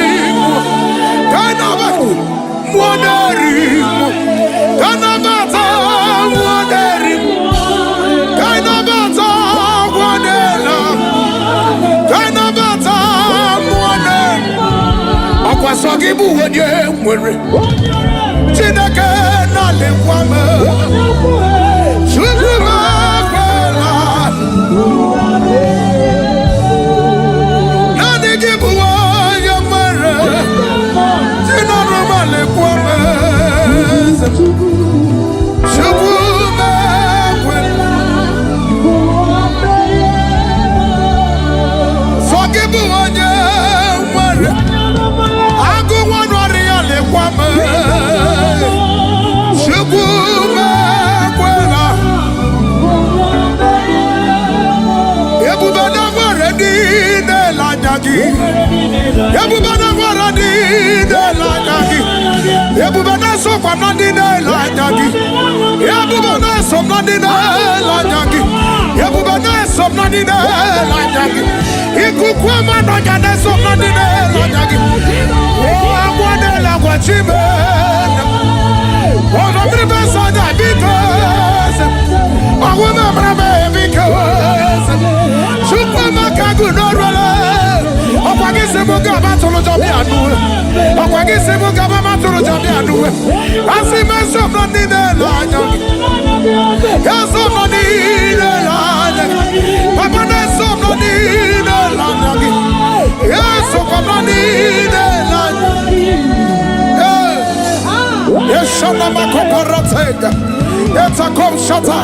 S1: Sogibu wenye mwere Chineke na lekwame Chukuma kwela Nani gibu wenye mwere Chinaruma lekwame Chukuma kwela Sogibu wenye mwere Ebubana so kwa nandi na lanyagi. Ebubana so nandi na lanyagi. Ebubana so nandi na lanyagi. Ikukwa mano jane so nandi na lanyagi. O amwane la kwa chime. O nomribe soja bikose. O wame mrame bikose. Chukwa makagu norwale. Okwagise muga matolo jabi anuwe. Okwagise muga matolo jabi anuwe. Asime somno nine lanyagi. Somno nine lanyagi. Papa ne somno nine lanyagi. Somno nine lanyagi. Yeshana makoparatega. Yetakom shata.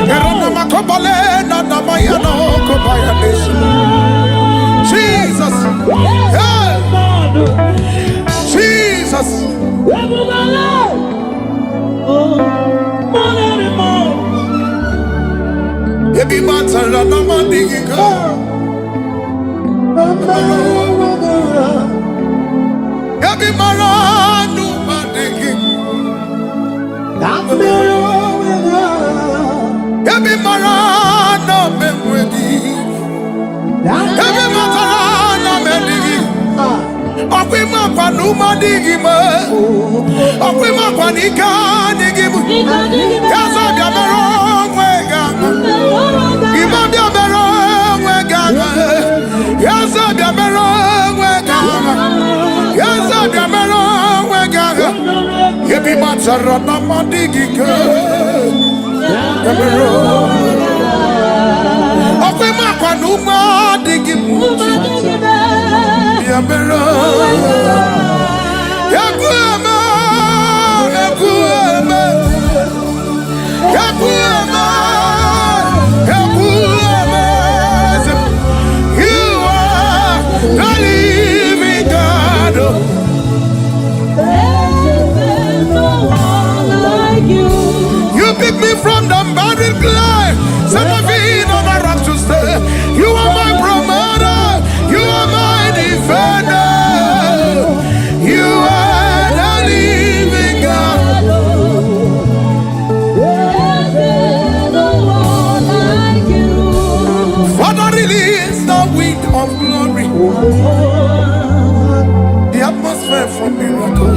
S1: Yerana makopale na namayano kobayanisha. Jesus, hey. Jesus, Ebi matara na mandiga, Ebi maranu mandigi, Ebi maranu memwedi, Ebi matara mandigi. Okwima kwa numa digima, okwima kwa nika digimu. Yaza biamero mweganga, ima biamero mweganga. Yaza biamero mweganga, yaza biamero mweganga. Yebi matara na mandigika. Pick me from the barren clay, set my feet on the rock to stay. You are my promoter, you are my defender, you are the living God. Father, release the wind of glory, the atmosphere for miracle.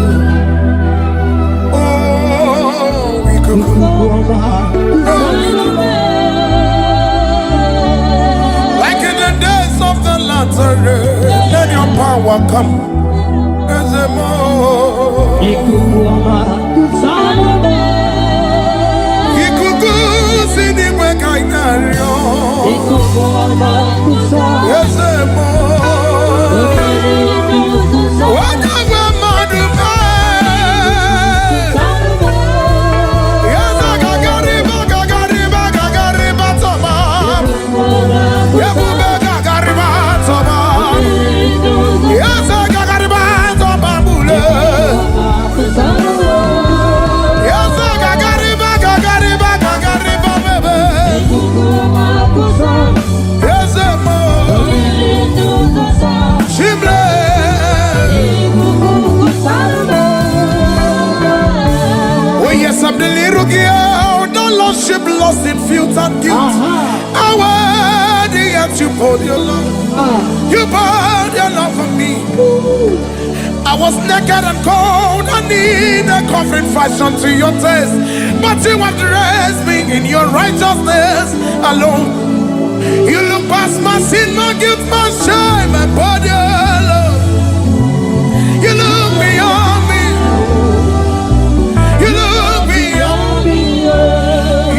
S1: Like in the days of the latter day, let your power come. I'm the little girl, the lost ship lost in fields and guilt. How worthy yet you poured your love. You poured your love for me. I was naked and cold, I need a coffin fashioned to your taste. But you have dressed me in your righteousness alone. You look past my sin, my guilt, my shame, my body alone. You look beyond me. You look beyond me.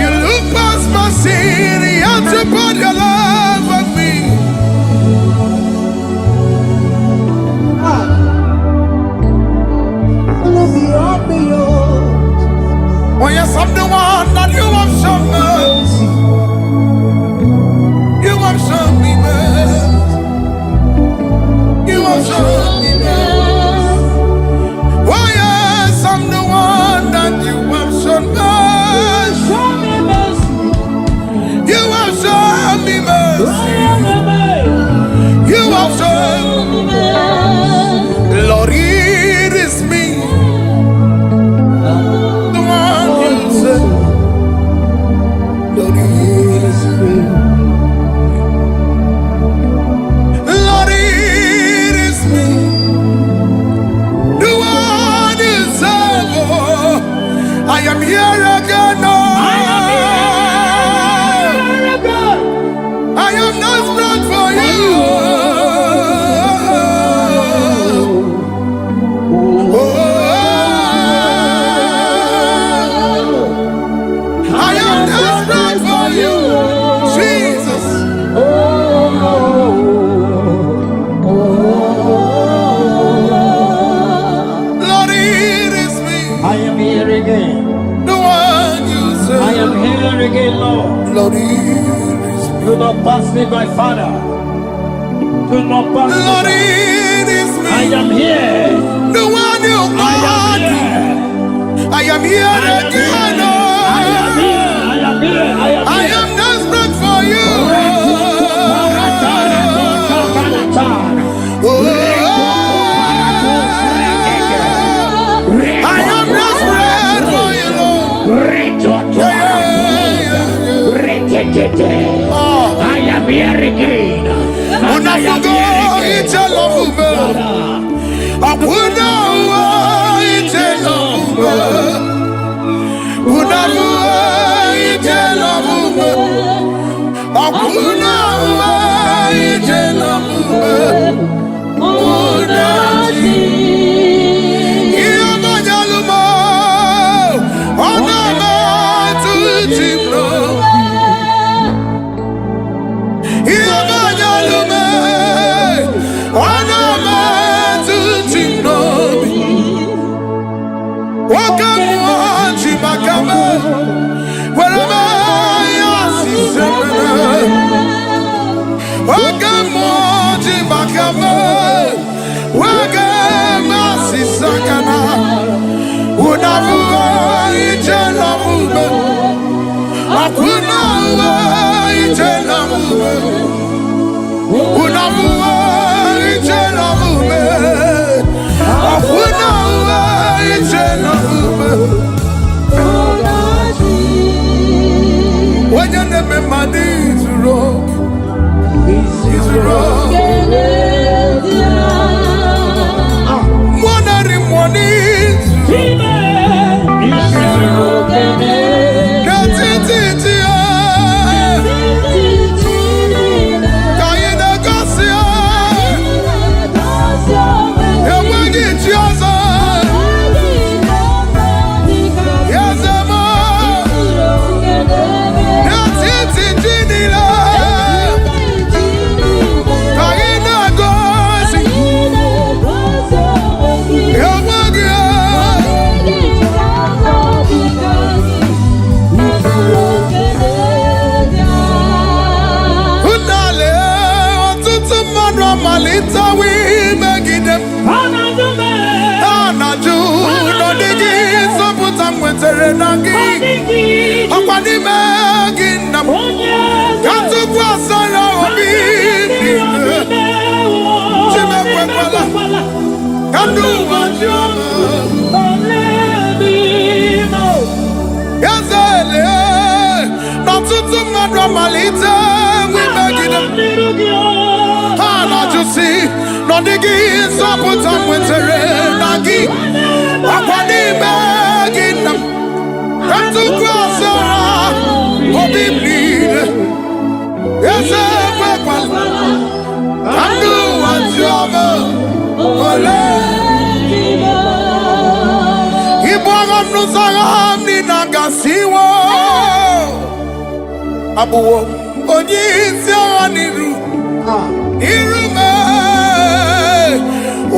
S1: You look past my sin, and you put your love on me. Look beyond me, oh yes, I'm the one that you have shown mercy. You have shown me mercy. You have shown me mercy. Oh yes, I'm the one that you have shown mercy. You have shown me mercy. You have shown me mercy. Lord, it is me, the one you said. Lord, it is me. Lord, it is me, the one you said. Oh, I am here again. Oh, I am not blood for you. Oh, I am desperate for you, Jesus. Lord, it is me.
S2: I am here again.
S1: The one you said.
S2: I am here again, Lord.
S1: Lord, it is me.
S2: Do not pass me by, Father. Do not pass me
S1: Lord,
S2: by.
S1: it is me.
S2: I am here.
S1: The one you
S2: I am
S1: called.
S2: here.
S1: I am here
S2: I am
S1: again.
S2: here. I am here. I am here. I am
S1: I
S2: here.
S1: am desperate for you. Oh, I am desperate for you, Lord. Oh,
S2: I am here again. And I am
S1: unafugo
S2: here
S1: ite lovume. Akuna ite lovume. Unafugo ite lovume. Akuna ite lovume. Unaji. Iyamanyalumo. Onama tutimno. Abuwo onyisi aniru irume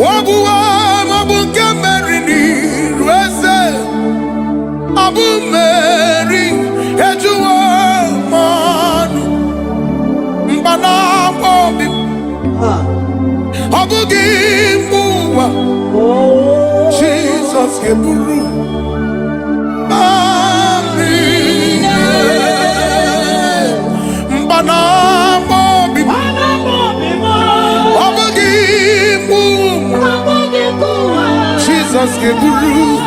S1: wabuwa mabunke merini ruese abu meri ejuwo manu mbana bobi abugi mbuwa Jesus keburu Jesus keburu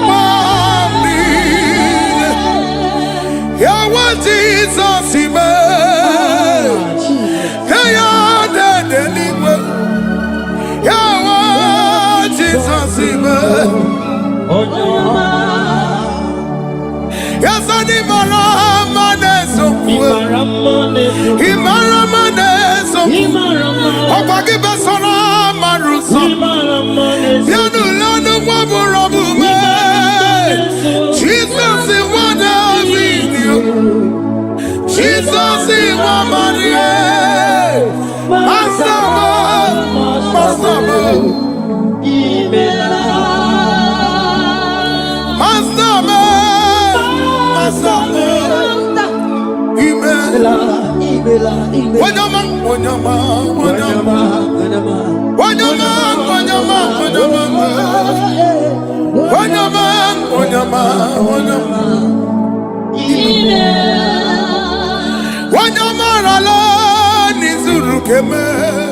S1: mami ya wa Jesus ibe ya de niwe ya wa Jesus ibe ya sani mara maneso imara maneso opagi besona maruso yanu lanu mwabu me Jesus is one of you Jesus is one Maria Masama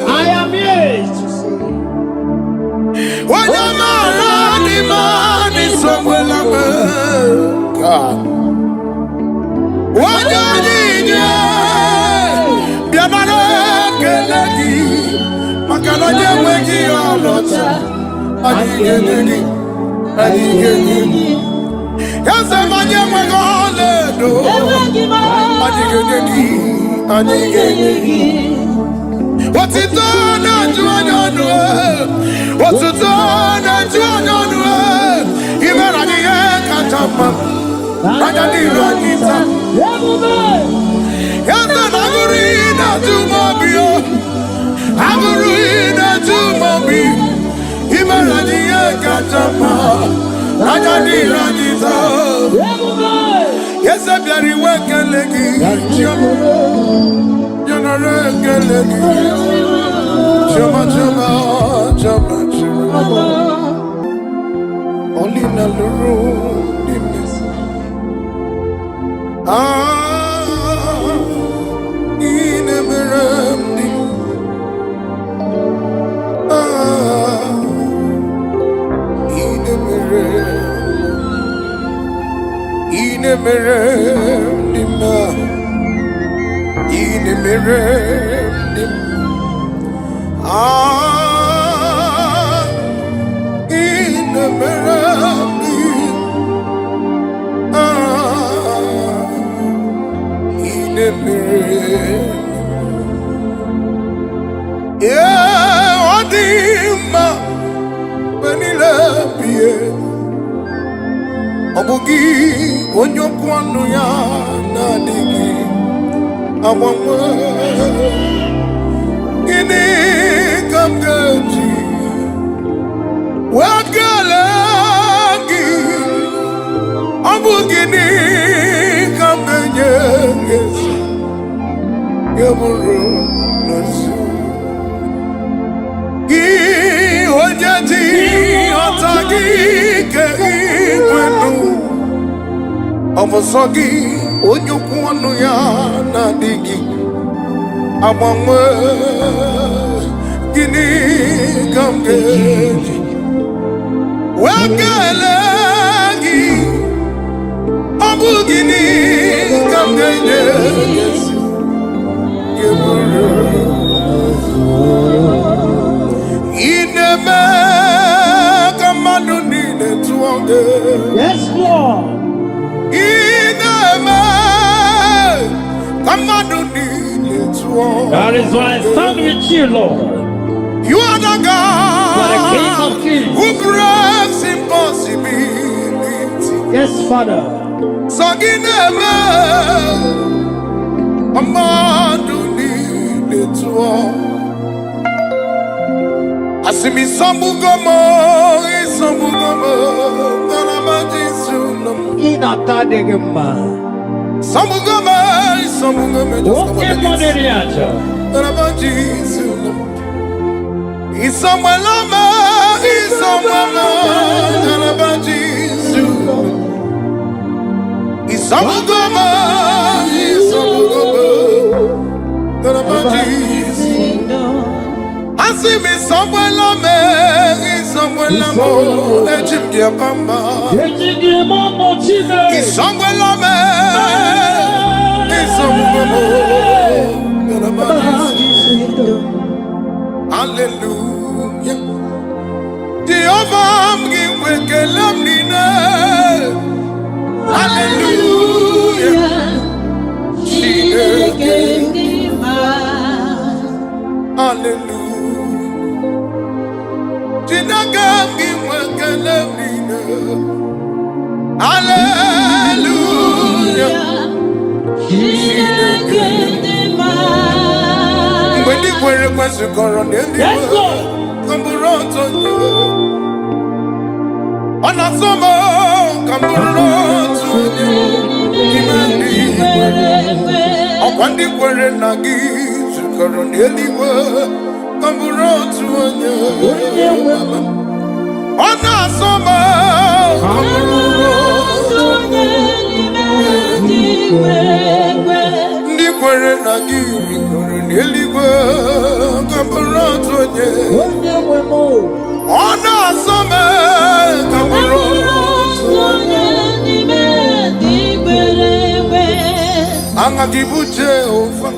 S1: I am here to see. God. What's it done to another? What's it done to another? Even at the end, Katama, and I did not eat them. Yes, and I'm reading to Mobio. I'm reading to Mobio. Even at the end, Katama, and I did not eat them. Yes, I'm very welcome, Leggy. Only in the room, inemere nima inemere nim inemere inemere odima benile bie obugi onyokwanu ya na digi awamwe ini kamgaji wagalagi obugi ni kambenye ngesi yaburu nasu Ojati otagi ke iwenu Omosogi onyokwanu ya na digi Amamwe gini kamgeji Wakalagi Obu gini kamgeji
S2: Yes, Lord. That is why I stand with you, Lord.
S1: You are the God who breaks impossibility.
S2: Yes, Father.
S1: So gineme amadu ni letuo. Asimi sambugomo,
S2: Inatadegema.
S1: Sambugomo,
S2: Okay, Moneriacha.
S1: Isamwelama, Isambugomo, Asimi samwelame, Isamwelamo, Ejimdia Pamba, Isamwelame, Isamwelamo, Hallelujah. Jehovah, give kelamnina. Hallelujah. Hallelujah. Jinagam give kelamnina. Hallelujah. When the word was to go on the Camburoto, on a summer, Camburoto, on one the word and Nagi to go on the Camburoto, on a summer, Nikwere Nagi, Eligwe, Camburoto, on a summer, Camburoto, Angagibuche over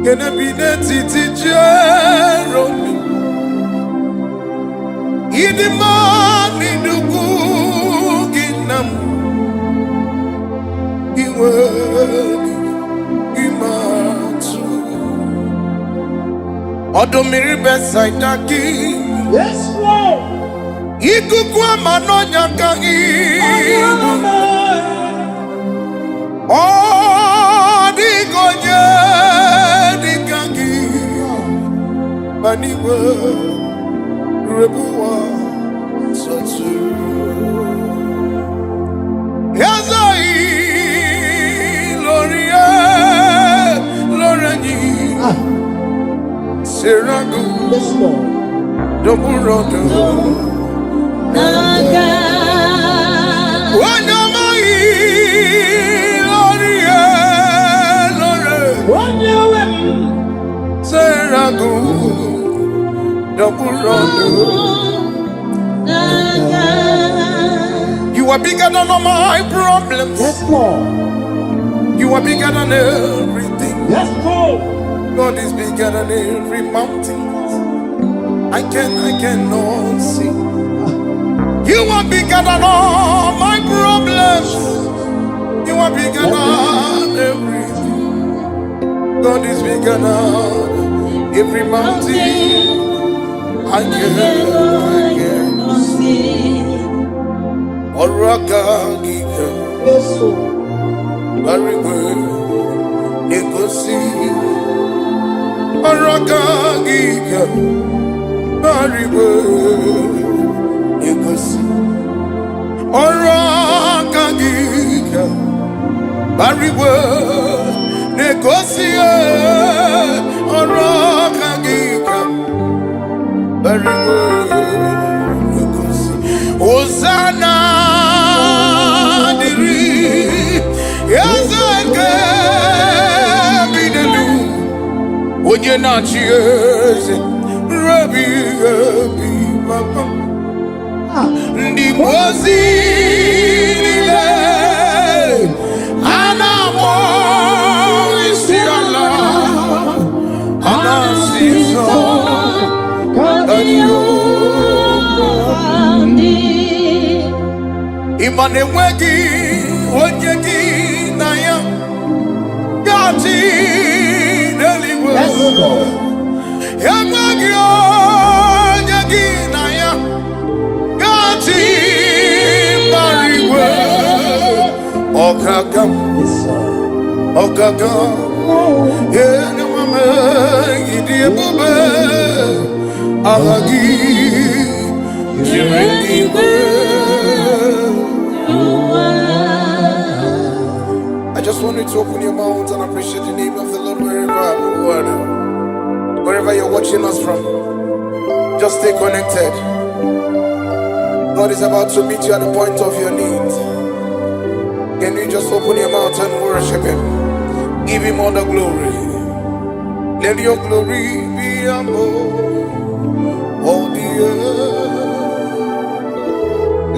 S1: Genebineti Jerome Idimani Dugu Ginam Imatu Odomiri Besaidaki.
S2: Yes, Lord.
S1: Ikukwa manonya kangi. Digoje dikangi. Baniwe rebuwa sotu. Yazai Loria Loreni. Seragu.
S2: Yes, Lord.
S1: Doburodo.
S2: Naga.
S1: Wanyamai Loria Lore.
S2: Wanyawem.
S1: Seragu. Doburodo.
S2: Naga.
S1: You are bigger than all my problems.
S2: Yes, Lord.
S1: You are bigger than everything.
S2: Yes, Lord.
S1: God is bigger than every mountain. I cannot see. You are bigger than all my problems. You are bigger than everything. God is bigger than every mountain. I cannot see. Oraka Giga.
S2: Yes, Lord.
S1: Very good. Negosi. Oraka Giga. Very good. Negosi. Oraka Giga. Very good. Negosi. Oraka Giga. Very good. Negosi. Hosanna. Onye na-achị eze Rabbi Papa ndị ozi niile a na-akpọ isi ala a na-asị nsọ ka ịma na enweghị onye gị na ya ga-achị n'eluigwe. Enweghị onye gị na ya ga-achị mbara igwe. Ọgaga enwe m ịdị ebube agha gị jiri n'igwe. I just want you to open your mouth and appreciate the name of the Lord wherever you're watching us from. Just stay connected. God is about to meet you at the point of your need. Can you just open your mouth and worship Him? Give Him all the glory. Let your glory be above all the earth.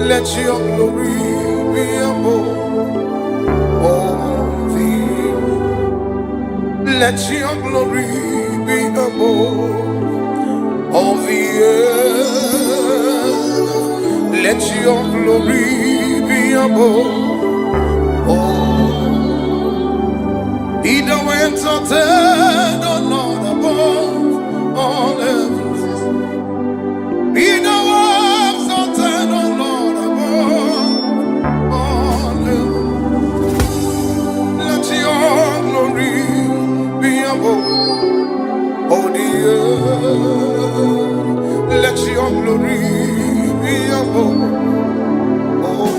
S1: Let your glory be above all. Let your glory be above all the earth. Let your glory be above all. Be thou exalted, O Lord, above all heavens. Be thou exalted, O Lord, above all heavens. Let your glory oh the earth, let your glory be above all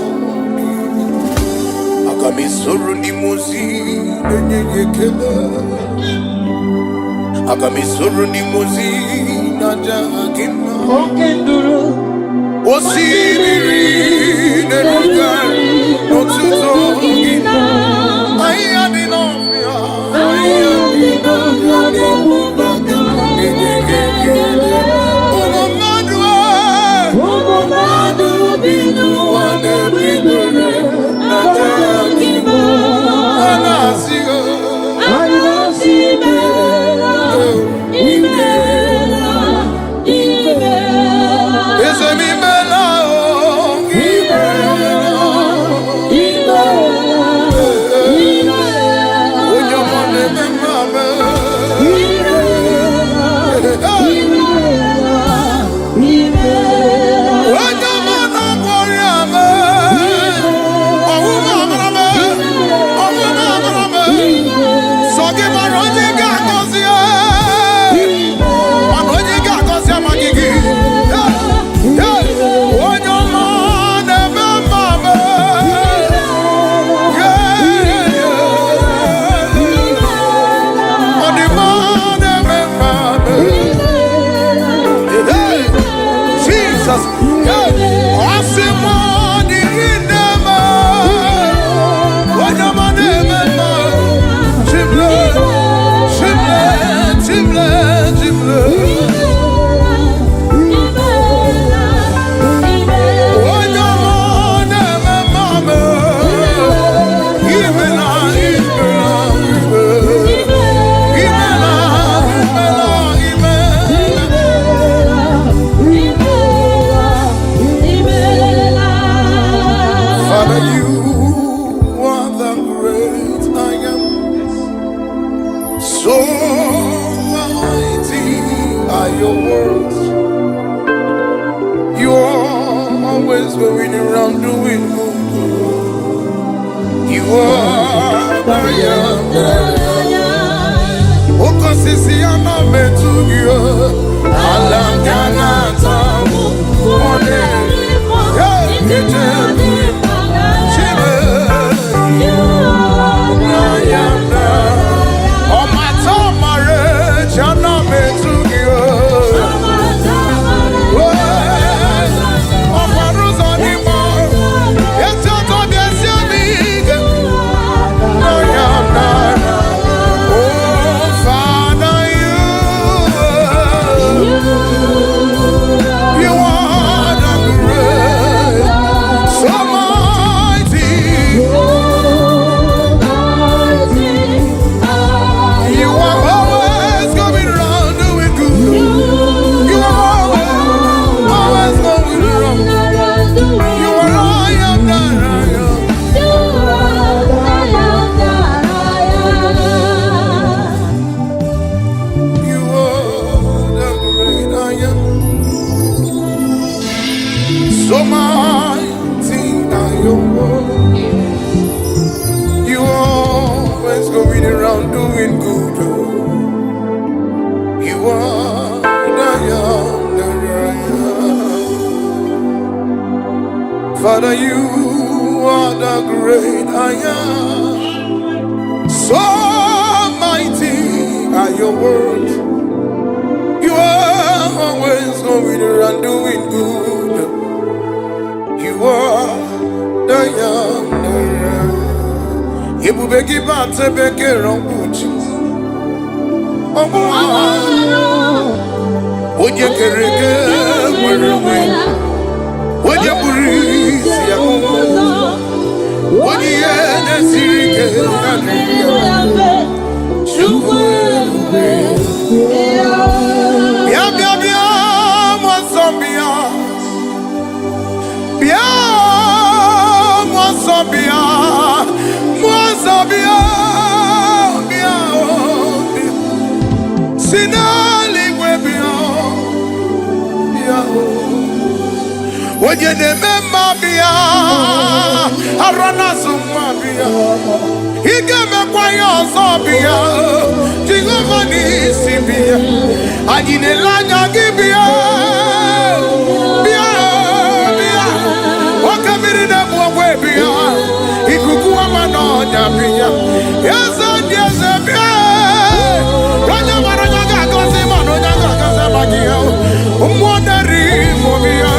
S1: the earth. Akamisuru ni muzi nenye kele. Akamisuru ni muzi na jagina.
S2: Okenduru.
S1: Osibiri neruga notuzo gina. Ayadinofia. always going around doing good. You are the young. Oko sisi ama metu yo. Alangana tamu. One. So mighty are your works. You always going around doing good. You are the young, the right. Father, you are the great I am. So mighty are your words. You are always going around doing good. You are the young. You will be back to be around. Would you carry would you breathe? Would you when you remember Bia, Arana Sumabia, he gave me quiet Sobia, Jingomani Sibia, and in the Lanya Gibia, Bia, what can be in the way Bia, he could go on Bia, yes, yes, Bia, Ranya Maranga Gosima, Ranga Gazabagia, wondering Mobia.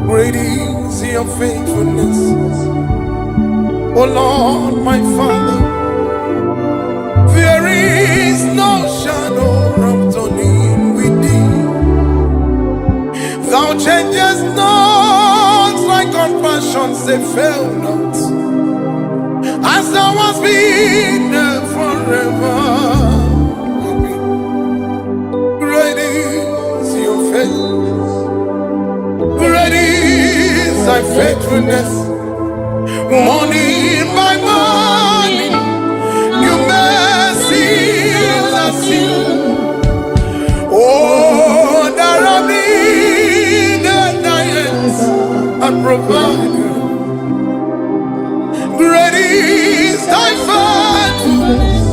S1: Great is your faithfulness, oh Lord, my Father. There is no shadow of turning with thee. Thou changest not, thy compassions they fail not. As thou hast been forever. Great is your faithfulness. Thy faithfulness, morning by morning, your mercies I see. Oh, there have been the nights I provide. Great is thy faithfulness,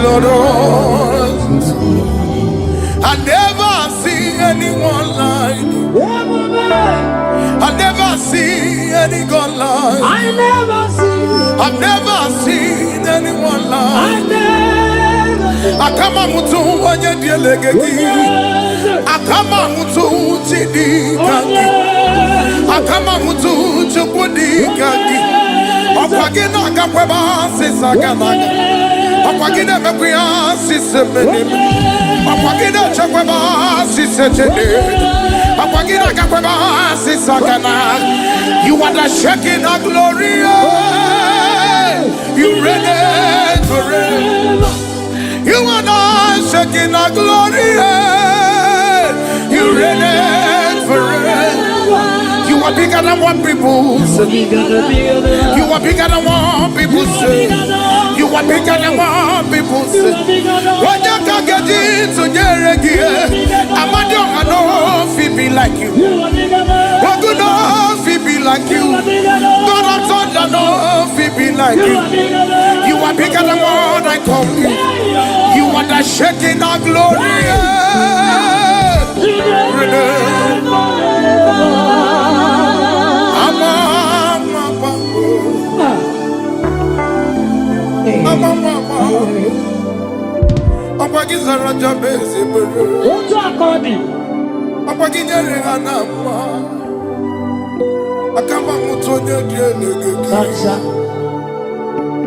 S1: Lord. I never see anyone like you. I never see any God like. I've never seen anyone like. Akama mutu wanye dielegeki. Akama mutu chidi kaki. Akama mutu chukudi kaki. Opagina akakweba sisakanaga. Opagina mekuya sisemenim. Opagina chakweba sisetene. You are the shaking of glory. You reign forever. You are not shaking our glory. You reign forever. You are bigger than what people say. You are bigger than what people say. You are bigger than what people say. When you can get into I'm not going to be like you. What good enough be like you? God of thunder, no be like you. You are bigger than what I call you. You are the shaking of glory.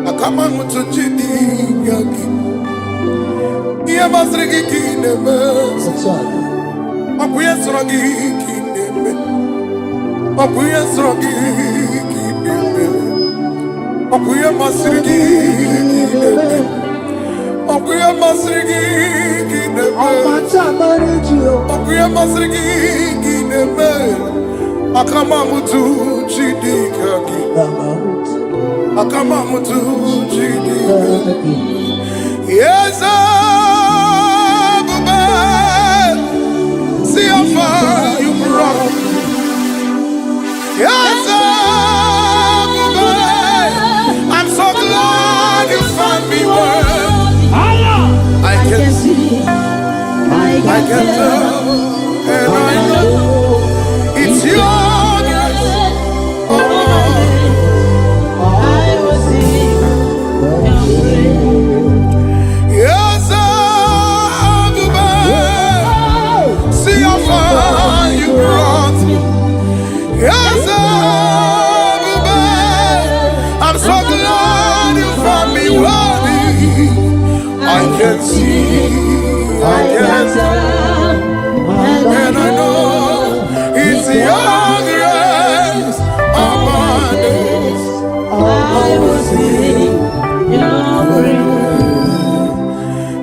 S1: Akama mutu chidi yaki. Iya masrigi kineme. Akuya srogi kineme. Akuya srogi kineme. Akuya masrigi kineme. Akuya masrigi kineme. Akuya masrigi kineme. Akama mutu chidi yaki. Akama mutu chidi. Yes, Abba. See how far you brought me. Yes, Abba. I'm so glad you found me worthy. I can see, I can tell, and I know it's your grace. Yes, Abba. See how far you brought me. Yes, Abba. I'm so glad you found me worthy. I can see, I can tell, and I know it's your grace upon us. I will sing your praise.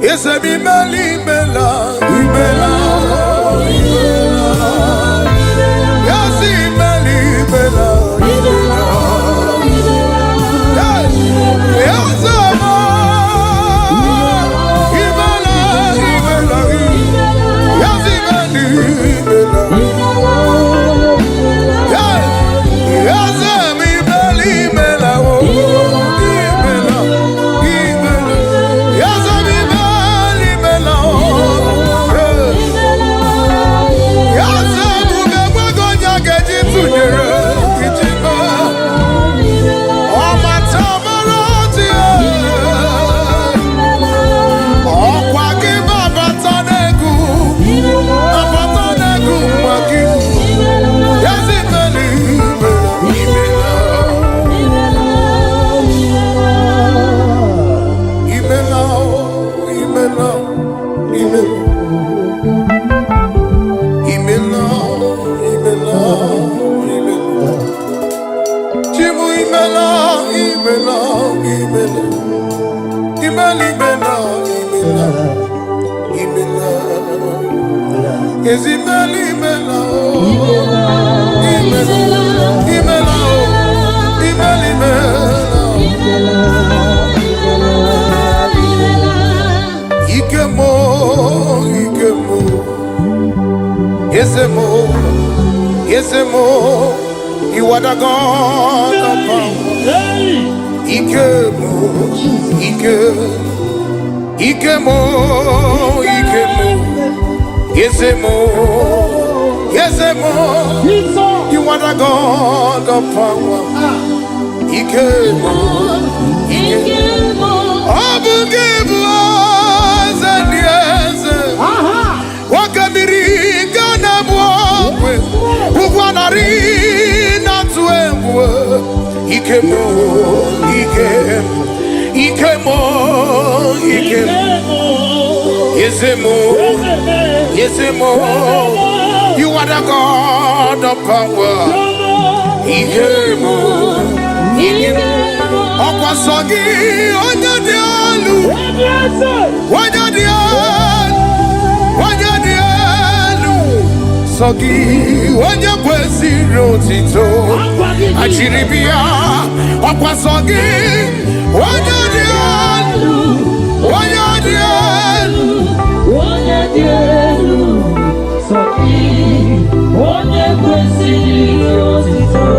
S1: Yes, I be meli mela, mela, yes, meli mela, yes, yes, you are the God of power. Ikemo, Ikemo, Yesemo, you are the God of power. Ikemo, Abugebo, Zaniese, Wakamiri, Ganabwe, Uguanari, Natuemwe, Ikemo, Yesemo, you are the God of power. Ikemo, Okwasogi onyadialu onyadialu sogi onyakwesi rotito achiribia okwasogi onyadialu
S2: sogi onyakwesi rotito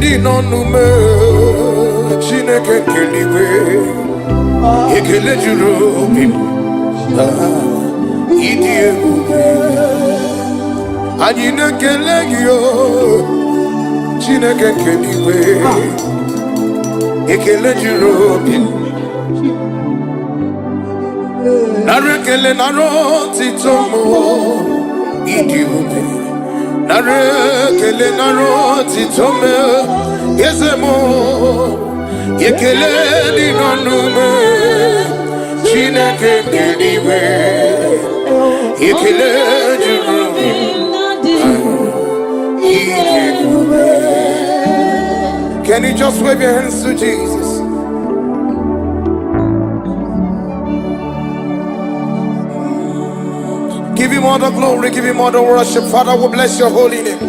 S1: Di nonume Chineke keligwe ekele juru obi ịdị ebube anyị na-ekele gị o Chineke keligwe ekele juru obi nara ekele nara otito mo ịdị ebube nara ekele nara otito me Yezemo yekele di nonume Chineke keliwe yekele jurumi Can you just wave your hands to Jesus? Give him all the glory, give him all the worship. Father, we bless your holy name.